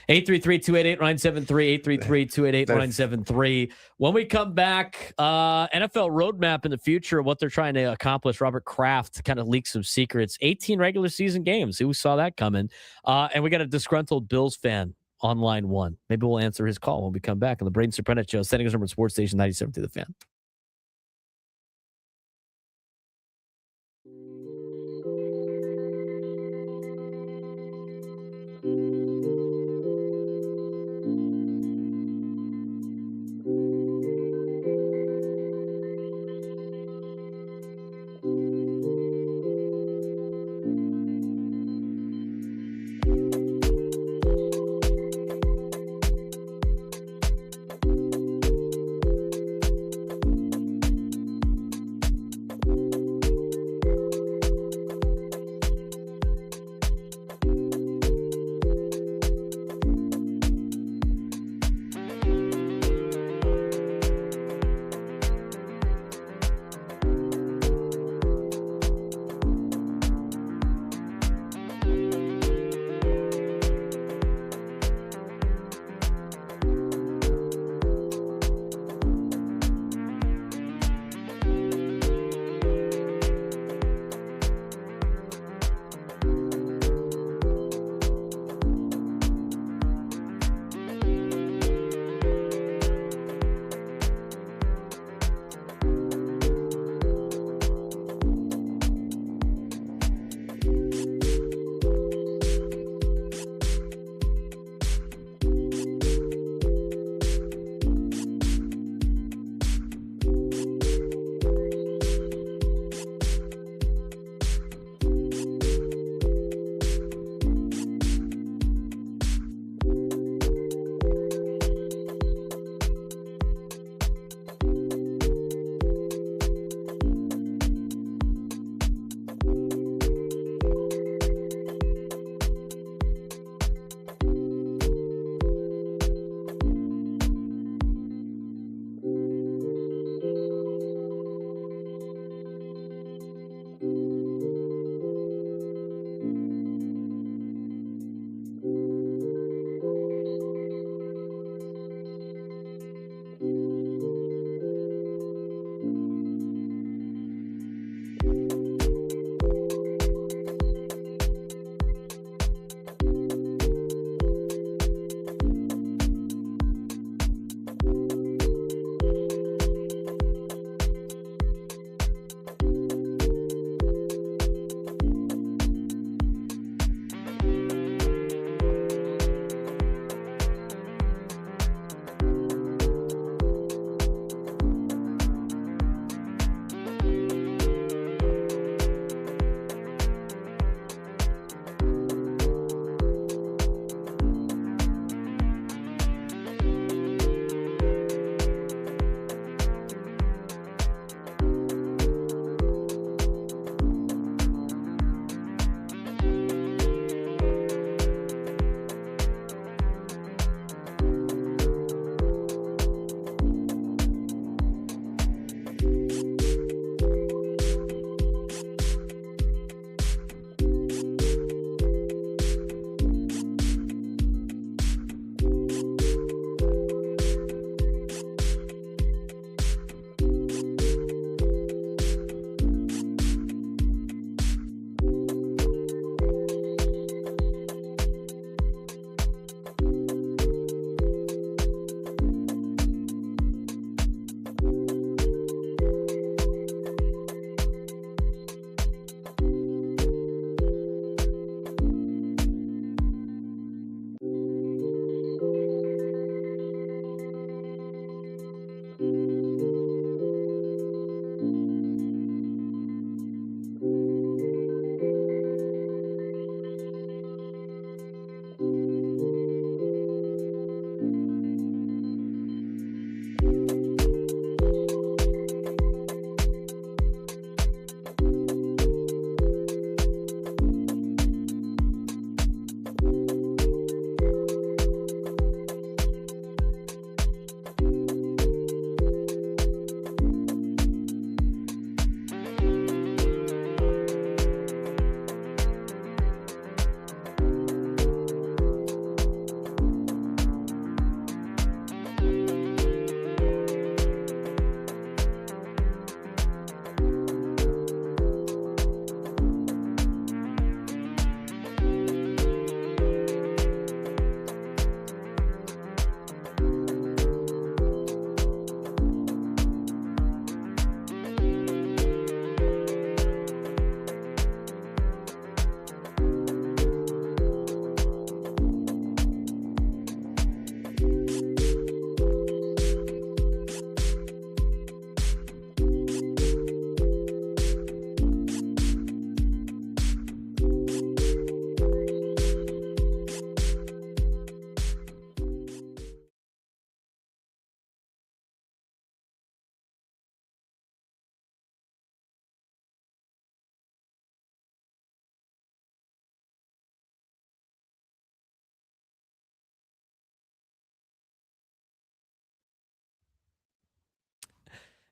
833-288-973, 833-288-973. When we come back, NFL roadmap in the future, what they're trying to accomplish. Robert Kraft kind of leaked some secrets. 18 regular season games. Who saw that coming? And we got a disgruntled Bills fan on line one. Maybe we'll answer his call when we come back on the Braden Surprenant Show, Sending us number Sports Station 97 to the Fan.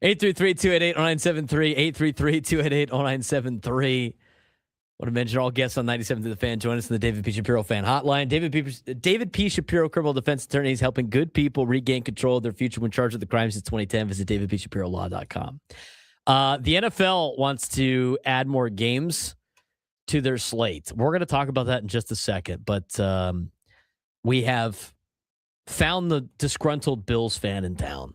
833-288-0973. 833-288-0973. Want to mention all guests on 97 to the Fan. Join us in the David P. Shapiro Fan Hotline. David P. Shapiro, criminal defense attorney, is helping good people regain control of their future when charged with the crimes since 2010. Visit davidpshapirolaw.com. The NFL wants to add more games to their slate. We're going to talk about that in just a second, but we have found the disgruntled Bills fan in town.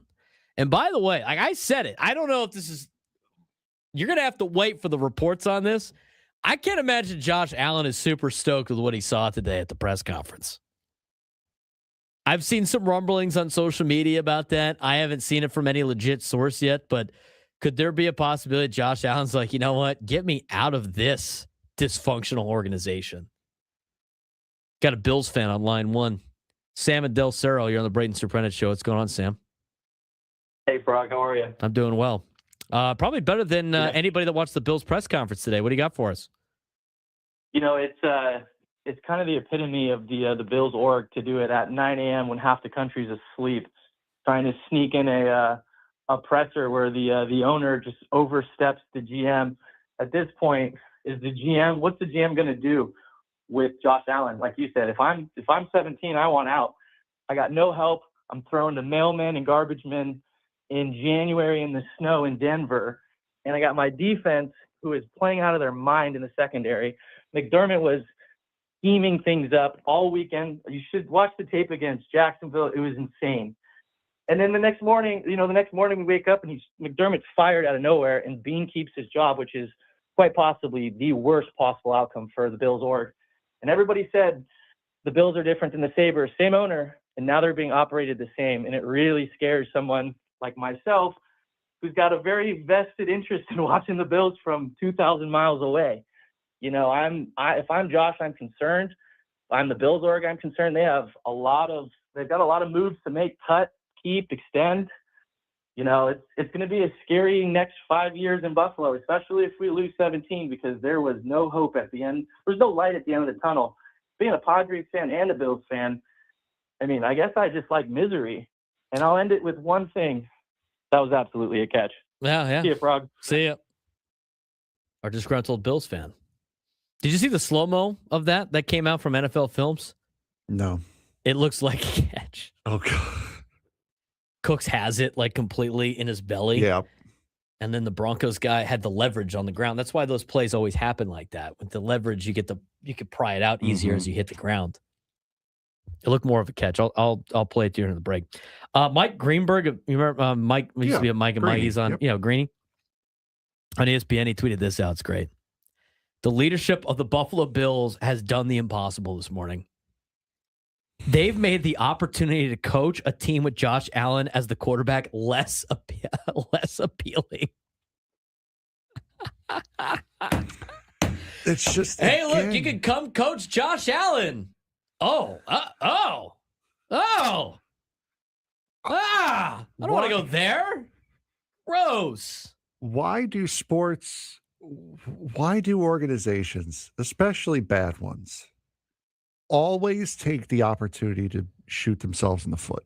And by the way, like I said it, I don't know if this is, you're going to have to wait for the reports on this. I can't imagine Josh Allen is super stoked with what he saw today at the press conference. I've seen some rumblings on social media about that. I haven't seen it from any legit source yet, but could there be a possibility Josh Allen's like, you know what? Get me out of this dysfunctional organization. Got a Bills fan on line one. Sam and Del Cerro, you're on the Braden Surprenant show. What's going on, Sam? Hey, Brock. How are you? I'm doing well. Probably better than anybody that watched the Bills press conference today. What do you got for us? You know, it's kind of the epitome of the Bills org to do it at 9 a.m. when half the country's asleep, trying to sneak in a presser where the owner just oversteps the GM. At this point, what's the GM going to do with Josh Allen? Like you said, if I'm 17, I want out. I got no help. I'm throwing to mailmen and garbage men in January in the snow in Denver. And I got my defense who is playing out of their mind in the secondary. McDermott was scheming things up all weekend. You should watch the tape against Jacksonville. It was insane. And then the next morning we wake up and McDermott's fired out of nowhere and Bean keeps his job, which is quite possibly the worst possible outcome for the Bills org. And everybody said the Bills are different than the Sabres, same owner, and now they're being operated the same. And it really scares someone like myself, who's got a very vested interest in watching the Bills from 2,000 miles away. You know, if I'm Josh, I'm concerned. If I'm the Bills org, I'm concerned. They've got a lot of moves to make, cut, keep, extend. You know, it's going to be a scary next 5 years in Buffalo, especially if we lose 17, because there was no hope at the end. There's no light at the end of the tunnel. Being a Padres fan and a Bills fan, I mean, I guess I just like misery. And I'll end it with one thing. That was absolutely a catch. Yeah. See you, Frog. See ya. Our disgruntled Bills fan. Did you see the slow-mo of that came out from NFL Films? No. It looks like a catch. Oh, God. Cooks has it like completely in his belly. Yeah. And then the Broncos guy had the leverage on the ground. That's why those plays always happen like that. With the leverage, you could pry it out easier as you hit the ground. It looked more of a catch. I'll play it during the break. Mike Greenberg, you remember Mike? We used to be at Mike and Mike. He's on, Greeny on ESPN. He tweeted this out. It's great. The leadership of the Buffalo Bills has done the impossible this morning. They've made the opportunity to coach a team with Josh Allen as the quarterback less appealing. It's just, hey, look, you can come coach Josh Allen. I don't want to go there. Gross. Why do organizations, especially bad ones, always take the opportunity to shoot themselves in the foot?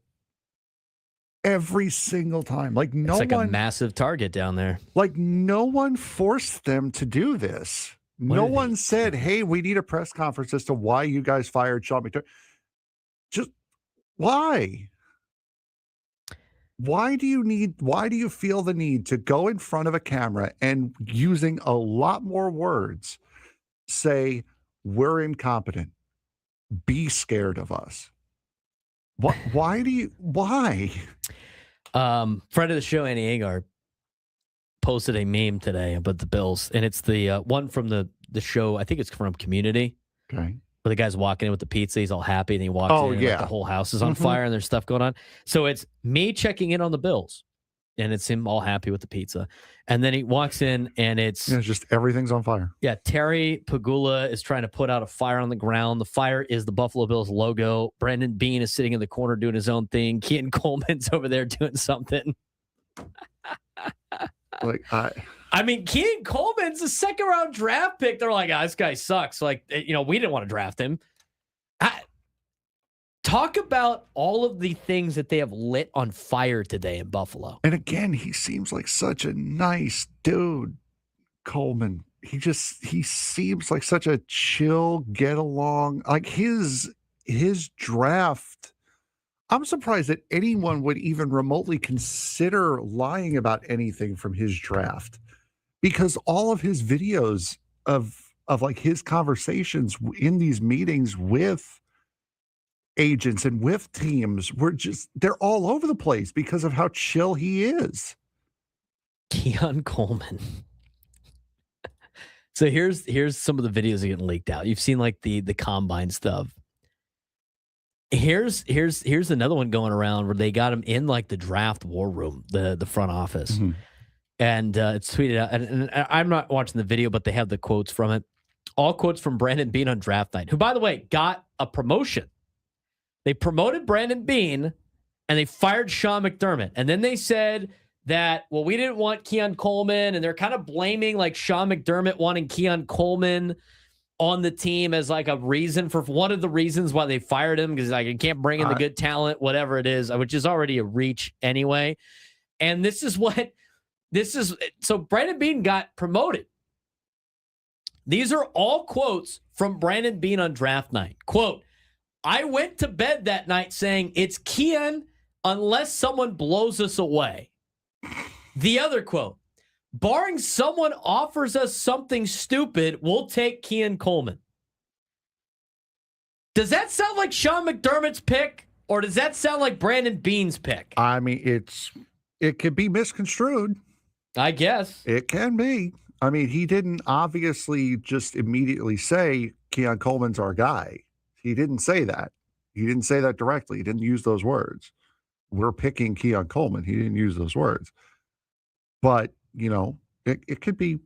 Every single time. Like a massive target down there. Like no one forced them to do this. No one said, hey, we need a press conference as to why you guys fired Sean McDermott. Just why? Why do you feel the need to go in front of a camera and, using a lot more words, say, we're incompetent, be scared of us? What? Why? Friend of the show, Annie Agar, posted a meme today about the Bills, and it's the one from the show. I think it's from Community. Okay. Where the guy's walking in with the pizza, he's all happy, and he walks in, and like, the whole house is on fire, and there's stuff going on. So it's me checking in on the Bills, and it's him all happy with the pizza, and then he walks in, and it's just everything's on fire. Yeah, Terry Pagula is trying to put out a fire on the ground. The fire is the Buffalo Bills logo. Brandon Beane is sitting in the corner doing his own thing. Keaton Coleman's over there doing something. I mean, Keaton Coleman's a second-round draft pick. They're like, this guy sucks. Like, we didn't want to draft him. Talk about all of the things that they have lit on fire today in Buffalo. And again, he seems like such a nice dude, Coleman. He seems like such a chill, get along. Like his draft, I'm surprised that anyone would even remotely consider lying about anything from his draft, because all of his videos of like his conversations in these meetings with agents and with teams they're all over the place because of how chill he is. Keon Coleman. So here's some of the videos that getting leaked out. You've seen like the combine stuff. Here's another one going around where they got him in like the draft war room, the front office. Mm-hmm. And it's tweeted out. And I'm not watching the video, but they have the quotes from it. All quotes from Brandon Beane on draft night, who, by the way, got a promotion. They promoted Brandon Beane, and they fired Sean McDermott. And then they said that, well, we didn't want Keon Coleman, and they're kind of blaming like Sean McDermott wanting Keon Coleman on the team as like a reason for one of the reasons why they fired him, because like you can't bring in the good talent, whatever it is, which is already a reach anyway. And so Brandon Beane got promoted. These are all quotes from Brandon Beane on draft night. Quote, I went to bed that night saying, it's Keon unless someone blows us away. The other quote, barring someone offers us something stupid, we'll take Keon Coleman. Does that sound like Sean McDermott's pick, or does that sound like Brandon Beane's pick? I mean, it could be misconstrued. I guess. It can be. I mean, he didn't obviously just immediately say Keon Coleman's our guy. He didn't say that. He didn't say that directly. He didn't use those words. We're picking Keon Coleman. He didn't use those words. But, you know, it could be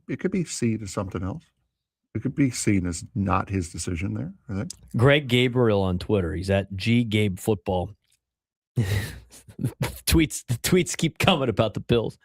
seen as something else. It could be seen as not his decision there, I think. Greg Gabriel on Twitter. He's at GGabeFootball. The tweets keep coming about the Bills.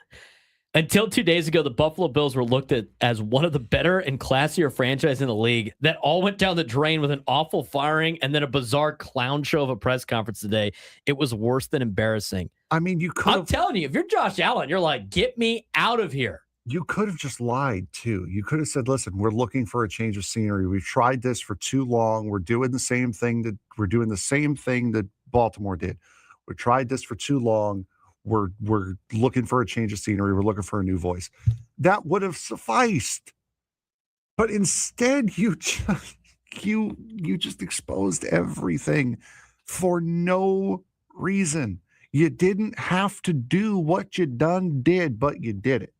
Until 2 days ago, the Buffalo Bills were looked at as one of the better and classier franchises in the league. That all went down the drain with an awful firing and then a bizarre clown show of a press conference today. It was worse than embarrassing. I mean, I'm telling you, if you're Josh Allen, you're like, get me out of here. You could have just lied, too. You could have said, listen, we're looking for a change of scenery. We've tried this for too long. We're doing the same thing that Baltimore did. We tried this for too long. We're looking for a change of scenery. We're looking for a new voice. That would have sufficed. But instead, you just exposed everything for no reason. You didn't have to do what you did, but you did it.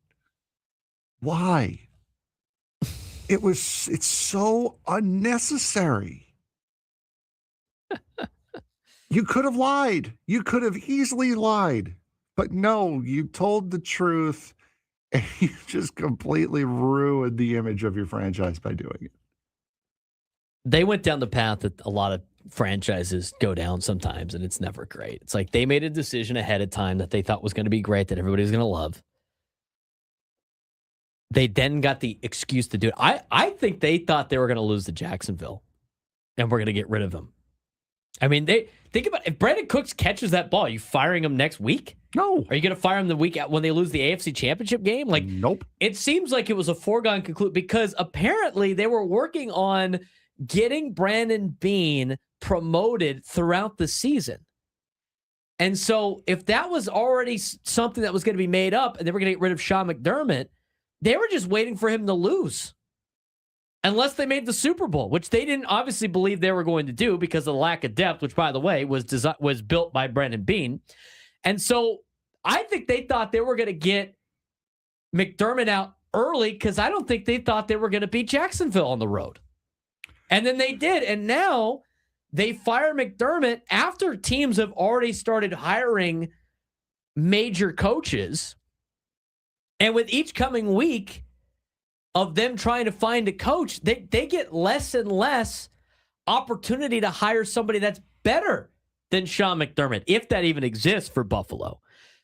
Why? It's so unnecessary. You could have lied. You could have easily lied. But no, you told the truth, and you just completely ruined the image of your franchise by doing it. They went down the path that a lot of franchises go down sometimes, and it's never great. It's like they made a decision ahead of time that they thought was going to be great, that everybody was going to love. They then got the excuse to do it. I think they thought they were going to lose to Jacksonville, and we're going to get rid of him. I mean, think about if Brandon Cooks catches that ball, are you firing him next week? No. Are you going to fire him the week when they lose the AFC Championship game? Like, nope. It seems like it was a foregone conclusion because apparently they were working on getting Brandon Beane promoted throughout the season. And so if that was already something that was going to be made up and they were going to get rid of Sean McDermott, they were just waiting for him to lose. Unless they made the Super Bowl, which they didn't obviously believe they were going to do because of the lack of depth, which, by the way, was built by Brandon Beane. And so I think they thought they were going to get McDermott out early because I don't think they thought they were going to beat Jacksonville on the road. And then they did. And now they fire McDermott after teams have already started hiring major coaches. And with each coming week of them trying to find a coach, they get less and less opportunity to hire somebody that's better than Sean McDermott, if that even exists for Buffalo.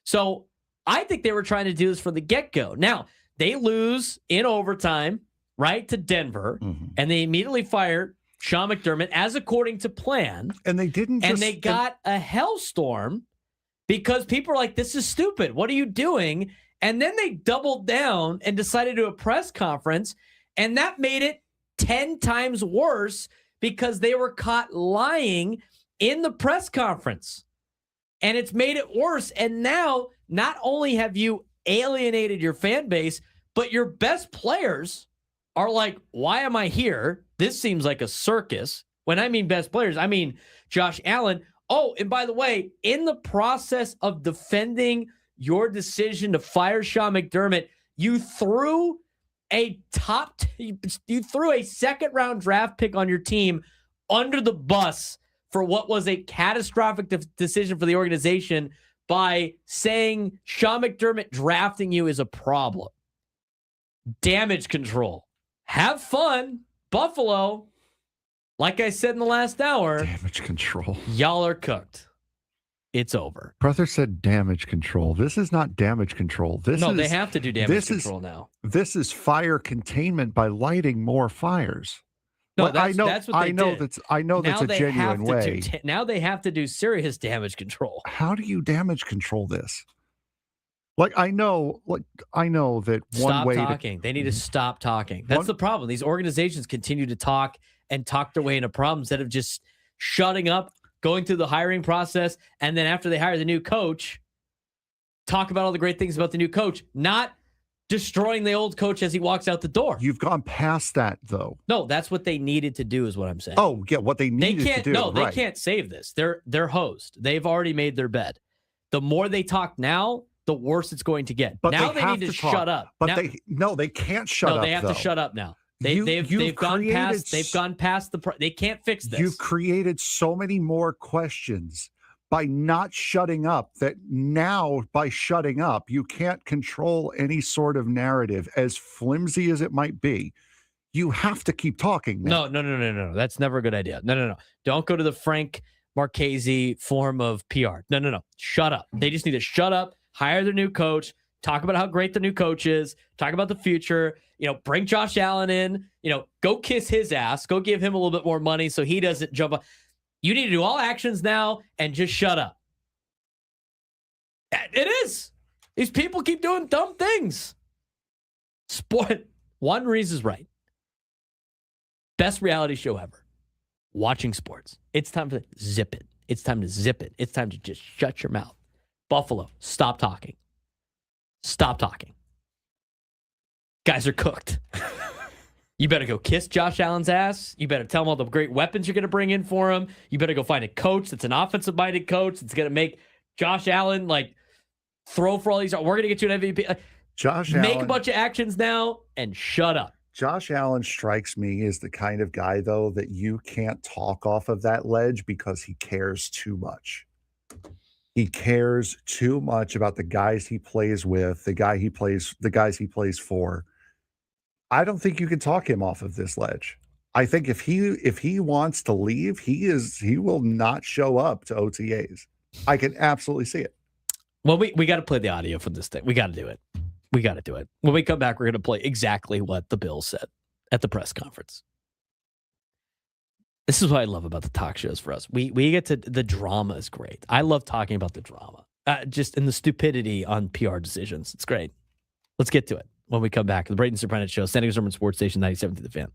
So I think they were trying to do this from the get-go. Now, they lose in overtime, right, to Denver, and they immediately fire Sean McDermott, as according to plan. And they didn't and they got a hellstorm because people are like, this is stupid. What are you doing? And then they doubled down and decided to do a press conference, and that made it 10 times worse because they were caught lying in the press conference. And it's made it worse. And now, not only have you alienated your fan base, but your best players are like, why am I here? This seems like a circus. When I mean best players, I mean Josh Allen. Oh, and by the way, in the process of defending your decision to fire Sean McDermott, you threw a second-round draft pick on your team under the bus for what was a catastrophic decision for the organization by saying Sean McDermott drafting you is a problem. Damage control. Have fun, Buffalo. Like I said in the last hour, damage control. Y'all are cooked. It's over. Brother said damage control. This is not damage control. They have to do damage control now. This is fire containment by lighting more fires. No, well, that's what they did. I know that's a genuine way. Now they have to do serious damage control. How do you damage control this? I know that one way. Stop talking. They need to stop talking. That's the problem. These organizations continue to talk and talk their way into problems instead of just shutting up, going through the hiring process, and then after they hire the new coach, talk about all the great things about the new coach, not destroying the old coach as he walks out the door. You've gone past that, though. No, that's what they needed to do is what I'm saying. Oh, yeah, what they needed to do. No, they can't save this. They're hosed. They've already made their bed. The more they talk now, the worse it's going to get. But now they need to shut up. But now, they can't shut up. No, they have to shut up now. They've gone past they can't fix this. You've created so many more questions by not shutting up that now by shutting up, you can't control any sort of narrative, as flimsy as it might be. You have to keep talking now. No. That's never a good idea. No. Don't go to the Frank Marchese form of PR. No. Shut up. They just need to shut up, hire their new coach, talk about how great the new coach is, talk about the future, bring Josh Allen in, go kiss his ass, go give him a little bit more money so he doesn't jump up. You need to do all actions now and just shut up. It is. These people keep doing dumb things. Sport. One Reese is right. Best reality show ever. Watching sports. It's time to zip it. It's time to zip it. It's time to just shut your mouth. Buffalo, stop talking. Stop talking. Guys are cooked. You better go kiss Josh Allen's ass. You better tell him all the great weapons you're going to bring in for him. You better go find a coach that's an offensive-minded coach that's going to make Josh Allen, throw for all these. We're going to get you an MVP. Make a bunch of actions now and shut up. Josh Allen strikes me as the kind of guy, though, that you can't talk off of that ledge because he cares too much. He cares too much about the guys he plays with, the guys he plays for. I don't think you can talk him off of this ledge. I think if he wants to leave, he will not show up to OTAs. I can absolutely see it. Well, we got to play the audio for this thing. We got to do it. When we come back, we're going to play exactly what the Bills said at the press conference. This is what I love about the talk shows for us. We get to, the drama is great. I love talking about the drama, just in the stupidity on PR decisions. It's great. Let's get to it when we come back. The Braden Surprenant Show, San Diego Urban Sports Station 97 to the Fan.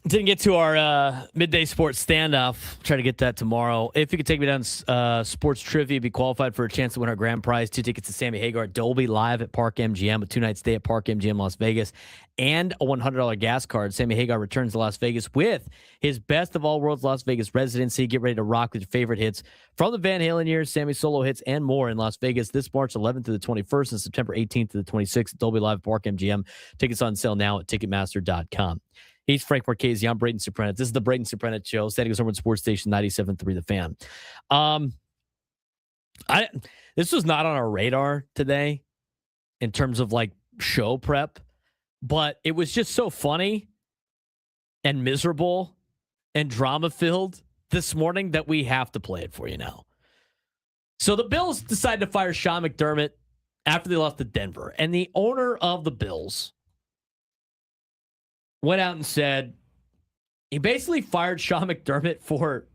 Didn't get to our midday sports standoff. Try to get that tomorrow. If you could take me down sports trivia, be qualified for a chance to win our grand prize. 2 tickets to Sammy Hagar at Dolby live at Park MGM, a 2-night stay at Park MGM Las Vegas, and a $100 gas card. Sammy Hagar returns to Las Vegas with his Best of All Worlds Las Vegas residency. Get ready to rock with your favorite hits from the Van Halen years, Sammy solo hits, and more in Las Vegas this March 11th to the 21st and September 18th to the 26th at Dolby Live Park MGM. Tickets on sale now at Ticketmaster.com. He's Frank Marchese. I'm Braden Surprenant. This is the Braden Surprenant Show. Standing over at Sports Station 97.3 The Fan. This was not on our radar today in terms of like show prep, but it was just so funny and miserable and drama filled this morning that we have to play it for you now. So the Bills decided to fire Sean McDermott after they lost to Denver, and the owner of the Bills went out and said he basically fired Sean McDermott for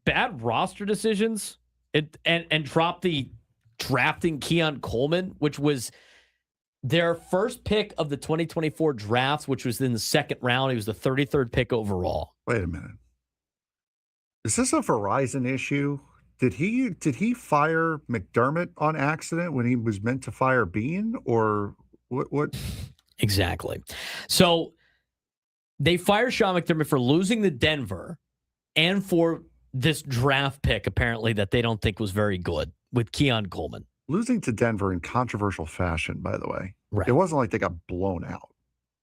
bad roster decisions and dropped the drafting Keon Coleman, which was their first pick of the 2024 draft, which was in the second round. He was the 33rd pick overall. Wait a minute. Is this a Verizon issue? Did he fire McDermott on accident when he was meant to fire Bean, or what? Exactly. So they fired Sean McDermott for losing to Denver and for this draft pick, apparently, that they don't think was very good with Keon Coleman. Losing to Denver in controversial fashion, by the way. Right. It wasn't like they got blown out.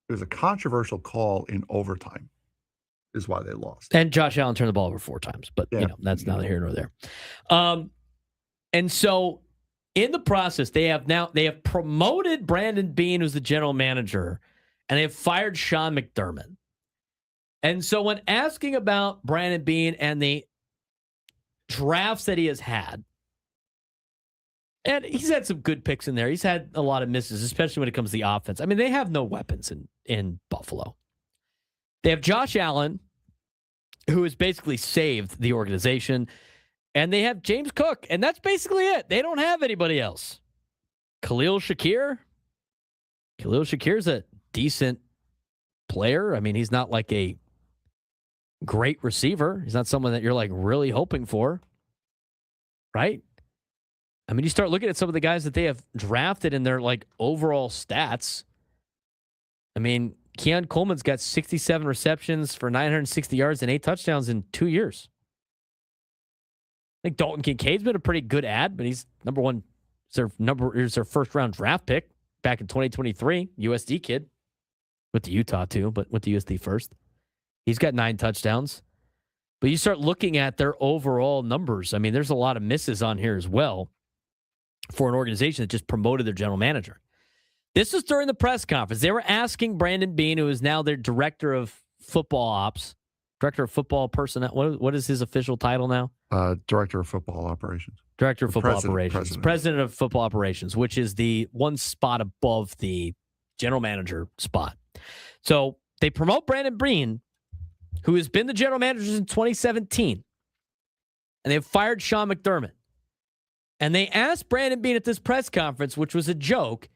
It was a controversial call in overtime is why they lost. And Josh Allen turned the ball over 4 times, but that's neither here nor there. And so in the process, they have promoted Brandon Beane, who's the general manager, and they have fired Sean McDermott. And so when asking about Brandon Beane and the drafts that he has had, and he's had some good picks in there. He's had a lot of misses, especially when it comes to the offense. I mean, they have no weapons in Buffalo. They have Josh Allen, who has basically saved the organization, and they have James Cook, and that's basically it. They don't have anybody else. Khalil Shakir's a decent player. I mean, he's not like a great receiver. He's not someone that you're like really hoping for, right? I mean, you start looking at some of the guys that they have drafted in their like overall stats. I mean, Keon Coleman's got 67 receptions for 960 yards and 8 touchdowns in 2 years. I think Dalton Kincaid's been a pretty good ad, but he's number one. He's their first round draft pick back in 2023. USD kid. Went to Utah too, but went to USD first. He's got 9 touchdowns. But you start looking at their overall numbers. I mean, there's a lot of misses on here as well for an organization that just promoted their general manager. This was during the press conference. They were asking Brandon Beane, who is now their director of football ops, director of football personnel. What is his official title now? Director of football operations. Director of football operations. President of football operations, which is the one spot above the general manager spot. So they promote Brandon Beane, who has been the general manager since 2017, and they've fired Sean McDermott. And they asked Brandon Beane at this press conference, which was a joke,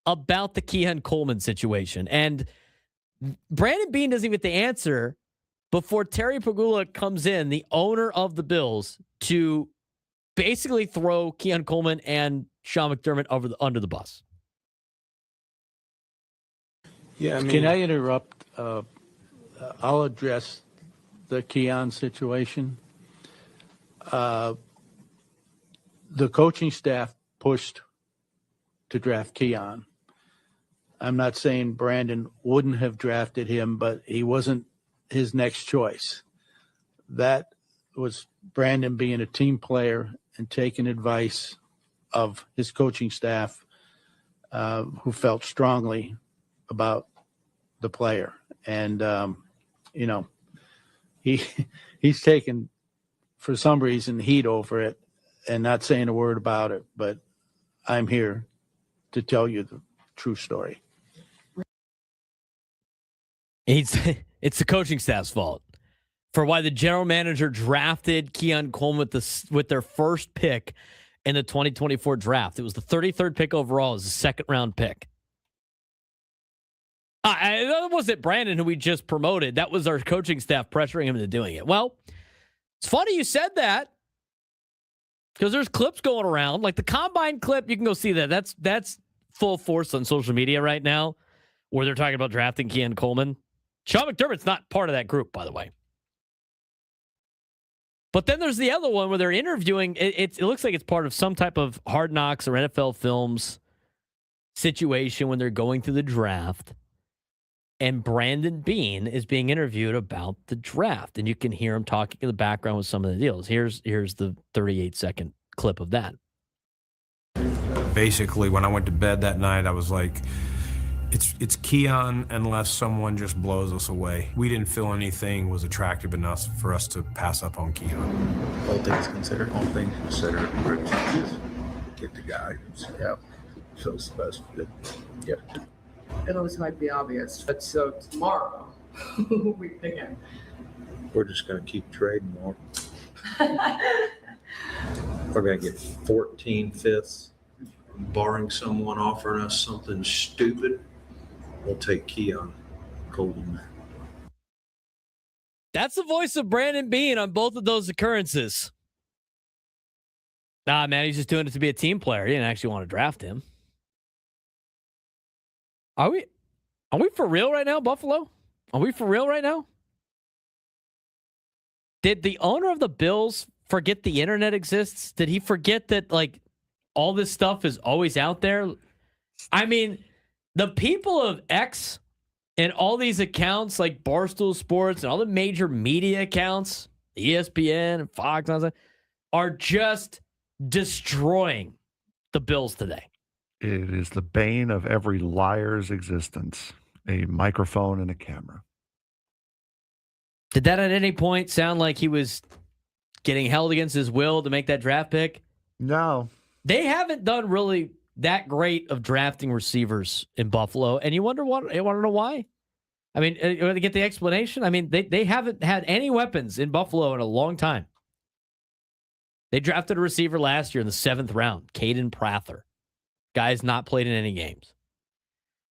about the Keon Coleman situation. And Brandon Beane doesn't even get the answer before Terry Pagula comes in, the owner of the Bills, to basically throw Keon Coleman and Sean McDermott under the bus. Yeah, can I interrupt? I'll address the Keon situation. The coaching staff pushed to draft Keon. I'm not saying Brandon wouldn't have drafted him, but he wasn't his next choice. That was Brandon being a team player and taking advice of his coaching staff, who felt strongly about the player. And, he's taken, for some reason, heat over it and not saying a word about it. But I'm here to tell you the true story. It's the coaching staff's fault for why the general manager drafted Keon Coleman with their first pick in the 2024 draft. It was the 33rd pick overall. It was a second-round pick. That wasn't Brandon who we just promoted. That was our coaching staff pressuring him into doing it. Well, it's funny you said that because there's clips going around. Like the combine clip, you can go see that. That's full force on social media right now where they're talking about drafting Keon Coleman. Sean McDermott's not part of that group, by the way. But then there's the other one where they're interviewing. It looks like it's part of some type of Hard Knocks or NFL Films situation when they're going through the draft. And Brandon Beane is being interviewed about the draft. And you can hear him talking in the background with some of the deals. Here's the 38-second clip of that. Basically, when I went to bed that night, I was like, it's Keon unless someone just blows us away. We didn't feel anything was attractive enough for us to pass up on Keon. All things considered. All things considered. Get the guy who's feels the best fit. Yep. And those might be obvious. But so tomorrow, who we picking? We're just going to keep trading more. We're going to get 14 fifths, barring someone offering us something stupid. We'll take Keon Coleman. That's the voice of Brandon Beane on both of those occurrences. Nah, man, he's just doing it to be a team player. He didn't actually want to draft him. Are we for real right now, Buffalo? Are we for real right now? Did the owner of the Bills forget the internet exists? Did he forget that like all this stuff is always out there? I mean, the people of X and all these accounts like Barstool Sports and all the major media accounts, ESPN and Fox and all that, are just destroying the Bills today. It is the bane of every liar's existence, a microphone and a camera. Did that at any point sound like he was getting held against his will to make that draft pick? No. They haven't done really that great of drafting receivers in Buffalo, and you want to know why? I mean, you want to get the explanation? I mean, they haven't had any weapons in Buffalo in a long time. They drafted a receiver last year in the 7th round, Caden Prather. Guy's not played in any games.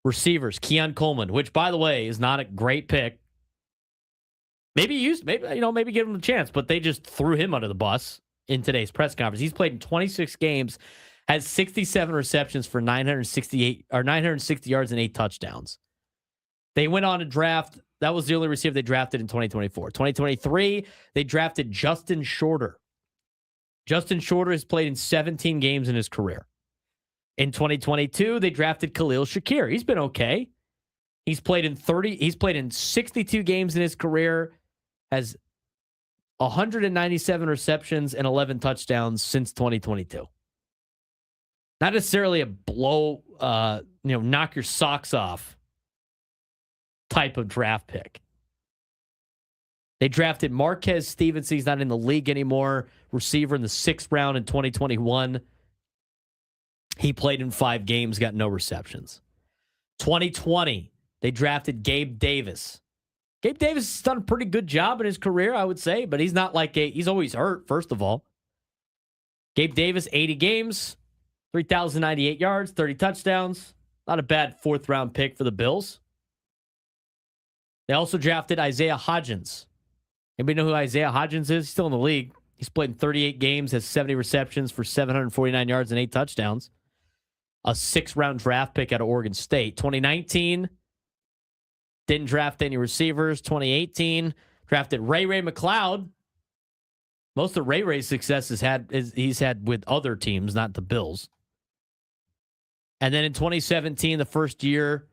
Receivers, Keon Coleman, which, by the way, is not a great pick. Maybe give him a chance, but they just threw him under the bus in today's press conference. He's played in 26 games, has 67 receptions for 960 yards and 8 touchdowns. They went on to draft. That was the only receiver they drafted in 2024. 2023, they drafted Justin Shorter. Justin Shorter has played in 17 games in his career. In 2022, they drafted Khalil Shakir. He's been okay. He's played in 62 games in his career, has 197 receptions and 11 touchdowns since 2022. Not necessarily a blow, knock your socks off type of draft pick. They drafted Marquez Stevenson. He's not in the league anymore. Receiver in the 6th round in 2021. He played in 5 games, got no receptions. 2020, they drafted Gabe Davis. Gabe Davis has done a pretty good job in his career, I would say, but he's not like he's always hurt, first of all. Gabe Davis, 80 games, 3,098 yards, 30 touchdowns. Not a bad 4th round pick for the Bills. They also drafted Isaiah Hodgins. Anybody know who Isaiah Hodgins is? He's still in the league. He's played in 38 games, has 70 receptions for 749 yards and 8 touchdowns. A 6th round draft pick out of Oregon State. 2019, didn't draft any receivers. 2018, drafted Ray McLeod. Most of Ray's success he's had with other teams, not the Bills. And then in 2017, the first year,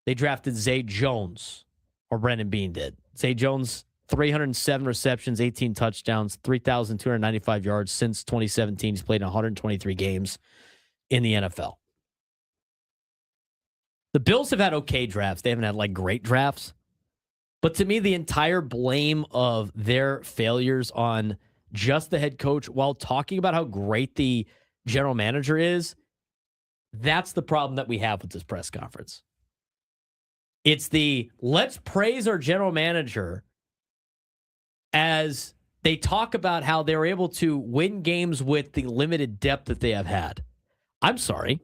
they drafted Zay Jones, or Brandon Beane did. Zay Jones, 307 receptions, 18 touchdowns, 3,295 yards since 2017. He's played in 123 games in the NFL. The Bills have had okay drafts. They haven't had like great drafts. But to me, the entire blame of their failures on just the head coach while talking about how great the general manager is, that's the problem that we have with this press conference. It's the let's praise our general manager as they talk about how they were able to win games with the limited depth that they have had. I'm sorry.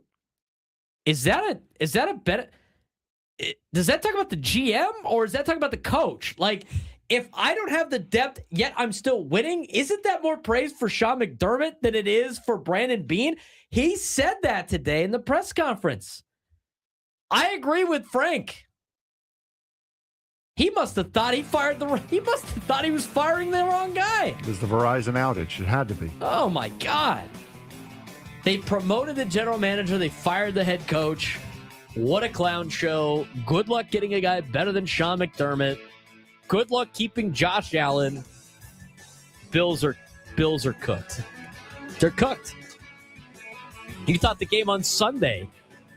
Is that a better? does that talk about the GM or is that talking about the coach? Like, if I don't have the depth yet I'm still winning, isn't that more praise for Sean McDermott than it is for Brandon Beane? He said that today in the press conference. I agree with Frank. He must have thought he was firing the wrong guy. It was the Verizon outage. It had to be. Oh my God. They promoted the general manager. They fired the head coach. What a clown show. Good luck getting a guy better than Sean McDermott. Good luck keeping Josh Allen. Bills are cooked. They're cooked. You thought the game on Sunday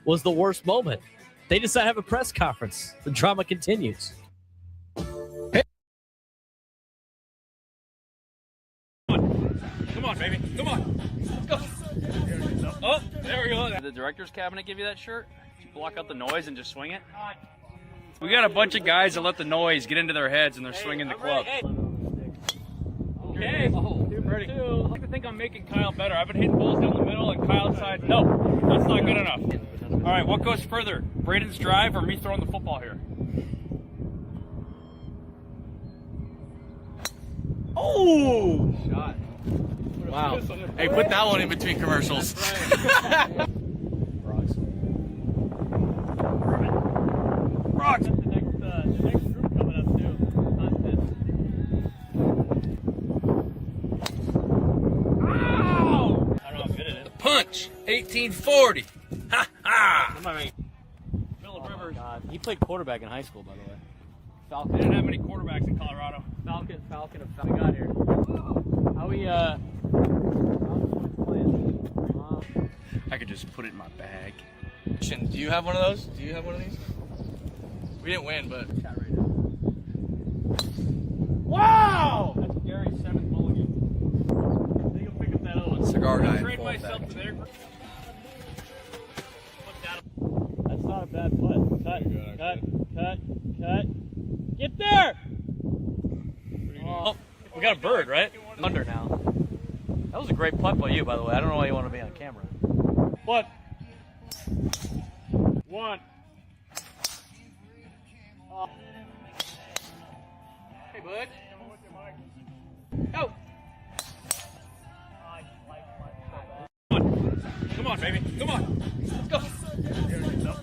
was the worst moment. They decide to have a press conference. The drama continues. Come on, baby. Come on. Let's go. Oh, there we go. Did the director's cabinet give you that shirt? Did you block out the noise and just swing it? We got a bunch of guys that let the noise get into their heads and they're swinging the club. Okay. Ready. I like to think I'm making Kyle better. I've been hitting balls down the middle and Kyle decides, no, that's not good enough. All right, what goes further? Braden's drive or me throwing the football here? Oh! Shot. Wow. Hey, put that one in between commercials. Rocks. The next group coming up too. Ow! I don't know how good it is. Punch, 1840. Ha ha! Phillip Rivers. God. He played quarterback in high school, by the way. Falcon. They didn't have many quarterbacks in Colorado. Falcon. We got here. How we I could just put it in my bag. Do you have one of those? Do you have one of these? We didn't win, but. Wow! That's Gary's 7th mulligan. I think I'll pick up that other one. Cigar guy. Trade myself to there. That's not a bad putt. Cut. Get there! Oh, we got a bird, right? under now. That was a great putt by you, by the way. I don't know why you want to be on camera. What? One. Hey, bud. Go. Come on, baby. Come on. Let's go.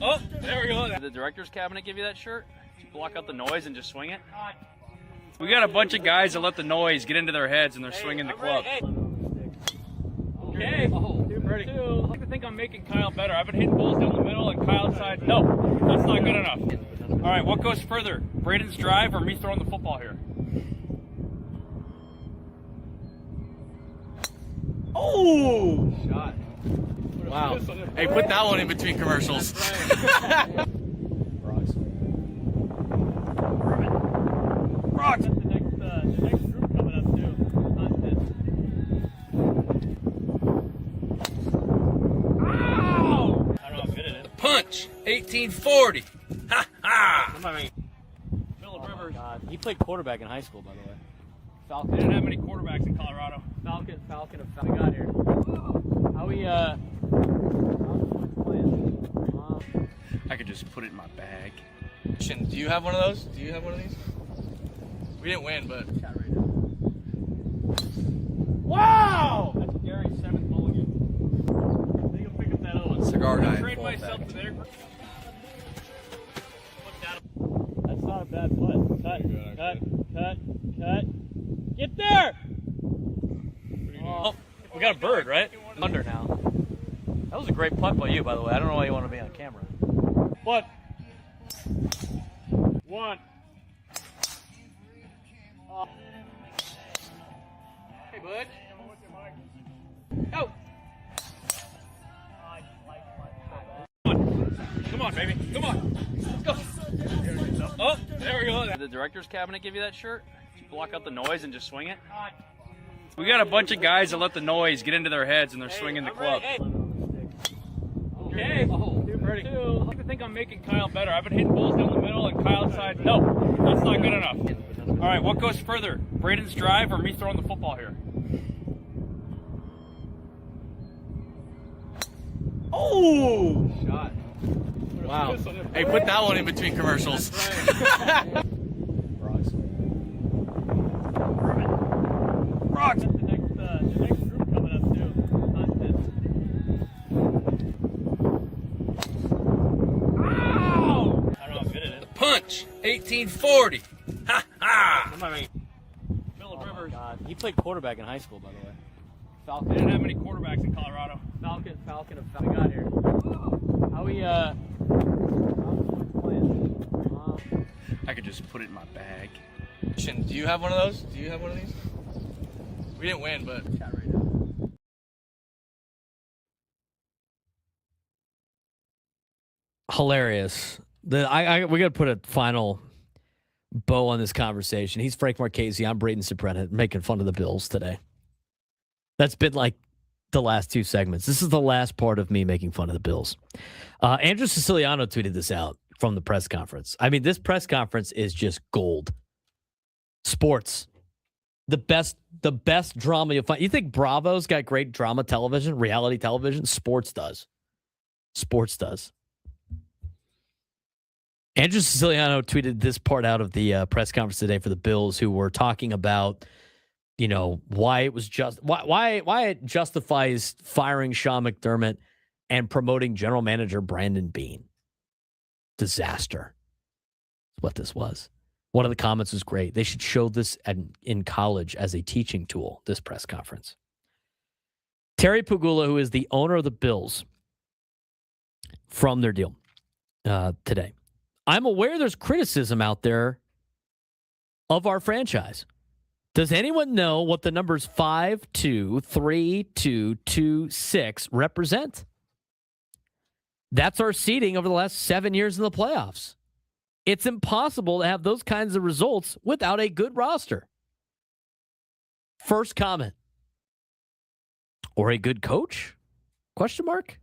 Oh, there we go. Did the director's cabinet give you that shirt? Did you block out the noise and just swing it? We got a bunch of guys that let the noise get into their heads and they're swinging the club. Okay. Ready. I like to think I'm making Kyle better. I've been hitting balls down the middle and Kyle decides, no, that's not good enough. All right, what goes further? Braden's drive or me throwing the football here? Oh! Shot. Wow. Hey, put that one in between commercials. Rocks. The next group coming up too. Ow! I don't know how good it is. Punch, 1840. Ha ha! Phillip Rivers. He played quarterback in high school, by the way. Falcon. They didn't have many quarterbacks in Colorado. Falcon. We got here. How we I could just put it in my bag. Do you have one of those? Do you have one of these? We didn't win, but. Wow! That's Gary's 7th mulligan. I think I'll pick up that other one. Cigar guy. Trade myself to there. That's not a bad putt. Cut. Get there! Oh, we got a bird, right? under now. That was a great putt by you, by the way. I don't know why you want to be on camera. What? One. Hey, bud. Go. Come on, baby. Come on. Let's go. Oh, there we go. Did the director's cabinet give you that shirt? Did you block out the noise and just swing it? We got a bunch of guys that let the noise get into their heads and they're swinging the club. Okay. Ready. I like to think I'm making Kyle better. I've been hitting balls down the middle and Kyle decides, no, that's not good enough. All right, what goes further? Braden's drive or me throwing the football here? Oh! Shot. Wow. Hey, put that one in between commercials. Rocks. The next group coming up too. Ow! I don't know how good it is. Punch. 1840. Ha ha. Phillip Rivers. God. He played quarterback in high school, by the way. Falcon. They didn't have many quarterbacks in Colorado. Falcon of we got here. How we playing? I could just put it in my bag. Do you have one of those? Do you have one of these? We didn't win, but. Hilarious. We got to put a final bow on this conversation. He's Frank Marchese. I'm Braden Surprenant, making fun of the Bills today. That's been like the last two segments. This is the last part of me making fun of the Bills. Andrew Siciliano tweeted this out from the press conference. I mean, this press conference is just gold. Sports. The best drama you'll find. You think Bravo's got great drama television, reality television? Sports does. Sports does. Andrew Siciliano tweeted this part out of the press conference today for the Bills, who were talking about, you know, why it was just why it justifies firing Sean McDermott and promoting general manager Brandon Beane. Disaster. That's what this was. One of the comments was great. They should show this in college as a teaching tool, this press conference. Terry Pagula, who is the owner of the Bills, from their deal today. I'm aware there's criticism out there of our franchise. Does anyone know what the numbers 5, 2, 3, 2, 2, 6 represent? That's our seeding over the last 7 years in the playoffs. It's impossible to have those kinds of results without a good roster. First comment. Or a good coach? Question mark.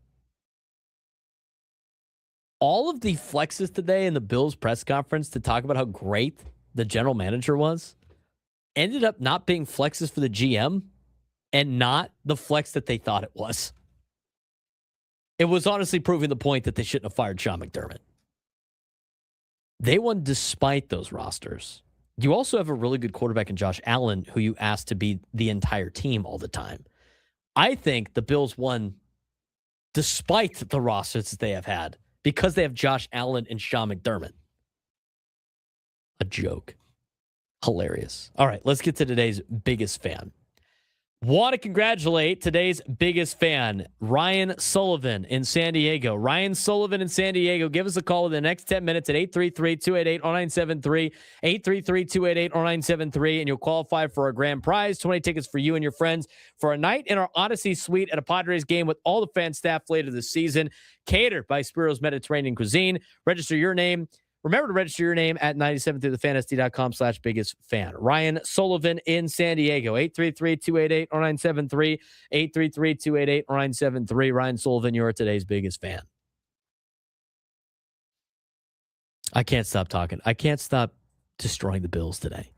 All of the flexes today in the Bills press conference to talk about how great the general manager was ended up not being flexes for the GM and not the flex that they thought it was. It was honestly proving the point that they shouldn't have fired Sean McDermott. They won despite those rosters. You also have a really good quarterback in Josh Allen, who you asked to be the entire team all the time. I think the Bills won despite the rosters that they have had because they have Josh Allen and Sean McDermott. A joke. Hilarious. All right, let's get to today's biggest fan. Want to congratulate today's biggest fan, Ryan Sullivan in San Diego. Ryan Sullivan in San Diego, give us a call in the next 10 minutes at 833-288-0973, 833-288-0973, and you'll qualify for our grand prize, 20 tickets for you and your friends for a night in our Odyssey Suite at a Padres game with all the fan staff later this season, catered by Spiro's Mediterranean Cuisine. Register your name. Remember to register your name at 97throughthefantasy.com/biggest fan. Ryan Sullivan in San Diego, 833-288-0973, 833-288-0973. Ryan Sullivan, you're today's biggest fan. I can't stop talking. I can't stop destroying the Bills today.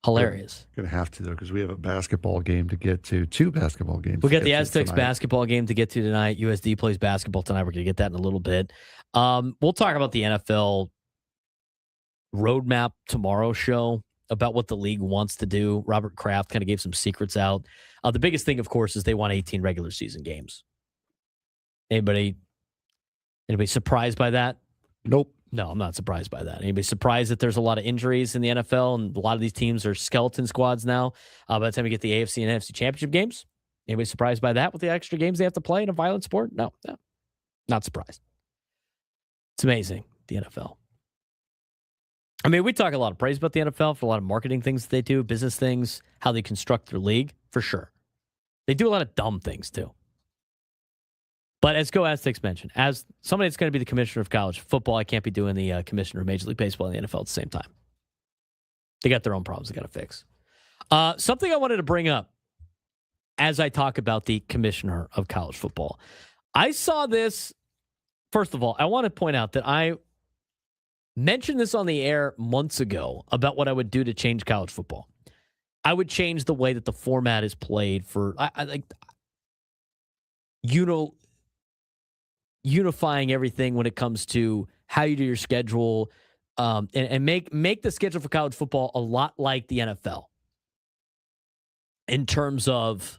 Hilarious. Going to have to, though, because we have a basketball game to get to, 2 basketball games. We got the Aztecs basketball game to get to tonight. USD plays basketball tonight. We're going to get that in a little bit. We'll talk about the NFL roadmap tomorrow show, about what the league wants to do. Robert Kraft kind of gave some secrets out. The biggest thing, of course, is they want 18 regular season games. Anybody surprised by that? Nope. No, I'm not surprised by that. Anybody surprised that there's a lot of injuries in the NFL and a lot of these teams are skeleton squads now? By the time we get the AFC and NFC championship games, anybody surprised by that with the extra games they have to play in a violent sport? No, not surprised. It's amazing, the NFL. I mean, we talk a lot of praise about the NFL for a lot of marketing things that they do, business things, how they construct their league, for sure. They do a lot of dumb things, too. But as Go Aztecs mentioned, as somebody that's going to be the commissioner of college football, I can't be doing the commissioner of Major League Baseball and the NFL at the same time. They got their own problems they got to fix. Something I wanted to bring up as I talk about the commissioner of college football. I saw this. First of all, I want to point out that I mentioned this on the air months ago about what I would do to change college football. I would change the way that the format is played for, unifying everything when it comes to how you do your schedule, and make the schedule for college football a lot like the NFL in terms of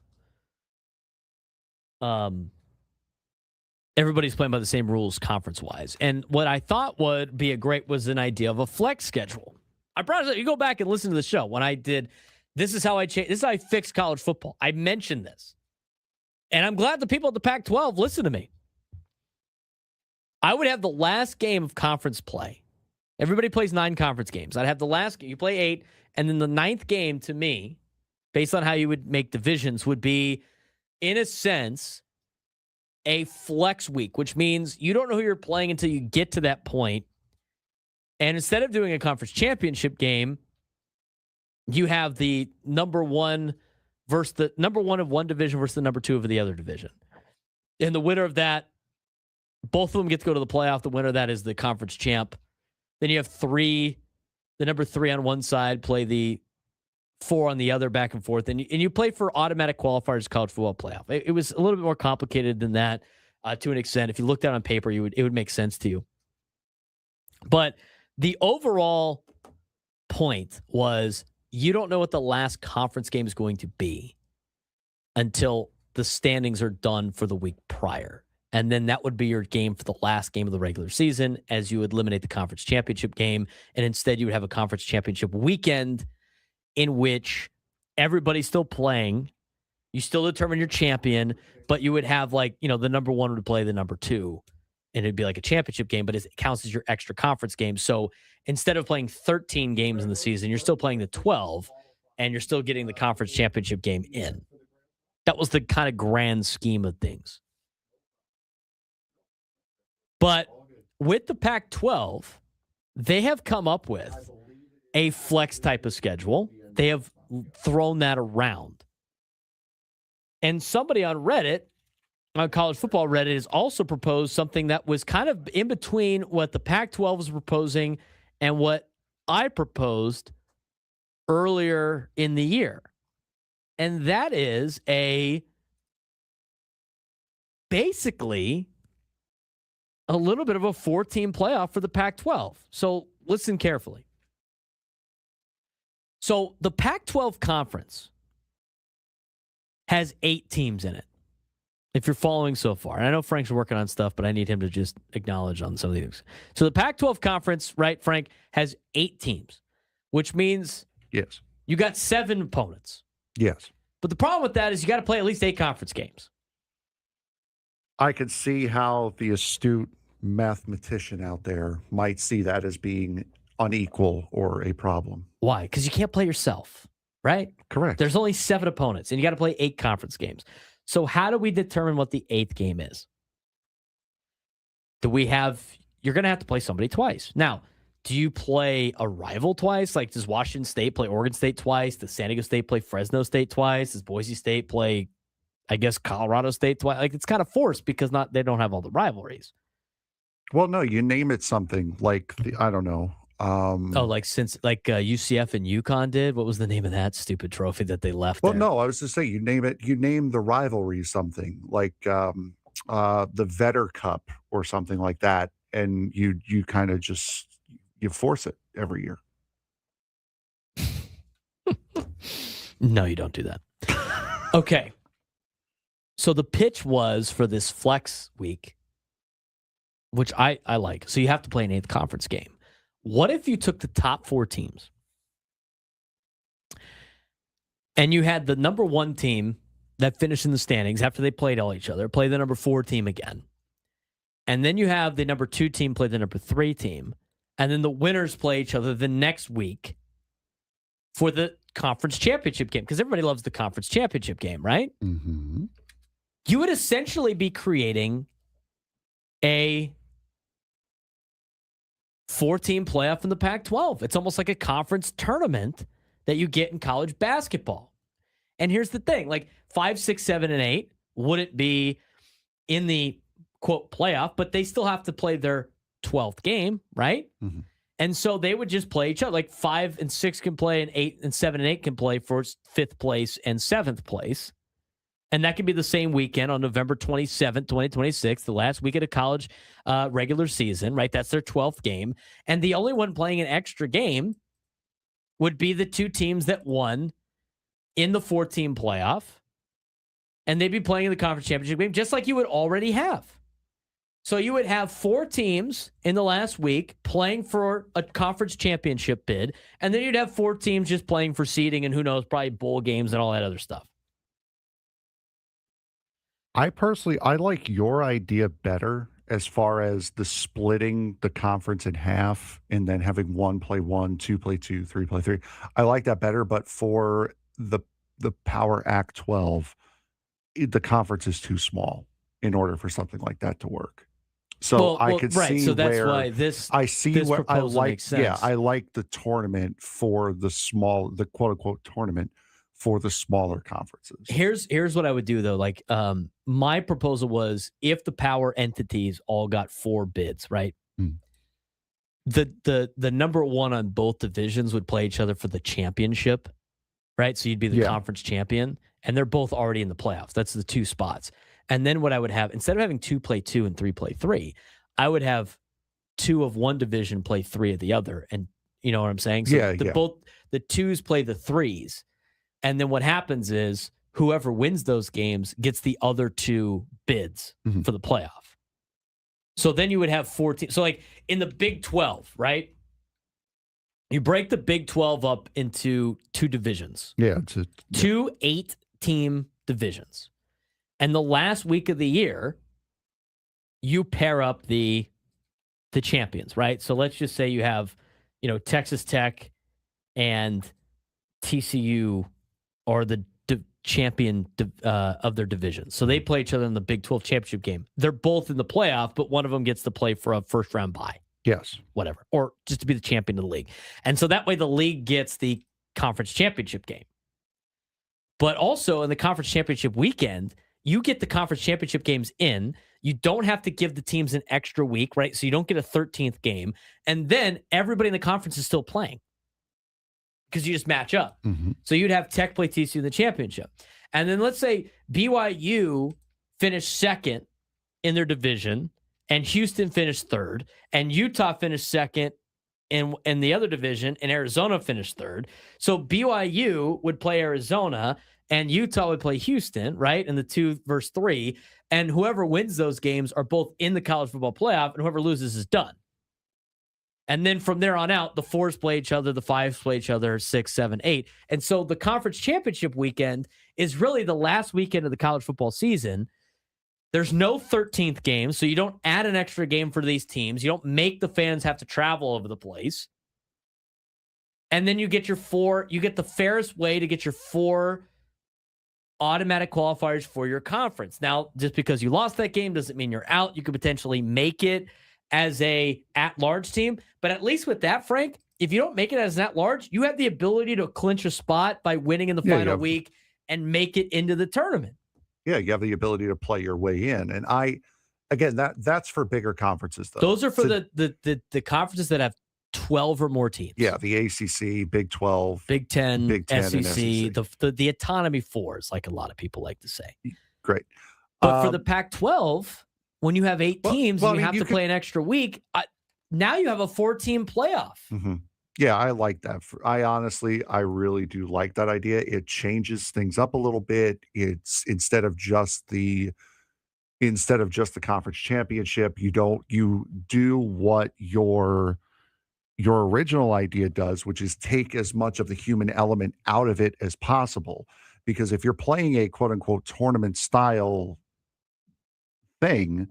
everybody's playing by the same rules conference-wise. And what I thought would be was an idea of a flex schedule. I promise you go back and listen to the show when I did. This is how I fixed college football. I mentioned this. And I'm glad the people at the Pac-12 listen to me. I would have the last game of conference play. Everybody plays 9 conference games. I'd have the last game. You play 8, and then the 9th game, to me, based on how you would make divisions, would be, in a sense, a flex week, which means you don't know who you're playing until you get to that point. And instead of doing a conference championship game, you have the number one versus the number one of one division versus the number 2 of the other division. And the winner of that, both of them get to go to the playoff. The winner of that is the conference champ. Then you have 3, the number 3 on one side, play the 4 on the other, back and forth. And you play for automatic qualifiers college football playoff. It was a little bit more complicated than that to an extent. If you looked at it on paper, it would make sense to you. But the overall point was you don't know what the last conference game is going to be until the standings are done for the week prior. And then that would be your game for the last game of the regular season as you would eliminate the conference championship game. And instead you would have a conference championship weekend in which everybody's still playing. You still determine your champion, but you would have the number 1 would play the number 2. And it'd be like a championship game, but it counts as your extra conference game. So instead of playing 13 games in the season, you're still playing the 12, and you're still getting the conference championship game in. That was the kind of grand scheme of things. But with the Pac-12, they have come up with a flex type of schedule. They have thrown that around. And somebody on Reddit, on college football Reddit, has also proposed something that was kind of in between what the Pac-12 was proposing and what I proposed earlier in the year. And that is basically a little bit of a 4-team playoff for the Pac-12. So listen carefully. So the Pac-12 conference has 8 teams in it, if you're following so far. And I know Frank's working on stuff, but I need him to just acknowledge on some of these. So the Pac-12 conference, right, Frank, has 8 teams, which means yes, you got 7 opponents. Yes. But the problem with that is you got to play at least 8 conference games. I could see how the astute mathematician out there might see that as being unequal or a problem. Why? Because you can't play yourself, right? Correct. There's only 7 opponents, and you got to play 8 conference games. So how do we determine what the 8th game is? You're going to have to play somebody twice. Now, do you play a rival twice? Like, does Washington State play Oregon State twice? Does San Diego State play Fresno State twice? Does Boise State play, I guess, Colorado State twice? Like, it's kind of forced because they don't have all the rivalries. Well, no, you name it something like I don't know. UCF and UConn did. What was the name of that stupid trophy that they left? Well, there? no, I was just saying you name the rivalry something like the Vetter Cup or something like that, and you kind of just you force it every year. No, you don't do that. Okay. So the pitch was for this flex week, which I like. So you have to play an 8th conference game. What if you took the top 4 teams and you had the number 1 team that finished in the standings after they played all each other, play the number 4 team again. And then you have the number 2 team play the number 3 team. And then the winners play each other the next week for the conference championship game, because everybody loves the conference championship game, right? Mm-hmm. You would essentially be creating a 4-team playoff in the Pac-12. It's almost like a conference tournament that you get in college basketball. And here's the thing, like 5, 6, 7, and 8 wouldn't be in the, quote, playoff, but they still have to play their 12th game, right? Mm-hmm. And so they would just play each other. Like 5 and 6 can play, and 8 and 7 and 8 can play for 5th place and 7th place. And that could be the same weekend on November 27th, 2026, the last weekend of college regular season, right? That's their 12th game. And the only one playing an extra game would be the two teams that won in the 14 playoff. And they'd be playing in the conference championship game, just like you would already have. So you would have 4 teams in the last week playing for a conference championship bid. And then you'd have 4 teams just playing for seeding and who knows, probably bowl games and all that other stuff. I like your idea better as far as the splitting the conference in half and then having 1 play 1, 2 play 2, 3 play 3. I like that better, but for the Power Act 12, the conference is too small in order for something like that to work. So I could see so that's where why this I makes sense. Yeah, I like the tournament for the quote unquote tournament for the smaller conferences. Here's what I would do though. Like my proposal was if the power entities all got 4 bids, right? The number 1 on both divisions would play each other for the championship, right? So you'd be the conference champion, and they're both already in the playoffs. That's the 2 spots. And then what I would have, instead of having 2 play 2 and 3 play 3, I would have 2 of one division play 3 of the other. And you know what I'm saying? So both the 2s play the 3s. And then what happens is whoever wins those games gets the other 2 bids for the playoff. So then you would have 14. So like in the Big 12, right? You break the Big 12 up into 2 divisions. Yeah. 2 8-team divisions. And the last week of the year, you pair up the champions, right? So let's just say you have, Texas Tech and TCU are the champion of their division. So they play each other in the Big 12 championship game. They're both in the playoff, but one of them gets to play for a first round bye. Yes. Whatever. Or just to be the champion of the league. And so that way the league gets the conference championship game. But also in the conference championship weekend, you get the conference championship games in. You don't have to give the teams an extra week, right? So you don't get a 13th game. And then everybody in the conference is still playing because you just match up. So you'd have Tech play TCU in the championship. And then let's say BYU finished 2nd in their division and Houston finished 3rd and Utah finished 2nd in the other division and Arizona finished 3rd. So BYU would play Arizona and Utah would play Houston, right? In the 2 versus 3. And whoever wins those games are both in the college football playoff, and whoever loses is done. And then from there on out, the 4s play each other, the 5s play each other, 6, 7, 8. And so the conference championship weekend is really the last weekend of the college football season. There's no 13th game, so you don't add an extra game for these teams. You don't make the fans have to travel over the place. And then you get your 4, you get the fairest way to get your 4 automatic qualifiers for your conference. Now, just because you lost that game doesn't mean you're out. You could potentially make it as a at-large team. But at least with that, Frank, if you don't make it as an at-large, you have the ability to clinch a spot by winning in the final week and make it into the tournament. Yeah, you have the ability to play your way in. And that's for bigger conferences, though. Those are for the conferences that have 12 or more teams. Yeah, the ACC, Big 12, Big 10, SEC, and SEC. The autonomy 4s, like a lot of people like to say. Great. But for the Pac-12, when you have 8 teams and you have to play an extra week, now you have a 4-team playoff. Yeah, I like that. I really do like that idea. It changes things up a little bit. It's instead of just the conference championship, you do what your original idea does, which is take as much of the human element out of it as possible. Because if you're playing a quote unquote tournament style thing,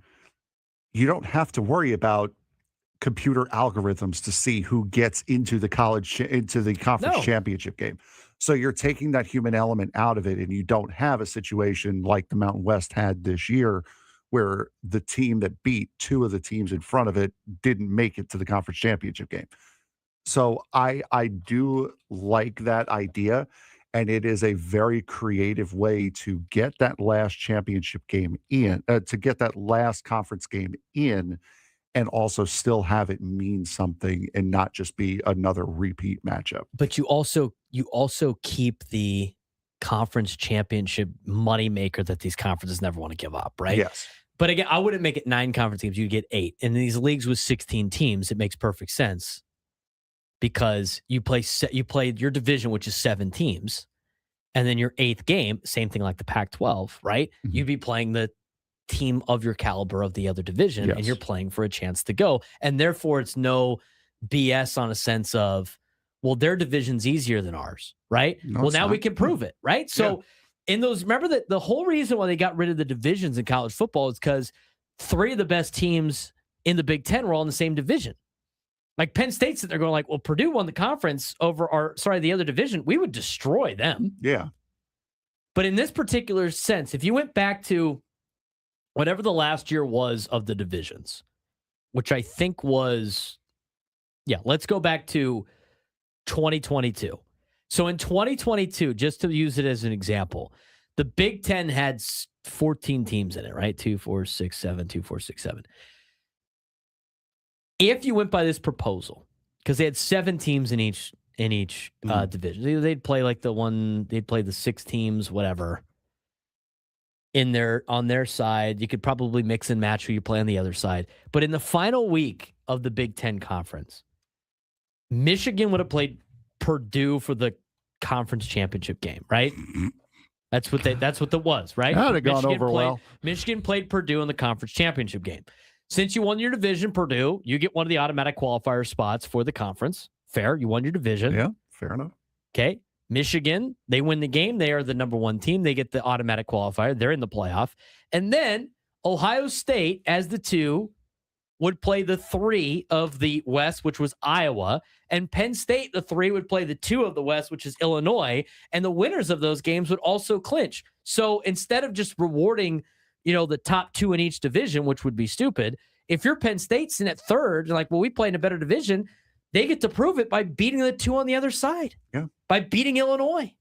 you don't have to worry about computer algorithms to see who gets into the conference championship game. So you're taking that human element out of it, and you don't have a situation like the Mountain West had this year where the team that beat 2 of the teams in front of it didn't make it to the conference championship game. So I do like that idea, and it is a very creative way to get that last championship game in, to get that last conference game in, and also still have it mean something and not just be another repeat matchup. But you also keep the conference championship moneymaker that these conferences never want to give up, right? Yes. But again, I wouldn't make it 9 conference games. You'd get 8. And in these leagues with 16 teams, it makes perfect sense because you played your division, which is 7 teams, and then your 8th game, same thing like the Pac-12, right? Mm-hmm. You'd be playing the team of your caliber of the other division, and you're playing for a chance to go. And therefore, it's no BS on a sense of, well, their division's easier than ours, right? No, well, now we can prove it, right? So in those, remember that the whole reason why they got rid of the divisions in college football is because 3 of the best teams in the Big Ten were all in the same division. Like Penn State's that they're going like, well, Purdue won the conference over the other division. We would destroy them. Yeah. But in this particular sense, if you went back to whatever the last year was of the divisions, which I think was, let's go back to 2022. So in 2022, just to use it as an example, the Big Ten had 14 teams in it, right? 2, 4, 6, 7, 2, 4, 6, 7. If you went by this proposal, because they had 7 teams in each division, they'd play like they'd play the 6 teams, whatever, on their side. You could probably mix and match who you play on the other side. But in the final week of the Big Ten Conference, Michigan would have played Purdue for the conference championship game, right? That's what it was, right? That would have gone over well. Michigan played Purdue in the conference championship game. Since you won your division, Purdue, you get one of the automatic qualifier spots for the conference. Fair. You won your division. Yeah, fair enough. Okay. Michigan, they win the game. They are the number 1 team. They get the automatic qualifier. They're in the playoff. And then Ohio State, as the 2, would play the 3 of the West, which was Iowa. And Penn State, the 3, would play the 2 of the West, which is Illinois. And the winners of those games would also clinch. So instead of just rewarding, the top 2 in each division, which would be stupid, if you're Penn State sitting at 3rd, you're like, well, we play in a better division, they get to prove it by beating the 2 on the other side. Yeah. By beating Illinois.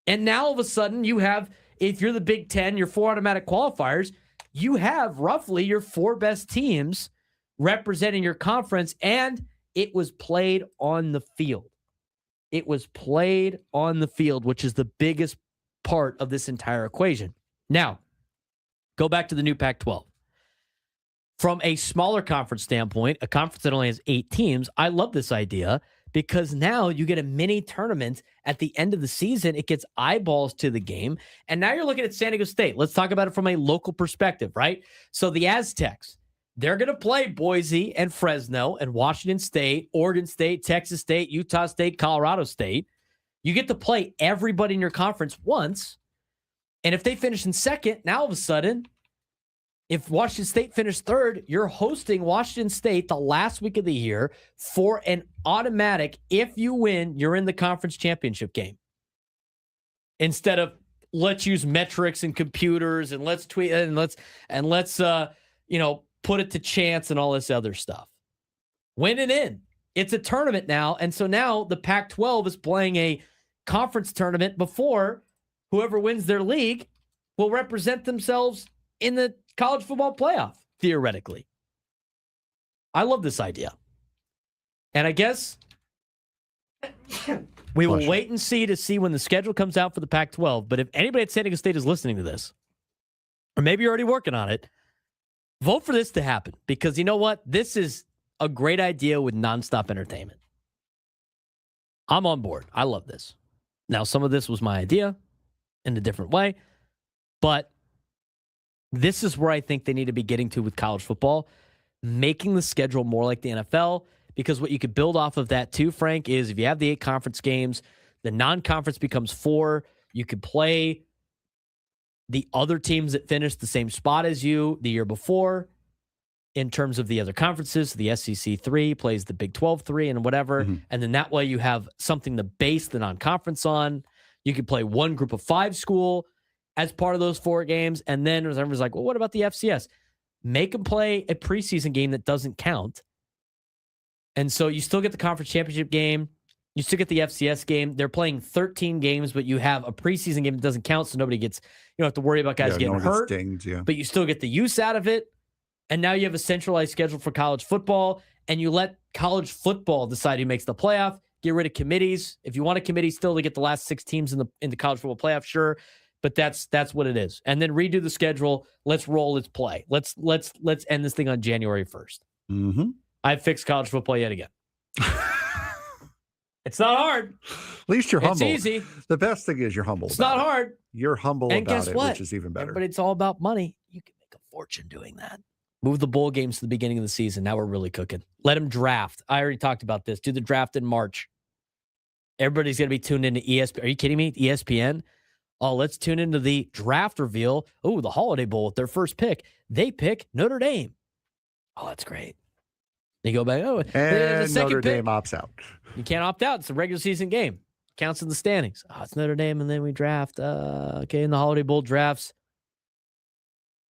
And now all of a sudden you have, if you're the Big Ten, your 4 automatic qualifiers, you have roughly your 4 best teams representing your conference, and it was played on the field. It was played on the field, which is the biggest part of this entire equation. Now, go back to the new Pac-12. From a smaller conference standpoint, a conference that only has 8 teams, I love this idea because now you get a mini tournament at the end of the season. It gets eyeballs to the game. And now you're looking at San Diego State. Let's talk about it from a local perspective, right? So the Aztecs, they're going to play Boise and Fresno and Washington State, Oregon State, Texas State, Utah State, Colorado State. You get to play everybody in your conference once. And if they finish in 2nd, now all of a sudden, if Washington State finished 3rd, you're hosting Washington State the last week of the year for an automatic, if you win, you're in the conference championship game. Instead of let's use metrics and computers and let's tweet and let's put it to chance and all this other stuff. Win and in. It's a tournament now. And so now the Pac-12 is playing a conference tournament before whoever wins their league will represent themselves in the college football playoff, theoretically. I love this idea. And I guess we will wait and see when the schedule comes out for the Pac-12. But if anybody at San Diego State is listening to this, or maybe you're already working on it, vote for this to happen. Because you know what? This is a great idea with nonstop entertainment. I'm on board. I love this. Now, some of this was my idea in a different way, but this is where I think they need to be getting to with college football, making the schedule more like the NFL, because what you could build off of that too, Frank, is if you have the 8 conference games, the non-conference becomes 4. You could play the other teams that finished the same spot as you the year before in terms of the other conferences. The SEC 3 plays the Big 12 3 and whatever. Mm-hmm. And then that way you have something to base the non-conference on. You could play one group of 5 school as part of those 4 games. And then everyone's like, well, what about the FCS? Make them play a preseason game that doesn't count. And so you still get the conference championship game. You still get the FCS game. They're playing 13 games, but you have a preseason game that doesn't count. So nobody gets, you don't have to worry about guys getting hurt, but you still get the use out of it. And now you have a centralized schedule for college football, and you let college football decide who makes the playoff. Get rid of committees. If you want a committee still to get the last 6 teams in the college football playoff, sure. But that's what it is. And then redo the schedule. Let's roll. Let's play. Let's end this thing on January 1st. Mm-hmm. I've fixed college football yet again. It's not hard. At least you're humble. It's easy. The best thing is you're humble. It's not hard. You're humble And about guess it, what? which is even better. But it's all about money. You can make a fortune doing that. Move the bowl games to the beginning of the season. Now we're really cooking. Let them draft. I already talked about this. Do the draft in March. Everybody's going to be tuned into ESPN. Are you kidding me? ESPN? Oh, let's tune into the draft reveal. Oh, the Holiday Bowl with their first pick. They pick Notre Dame. Oh, that's great. They go back. Oh, and the second Notre pick. Dame opts out. You can't opt out. It's a regular season game. Counts in the standings. Oh, it's Notre Dame, and then we draft. Okay, in the Holiday Bowl drafts,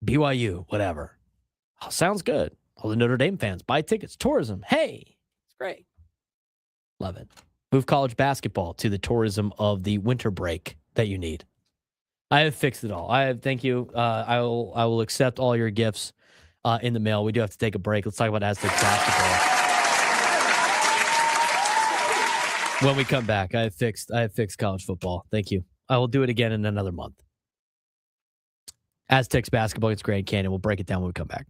BYU, whatever. Oh, sounds good. All the Notre Dame fans buy tickets. Tourism. Hey, it's great. Love it. Move college basketball to the tourism of the winter break that you need. I have fixed it all. Thank you. I will accept all your gifts in the mail. We do have to take a break. Let's talk about Aztec basketball. When we come back, I have fixed college football. Thank you. I will do it again in another month. Aztecs basketball against Grand Canyon. We'll break it down when we come back.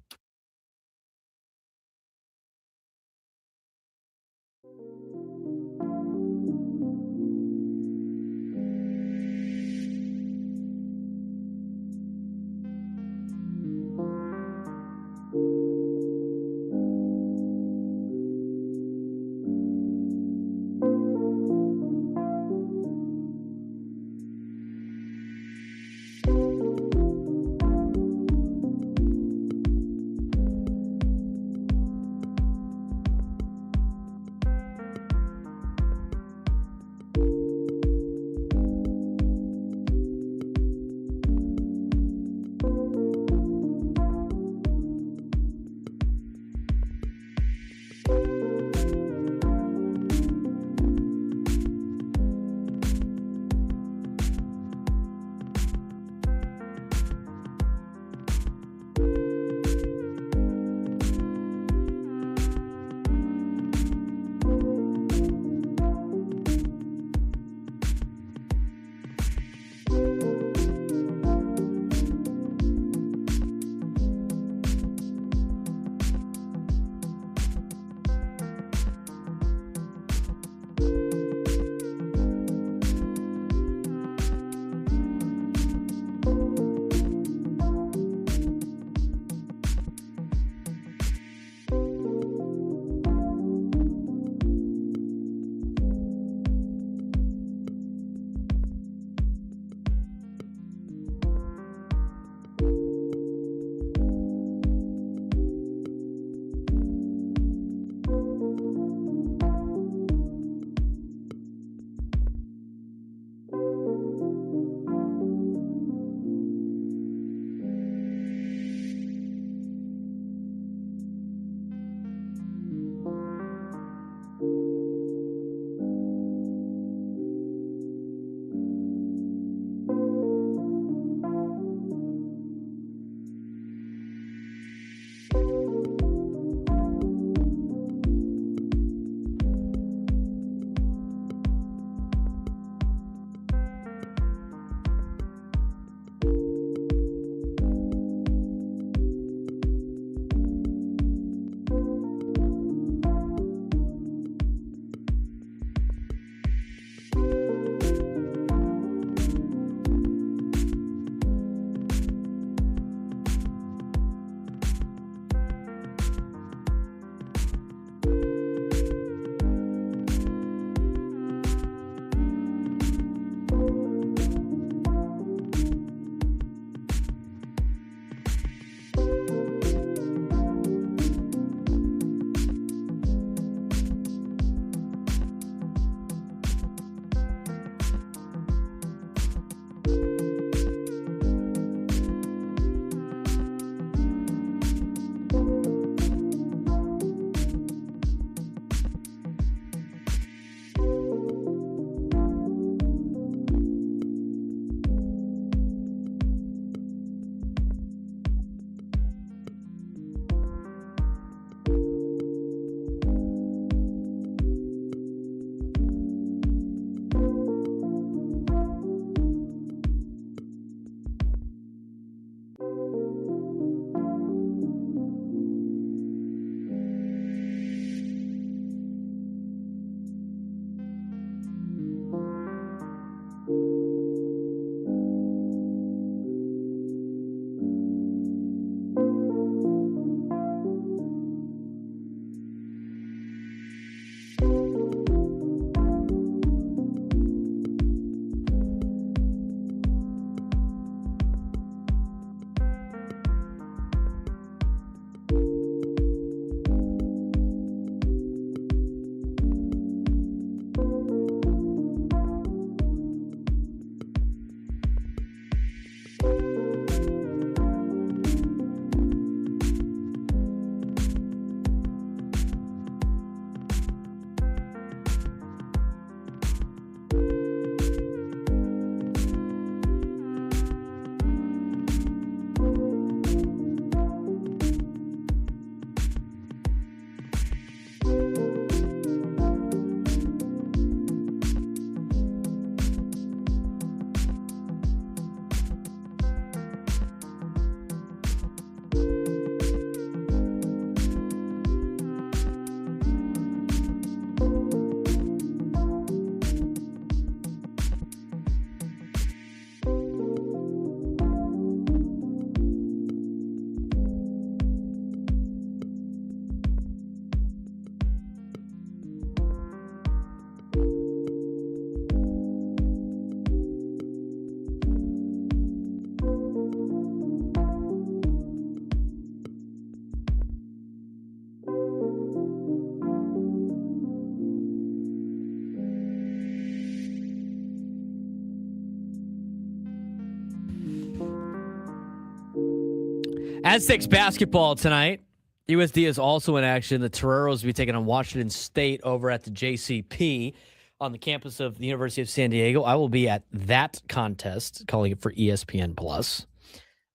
Aztecs basketball tonight. USD is also in action. The Toreros will be taking on Washington State over at the JCP on the campus of the University of San Diego. I will be at that contest, calling it for ESPN Plus.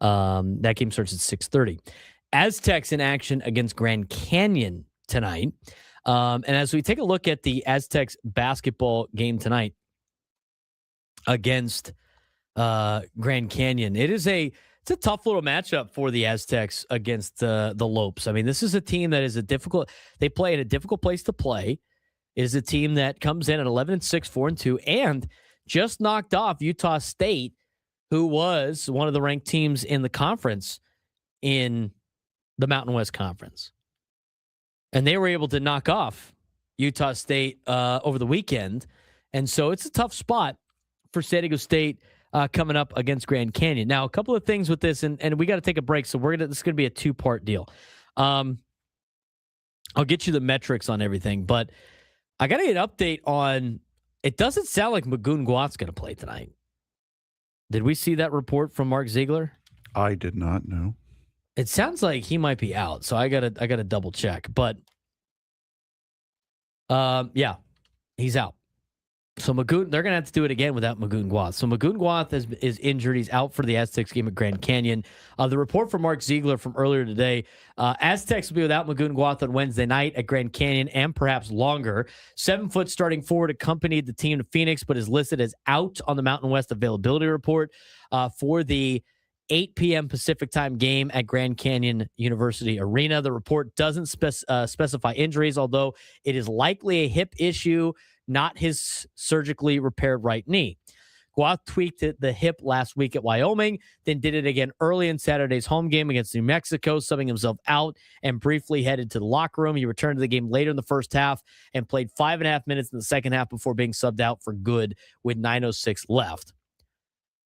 That game starts at 6:30. Aztecs in action against Grand Canyon tonight. And as we take a look at the Aztecs basketball game tonight against Grand Canyon, it's a tough little matchup for the Aztecs against the Lopes. I mean, this is a team that is they play at a difficult place to play. It is a team that comes in at 11-6, 4-2, and just knocked off Utah State, who was one of the ranked teams in the conference in the Mountain West Conference. And they were able to knock off Utah State over the weekend. And so it's a tough spot for San Diego State coming up against Grand Canyon. Now, a couple of things with this, and we got to take a break, so this is going to be a two-part deal. I'll get you the metrics on everything, but I got to get an update on, it doesn't sound like Magoon Guath's going to play tonight. Did we see that report from Mark Ziegler? I did not know. It sounds like he might be out, so I gotta double check. But yeah, he's out. So Magoon, they're gonna have to do it again without Magoon Guath. So Magoon Guath is injured. He's out for the Aztecs game at Grand Canyon. The report from Mark Ziegler from earlier today: Aztecs will be without Magoon Guath on Wednesday night at Grand Canyon, and perhaps longer. 7-foot starting forward accompanied the team to Phoenix, but is listed as out on the Mountain West availability report for the 8 p.m. Pacific time game at Grand Canyon University Arena. The report doesn't specify injuries, although it is likely a hip issue, not his surgically repaired right knee. Guath tweaked the hip last week at Wyoming, then did it again early in Saturday's home game against New Mexico, subbing himself out and briefly headed to the locker room. He returned to the game later in the first half and played 5.5 minutes in the second half before being subbed out for good with 9:06 left.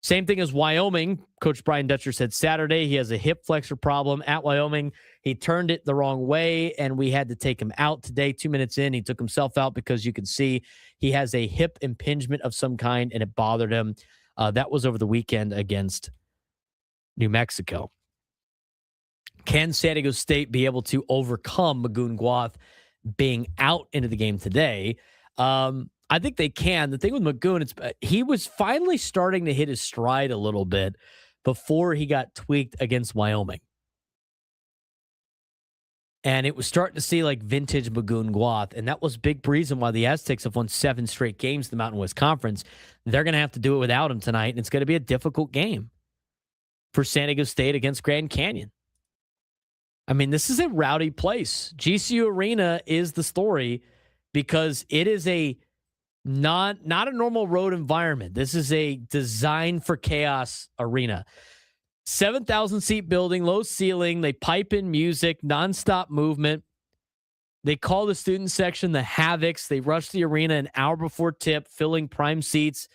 Same thing as Wyoming. Coach Brian Dutcher said Saturday he has a hip flexor problem at Wyoming. He turned it the wrong way, and we had to take him out today. 2 minutes in, he took himself out because you can see he has a hip impingement of some kind, and it bothered him. That was over the weekend against New Mexico. Can San Diego State be able to overcome Magoon Guath being out into the game today? I think they can. The thing with Magoon, he was finally starting to hit his stride a little bit before he got tweaked against Wyoming. And it was starting to see like vintage Magoon Guath. And that was a big reason why the Aztecs have won 7 straight games in the Mountain West Conference. They're going to have to do it without him tonight. And it's going to be a difficult game for San Diego State against Grand Canyon. I mean, this is a rowdy place. GCU Arena is the story because it is not a normal road environment. This is a design for chaos arena. 7,000 seat building, low ceiling. They pipe in music, nonstop movement. They call the student section the Havocs. They rush the arena an hour before tip, filling prime seats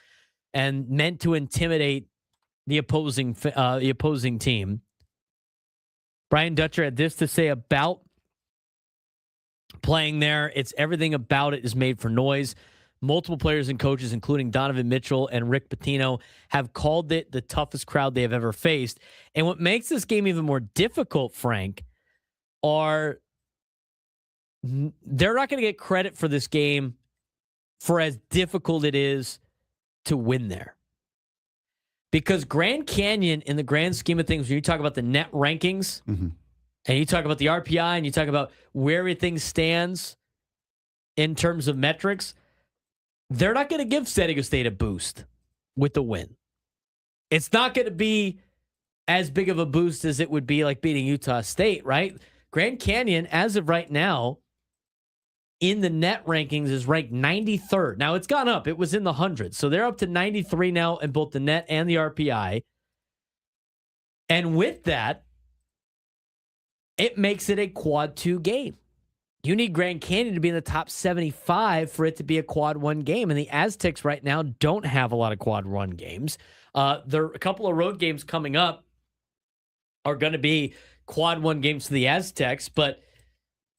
and meant to intimidate the opposing team. Brian Dutcher had this to say about playing there. It's everything about it is made for noise. Multiple players and coaches, including Donovan Mitchell and Rick Pitino, have called it the toughest crowd they have ever faced. And what makes this game even more difficult, Frank, they're not going to get credit for this game for as difficult it is to win there. Because Grand Canyon, in the grand scheme of things, when you talk about the net rankings, and you talk about the RPI, and you talk about where everything stands in terms of metrics, they're not going to give San Diego State a boost with the win. It's not going to be as big of a boost as it would be like beating Utah State, right? Grand Canyon, as of right now, in the net rankings is ranked 93rd. Now, it's gone up. It was in the hundreds. So they're up to 93 now in both the net and the RPI. And with that, it makes it a quad 2 game. You need Grand Canyon to be in the top 75 for it to be a quad 1 game. And the Aztecs right now don't have a lot of quad 1 games. There are a couple of road games coming up are going to be quad 1 games for the Aztecs, but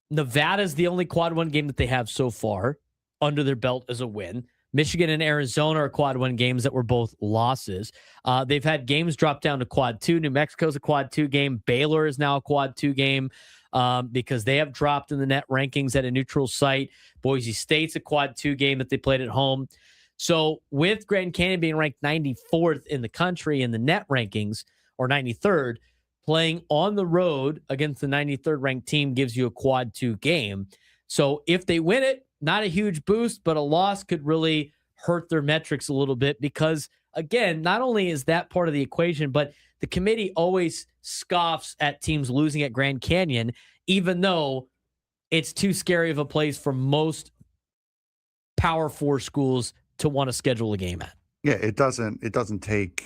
Nevada's the only quad 1 game that they have so far under their belt as a win. Michigan and Arizona are quad 1 games that were both losses. They've had games drop down to quad 2. New Mexico's a quad 2 game. Baylor is now a quad 2 game because they have dropped in the net rankings at a neutral site. Boise State's a quad 2 game that they played at home. So with Grand Canyon being ranked 94th in the country in the net rankings, or 93rd, playing on the road against the 93rd ranked team gives you a quad 2 game. So if they win it, not a huge boost, but a loss could really hurt their metrics a little bit because, again, not only is that part of the equation, but the committee always scoffs at teams losing at Grand Canyon, even though it's too scary of a place for most Power 4 schools to want to schedule a game at. Yeah, it doesn't take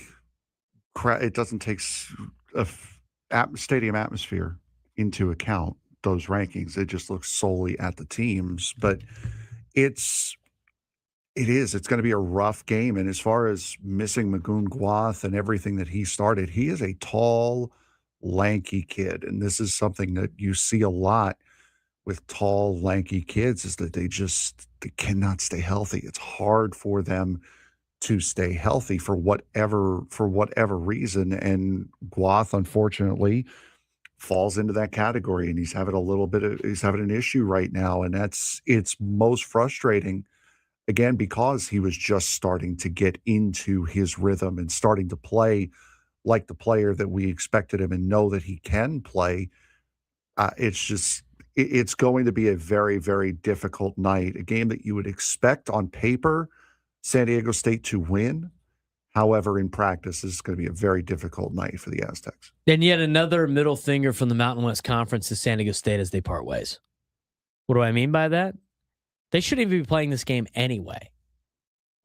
stadium atmosphere into account, those rankings. It just looks solely at the teams, but it's going to be a rough game. And as far as missing Magoon Guath and everything that he started, he is a tall, lanky kid. And this is something that you see a lot with tall, lanky kids, is that they cannot stay healthy. It's hard for them to stay healthy for whatever reason. And Guath, unfortunately, falls into that category, and he's having an issue right now. And it's most frustrating, again, because he was just starting to get into his rhythm and starting to play like the player that we expected him and know that he can play. It's going to be a very, very difficult night, a game that you would expect on paper San Diego State to win. However, in practice, this is going to be a very difficult night for the Aztecs. And yet another middle finger from the Mountain West Conference to San Diego State as they part ways. What do I mean by that? They shouldn't even be playing this game anyway.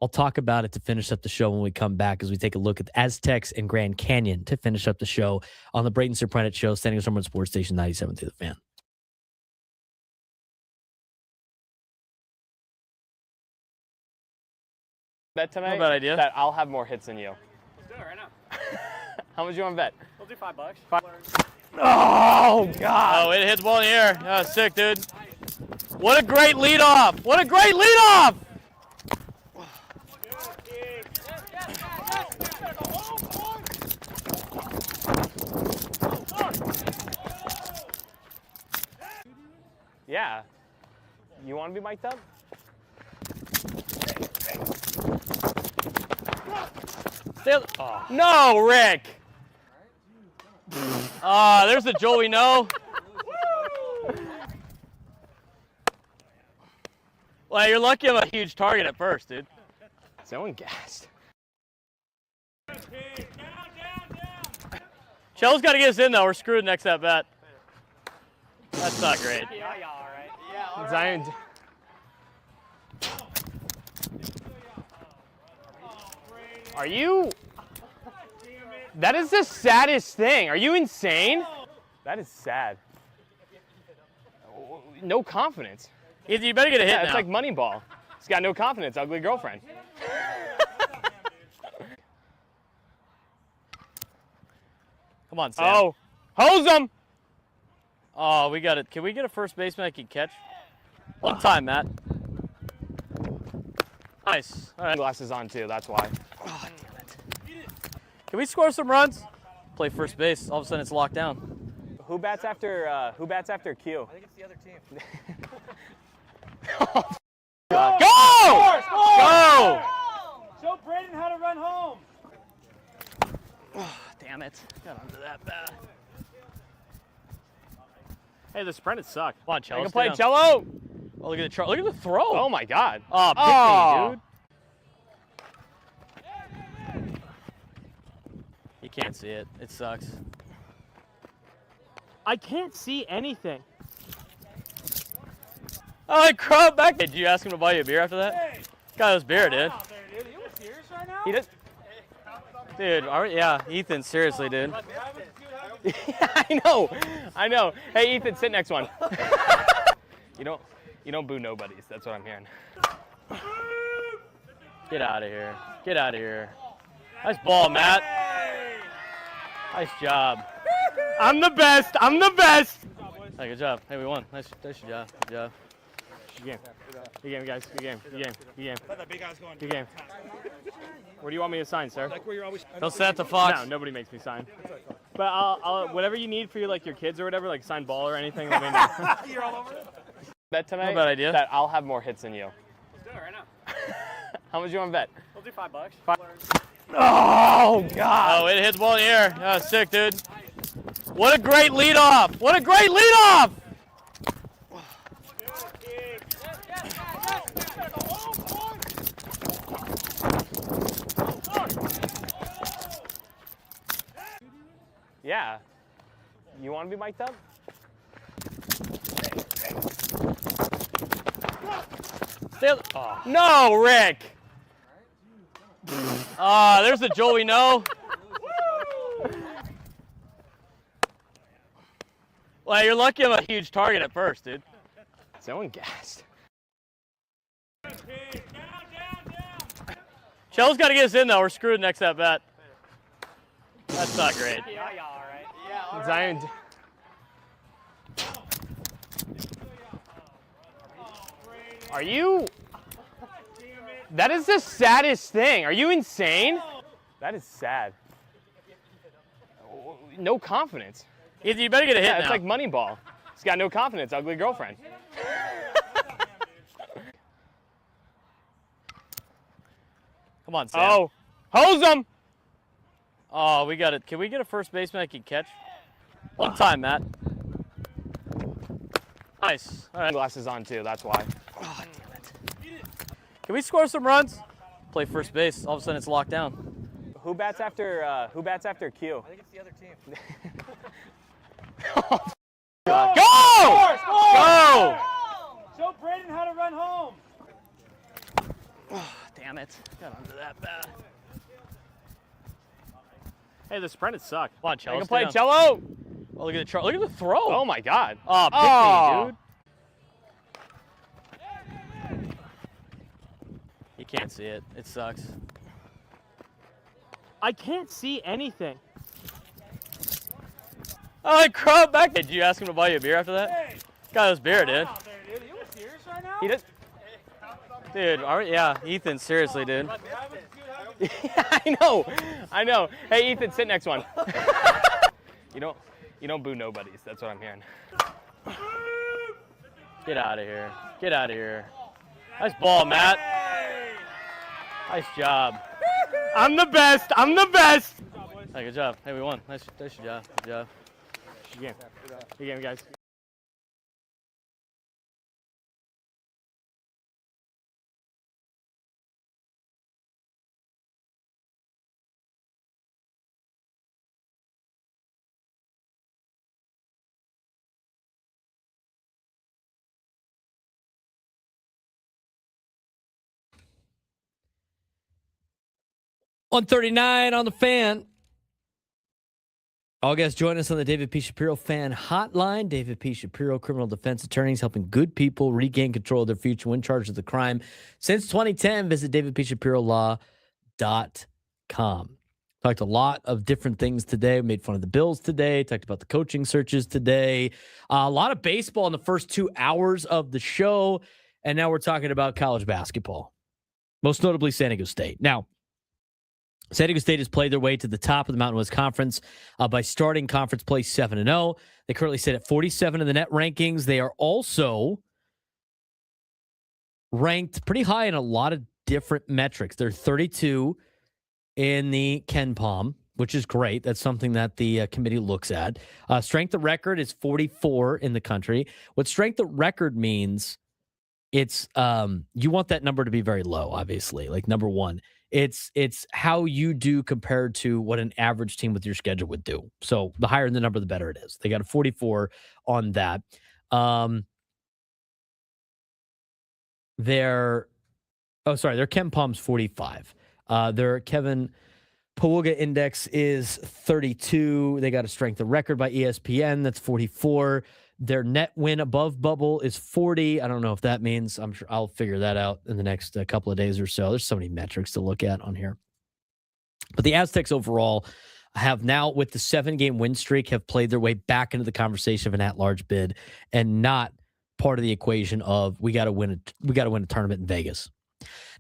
I'll talk about it to finish up the show when we come back as we take a look at the Aztecs and Grand Canyon to finish up the show on the Braden Surprenant Show, San Diego Summer Sports Station 97 through the Fan. Bet tonight. Not a bad idea. That I'll have more hits than you. Let's do it right now. How much you want to bet? We'll do $5. Oh God! Oh, it hits the ball in the air. Oh, sick, dude. What a great leadoff! What a great leadoff! Yeah. You want to be mic'd up? Oh. No, Rick. There's the Joel we know. Well, you're lucky I'm a huge target at first, dude. Someone gassed. Chel's got to get us in, though. We're screwed next at bat. That's not great. Zion. Are you? That is the saddest thing. Are you insane? That is sad. No confidence. You better get a hit now. It's like Moneyball. He's got no confidence. Ugly girlfriend. Come on, Sam. Oh, hose him! Oh, we got it. Can we get a first baseman that can catch? One time, Matt. Nice. All right. Glasses on too. That's why. Oh, damn it. Can we score some runs? Play first base. All of a sudden, it's locked down. Who bats after Q? I think it's the other team. Go! Go! Show Braden how to run home. Oh, damn it. Got onto that bad. Hey, the Surprenants suck. Come on, Cello. You can play Cello. Oh, look at the throw. Oh my God. Oh, pick me, dude. You can't see it. It sucks. I can't see anything. Oh, I crawled back. Hey, did you ask him to buy you a beer after that? Hey. Got us beer, dude. You serious right now? He does. Dude, yeah, Ethan, seriously, dude. I know. Hey, Ethan, sit next one. You don't boo nobodies. That's what I'm hearing. Get out of here. Get out of here. Nice ball, Matt. Nice job. I'm the best. Hey, good job. Hey, we won. Nice job. Good job. Good game. Good game, guys. Good game. Good game. Good game. Let that big guy's going. Good game. Where do you want me to sign, sir? Like where you're always. He'll set the Fox. No, nobody makes me sign. But I'll whatever you need for your kids or whatever, like sign ball or anything. Let me know. You're all over it. Bet tonight. Not a bad idea. That I'll have more hits than you. Let's do it right now. How much you want to bet? We'll do $5. Oh God! Oh, it hits well in the air. Oh, sick, dude. What a great leadoff! What a great leadoff! Yeah. You want to be mic'd up? Oh. No, Rick. There's the Joel we know. Well, you're lucky I'm a huge target at first, dude. Someone gassed. Chell's got to get us in, though. We're screwed next at bat. That's not great. Yeah, all right. Yeah, Zion. Are you? That is the saddest thing. Are you insane? That is sad. No confidence. You better get a hit Yeah, now. it's like Moneyball. He's got no confidence. Ugly girlfriend. Come on, Sam. Oh, hose him. Oh, we got it. Can we get a first baseman I can catch? One time, Matt. Nice. All right. Glasses on too. That's why. Oh, damn it. Can we score some runs? Play first base. All of a sudden, it's locked down. Who bats after Q? I think it's the other team. Go! Go! Show Braden how to run home. Oh, damn it. Got under that bat. Hey, the Surprenant suck. Come on, Cello. I can play Cello. Oh, look at the look at the throw. Oh my God. Oh, pick me, dude. You can't see it. It sucks. I can't see anything. Oh, I crawled back. Did you ask him to buy you a beer after that? Hey. Got us beer, dude. Wow, there, dude. You serious right now? He does. Dude, yeah, Ethan, seriously, dude. I know. Hey, Ethan, sit next one. You don't boo nobodies. That's what I'm hearing. Get out of here. Get out of here. Nice ball, Matt. Nice job. I'm the best. Hey, good job. Hey, we won. Nice job. Good job. Good game, guys. $139 on the fan. All guys, join us on the David P. Shapiro fan hotline. David P. Shapiro, criminal defense attorneys helping good people regain control of their future when charged with a crime. Since 2010, visit davidpshapirolaw.com. Talked a lot of different things today. We made fun of the Bills today. Talked about the coaching searches today. A lot of baseball in the first 2 hours of the show. And now we're talking about college basketball, most notably San Diego State. Now, San Diego State has played their way to the top of the Mountain West Conference by starting conference play 7-0. They currently sit at 47 in the net rankings. They are also ranked pretty high in a lot of different metrics. They're 32 in the Ken Palm, which is great. That's something that the committee looks at. Strength of record is 44 in the country. What strength of record means, it's you want that number to be very low, obviously, like number one. It's how you do compared to what an average team with your schedule would do. So the higher the number, the better it is. They got a 44 on that. Their Ken Palm's 45. Their Kevin Pawuga index is 32. They got a strength of record by ESPN. That's 44. Their net win above bubble is 40. I don't know if that means. I'm sure I'll figure that out in the next couple of days or so. There's so many metrics to look at on here. But the Aztecs overall have now, with the 7-game win streak, have played their way back into the conversation of an at-large bid and not part of the equation of we got to win a tournament in Vegas.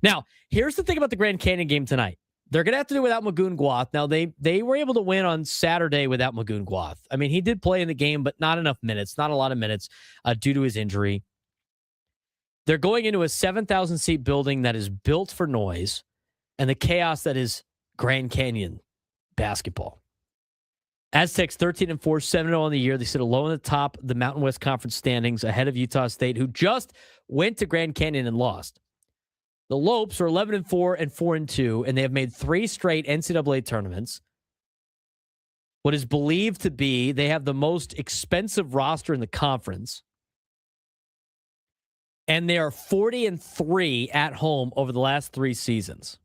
Now, here's the thing about the Grand Canyon game tonight. They're going to have to do without Magoon Guath. Now, they were able to win on Saturday without Magoon Guath. I mean, he did play in the game, but not enough minutes, not a lot of minutes due to his injury. They're going into a 7,000-seat building that is built for noise and the chaos that is Grand Canyon basketball. Aztecs 13-4, 7-0 on the year. They sit alone at the top of the Mountain West Conference standings ahead of Utah State, who just went to Grand Canyon and lost. The Lopes are 11-4 and 4-2, and they have made 3 straight NCAA tournaments. What is believed to be they have the most expensive roster in the conference. And they are 40-3 at home over the last 3 seasons.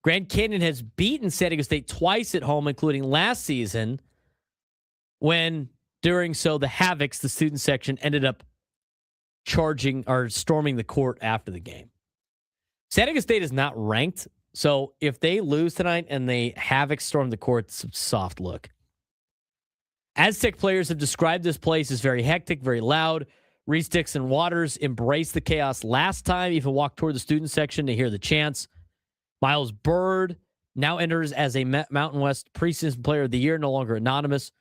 Grand Canyon has beaten San Diego State twice at home, including last season, when during so the Havocs, the student section, ended up charging or storming the court after the game. San Diego State is not ranked, so if they lose tonight and the Havocs storm the court, it's a soft look. Aztec players have described this place as very hectic, very loud. Reese Dixon Waters embraced the chaos last time, even walked toward the student section to hear the chants. Miles Bird now enters as a Mountain West preseason player of the year, no longer anonymous.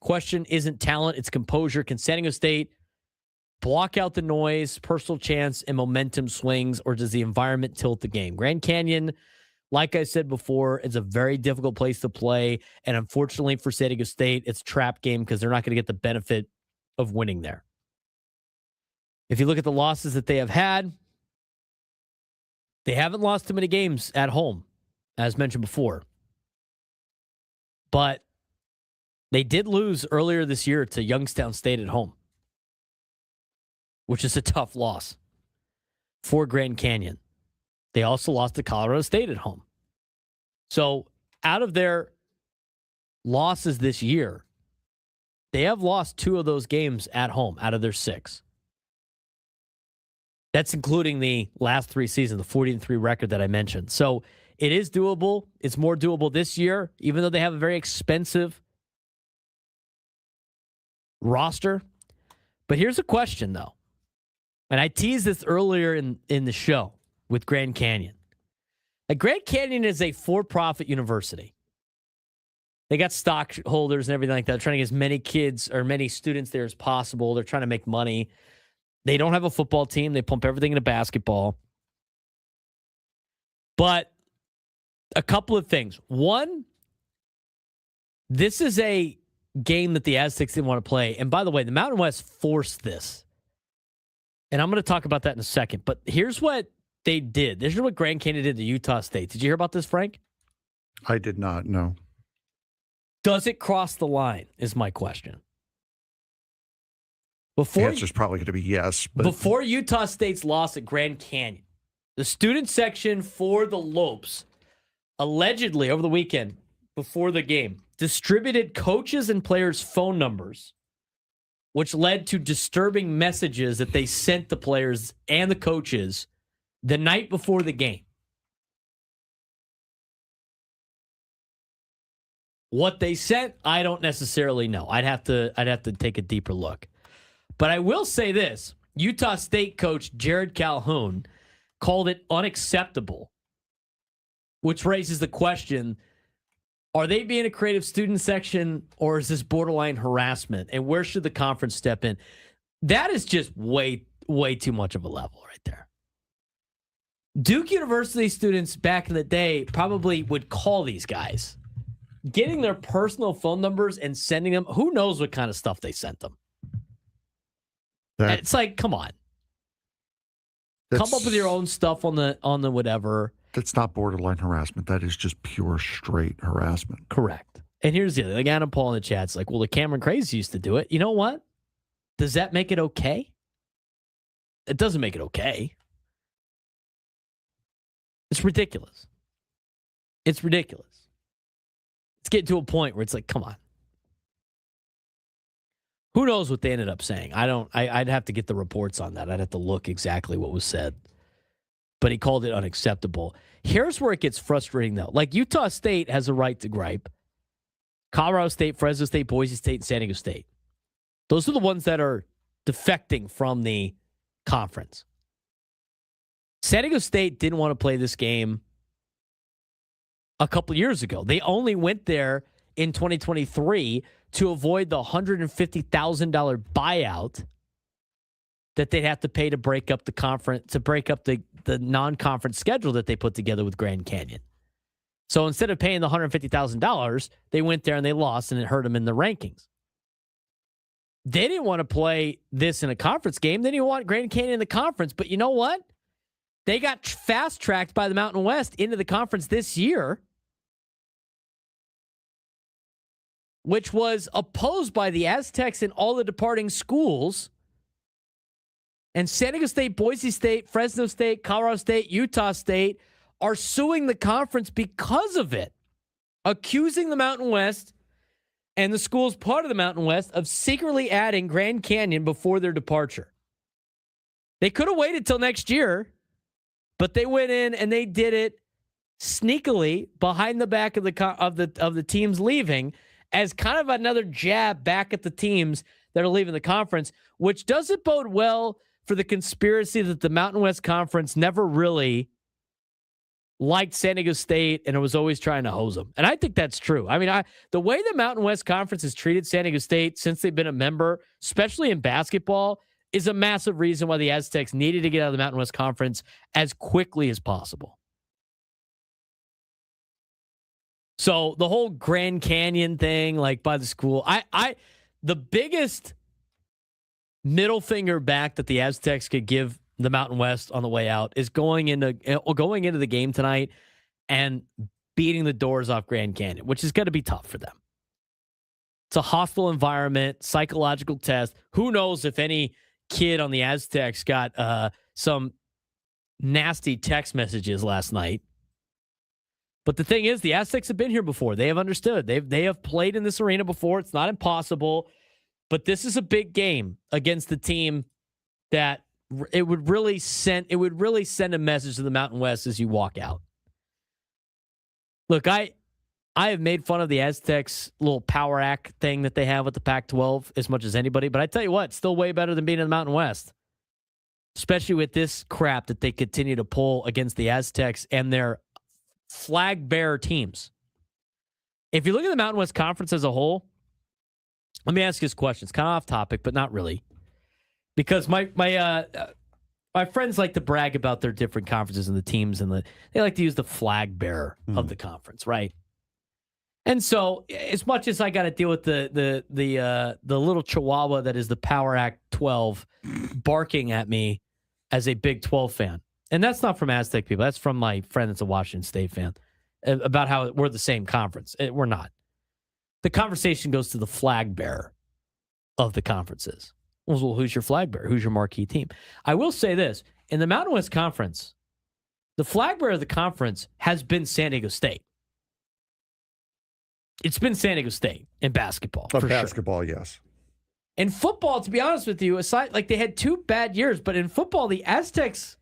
Question isn't talent, it's composure. Can San Diego State block out the noise, personal chance, and momentum swings, or does the environment tilt the game? Grand Canyon, like I said before, is a very difficult place to play, and unfortunately for San Diego State, it's a trap game because they're not going to get the benefit of winning there. If you look at the losses that they have had, they haven't lost too many games at home, as mentioned before. But they did lose earlier this year to Youngstown State at home, which is a tough loss for Grand Canyon. They also lost to Colorado State at home. So out of their losses this year, they have lost 2 of those games at home out of their 6. That's including the last 3 seasons, the 40-3 record that I mentioned. So it is doable. It's more doable this year, even though they have a very expensive roster. But here's a question, though. And I teased this earlier in the show with Grand Canyon. Like, Grand Canyon is a for-profit university. They got stockholders and everything like that. They're trying to get as many kids or many students there as possible. They're trying to make money. They don't have a football team. They pump everything into basketball. But a couple of things. One, this is a game that the Aztecs didn't want to play. And by the way, the Mountain West forced this. And I'm going to talk about that in a second. But here's what they did. This is what Grand Canyon did to Utah State. Did you hear about this, Frank? I did not, no. Does it cross the line is my question. The answer's probably going to be yes. But before Utah State's loss at Grand Canyon, the student section for the Lopes allegedly over the weekend before the game distributed coaches and players' phone numbers, which led to disturbing messages that they sent the players and the coaches the night before the game. What they sent, I don't necessarily know. I'd have to take a deeper look. But I will say this. Utah State coach Jared Calhoun called it unacceptable, which raises the question, are they being a creative student section or is this borderline harassment? And where should the conference step in? That is just way too much of a level right there. Duke University students back in the day probably would call these guys, getting their personal phone numbers and sending them. Who knows what kind of stuff they sent them? It's like, come on. Come up with your own stuff on the whatever. That's not borderline harassment. That is just pure straight harassment. Correct. And here's the other. Like Adam Paul in the chat's like, well, the Cameron Craze used to do it. You know what? Does that make it okay? It doesn't make it okay. It's ridiculous. It's ridiculous. It's getting to a point where it's like, come on. Who knows what they ended up saying? I'd have to get the reports on that. I'd have to look exactly what was said. But he called it unacceptable. Here's where it gets frustrating, though. Like, Utah State has a right to gripe. Colorado State, Fresno State, Boise State, and San Diego State. Those are the ones that are defecting from the conference. San Diego State didn't want to play this game a couple years ago. They only went there in 2023 to avoid the $150,000 buyout that they'd have to pay to break up the conference, to break up the non-conference schedule that they put together with Grand Canyon. So instead of paying the $150,000, they went there and they lost, and it hurt them in the rankings. They didn't want to play this in a conference game. They didn't want Grand Canyon in the conference. But you know what? They got fast-tracked by the Mountain West into the conference this year, which was opposed by the Aztecs and all the departing schools. And San Diego State, Boise State, Fresno State, Colorado State, Utah State are suing the conference because of it, accusing the Mountain West and the schools part of the Mountain West of secretly adding Grand Canyon before their departure. They could have waited till next year, but they went in and they did it sneakily behind the back of the teams leaving, as kind of another jab back at the teams that are leaving the conference, which doesn't bode well for the conspiracy that the Mountain West Conference never really liked San Diego State and it was always trying to hose them. And I think that's true. I mean, the way the Mountain West Conference has treated San Diego State since they've been a member, especially in basketball, is a massive reason why the Aztecs needed to get out of the Mountain West Conference as quickly as possible. So the whole Grand Canyon thing, like by the school, the biggest middle finger back that the Aztecs could give the Mountain West on the way out is going into the game tonight and beating the doors off Grand Canyon, which is going to be tough for them. It's a hostile environment, psychological test. Who knows if any kid on the Aztecs got some nasty text messages last night. But the thing is, the Aztecs have been here before. They have understood. They have played in this arena before. It's not impossible. But this is a big game against the team that it would really send a message to the Mountain West as you walk out. Look, I have made fun of the Aztecs' little power act thing that they have with the Pac-12 as much as anybody, but I tell you what, it's still way better than being in the Mountain West, especially with this crap that they continue to pull against the Aztecs and their flag bearer teams. If you look at the Mountain West Conference as a whole, let me ask you this question. It's kind of off topic, but not really. Because my friends like to brag about their different conferences and the teams, and they like to use the flag bearer of the conference, right? And so, as much as I got to deal with the little chihuahua that is the Power Act 12 barking at me as a Big 12 fan, and that's not from Aztec people, that's from my friend that's a Washington State fan, about how we're the same conference. We're not. The conversation goes to the flag bearer of the conferences. Well, who's your flag bearer? Who's your marquee team? I will say this. In the Mountain West Conference, the flag bearer of the conference has been San Diego State. It's been San Diego State in basketball. For basketball, sure. Yes. In football, to be honest with you, aside, like they had 2 bad years, but in football, the Aztecs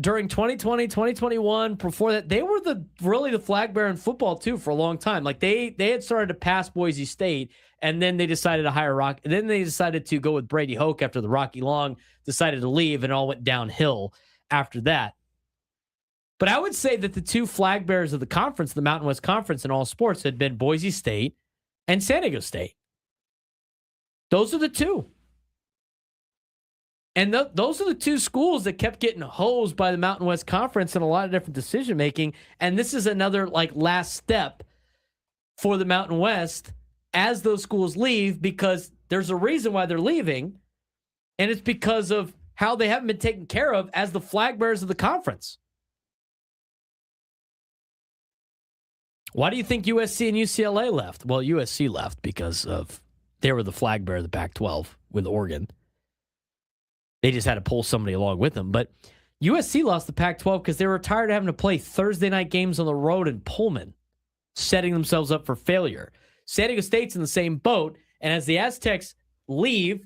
during 2020, 2021, before that, they were really the flag bearer in football too for a long time. Like they had started to pass Boise State, and then they decided to hire Rock. And then they decided to go with Brady Hoke after the Rocky Long decided to leave, and it all went downhill after that. But I would say that the 2 flag bearers of the conference, the Mountain West Conference in all sports, had been Boise State and San Diego State. Those are the 2. And those are the 2 schools that kept getting hosed by the Mountain West Conference in a lot of different decision-making. And this is another last step for the Mountain West as those schools leave, because there's a reason why they're leaving, and it's because of how they haven't been taken care of as the flag bearers of the conference. Why do you think USC and UCLA left? Well, USC left because they were the flag bearer of the Pac-12 with Oregon. They just had to pull somebody along with them. But USC lost the Pac-12 because they were tired of having to play Thursday night games on the road in Pullman, setting themselves up for failure. San Diego State's in the same boat, and as the Aztecs leave,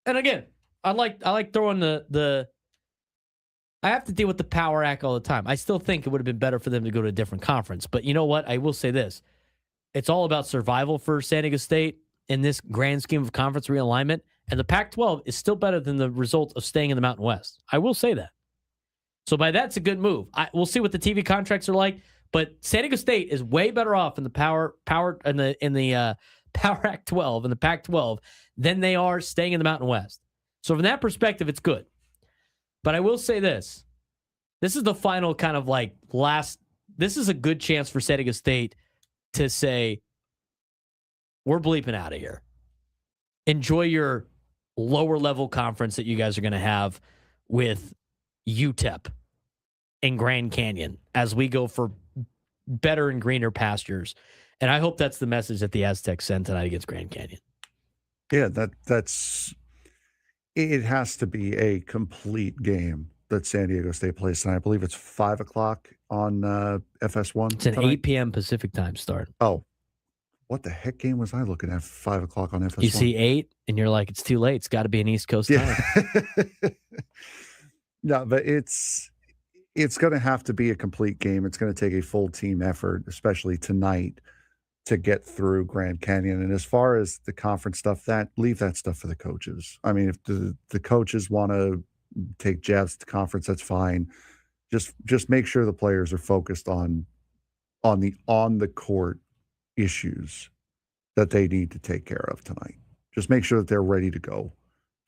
and again, I like throwing I have to deal with the Power Act all the time. I still think it would have been better for them to go to a different conference. But you know what? I will say this. It's all about survival for San Diego State in this grand scheme of conference realignment. And the Pac-12 is still better than the result of staying in the Mountain West. I will say that. So by that's a good move. We'll see what the TV contracts are like, but San Diego State is way better off in the Power Pac-12 and the Pac-12 than they are staying in the Mountain West. So from that perspective, it's good. But I will say this. This is the final kind of like this is a good chance for San Diego State to say, we're bleeping out of here. Enjoy your lower level conference that you guys are going to have with UTEP and Grand Canyon as we go for better and greener pastures. And I hope that's the message that the Aztecs send tonight against Grand Canyon. Yeah, that's it has to be a complete game that San Diego State plays tonight. I believe it's 5:00 on FS1. It's an tonight. 8 p.m. Pacific time start. Oh, what the heck game was I looking at? 5:00 on FS1. You see 8 and you're like, it's too late. It's got to be an East Coast time. No, but it's going to have to be a complete game. It's going to take a full team effort, especially tonight, to get through Grand Canyon. And as far as the conference stuff, leave that stuff for the coaches. I mean, if the coaches want to take jabs at the conference, that's fine. Just make sure the players are focused on the court issues that they need to take care of tonight. Just make sure that they're ready to go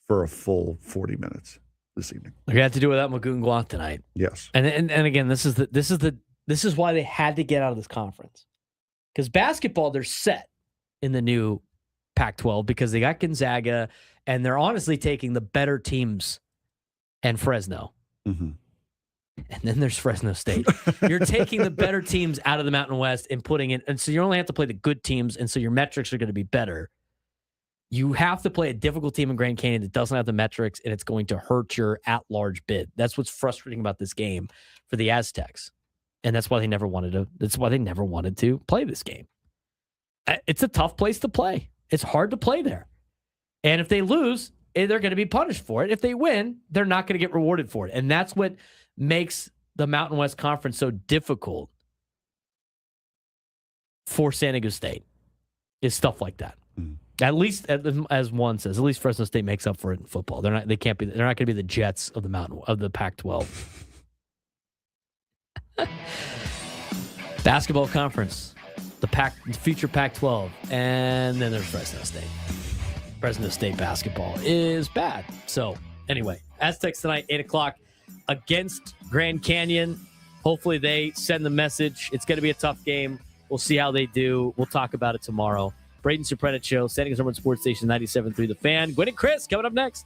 for a full 40 minutes this evening. We're gonna have to do without Magoon Guan tonight. Yes. And again, this is why they had to get out of this conference. Because basketball, they're set in the new Pac-12 because they got Gonzaga, and they're honestly taking the better teams and Fresno. Mm-hmm. And then there's Fresno State. You're taking the better teams out of the Mountain West and putting in, and so you only have to play the good teams, and so your metrics are going to be better. You have to play a difficult team in Grand Canyon that doesn't have the metrics, and it's going to hurt your at-large bid. That's what's frustrating about this game for the Aztecs. And that's why they never wanted to play this game. It's a tough place to play. It's hard to play there. And if they lose, they're going to be punished for it. If they win, they're not going to get rewarded for it. And that's what makes the Mountain West Conference so difficult for San Diego State, is stuff like that. Mm. At least, as one says, at least Fresno State makes up for it in football. They're not going to be the Jets of the Pac-12. Basketball conference, the future Pac-12, and then there's Fresno State. Fresno State basketball is bad. So anyway, Aztecs tonight, 8:00 against Grand Canyon. Hopefully they send the message. It's going to be a tough game. We'll see how they do. We'll talk about it tomorrow. Braden Surprenant Show, San Diego's #1 sports station, 97.3 The Fan. Gwen and Chris coming up next.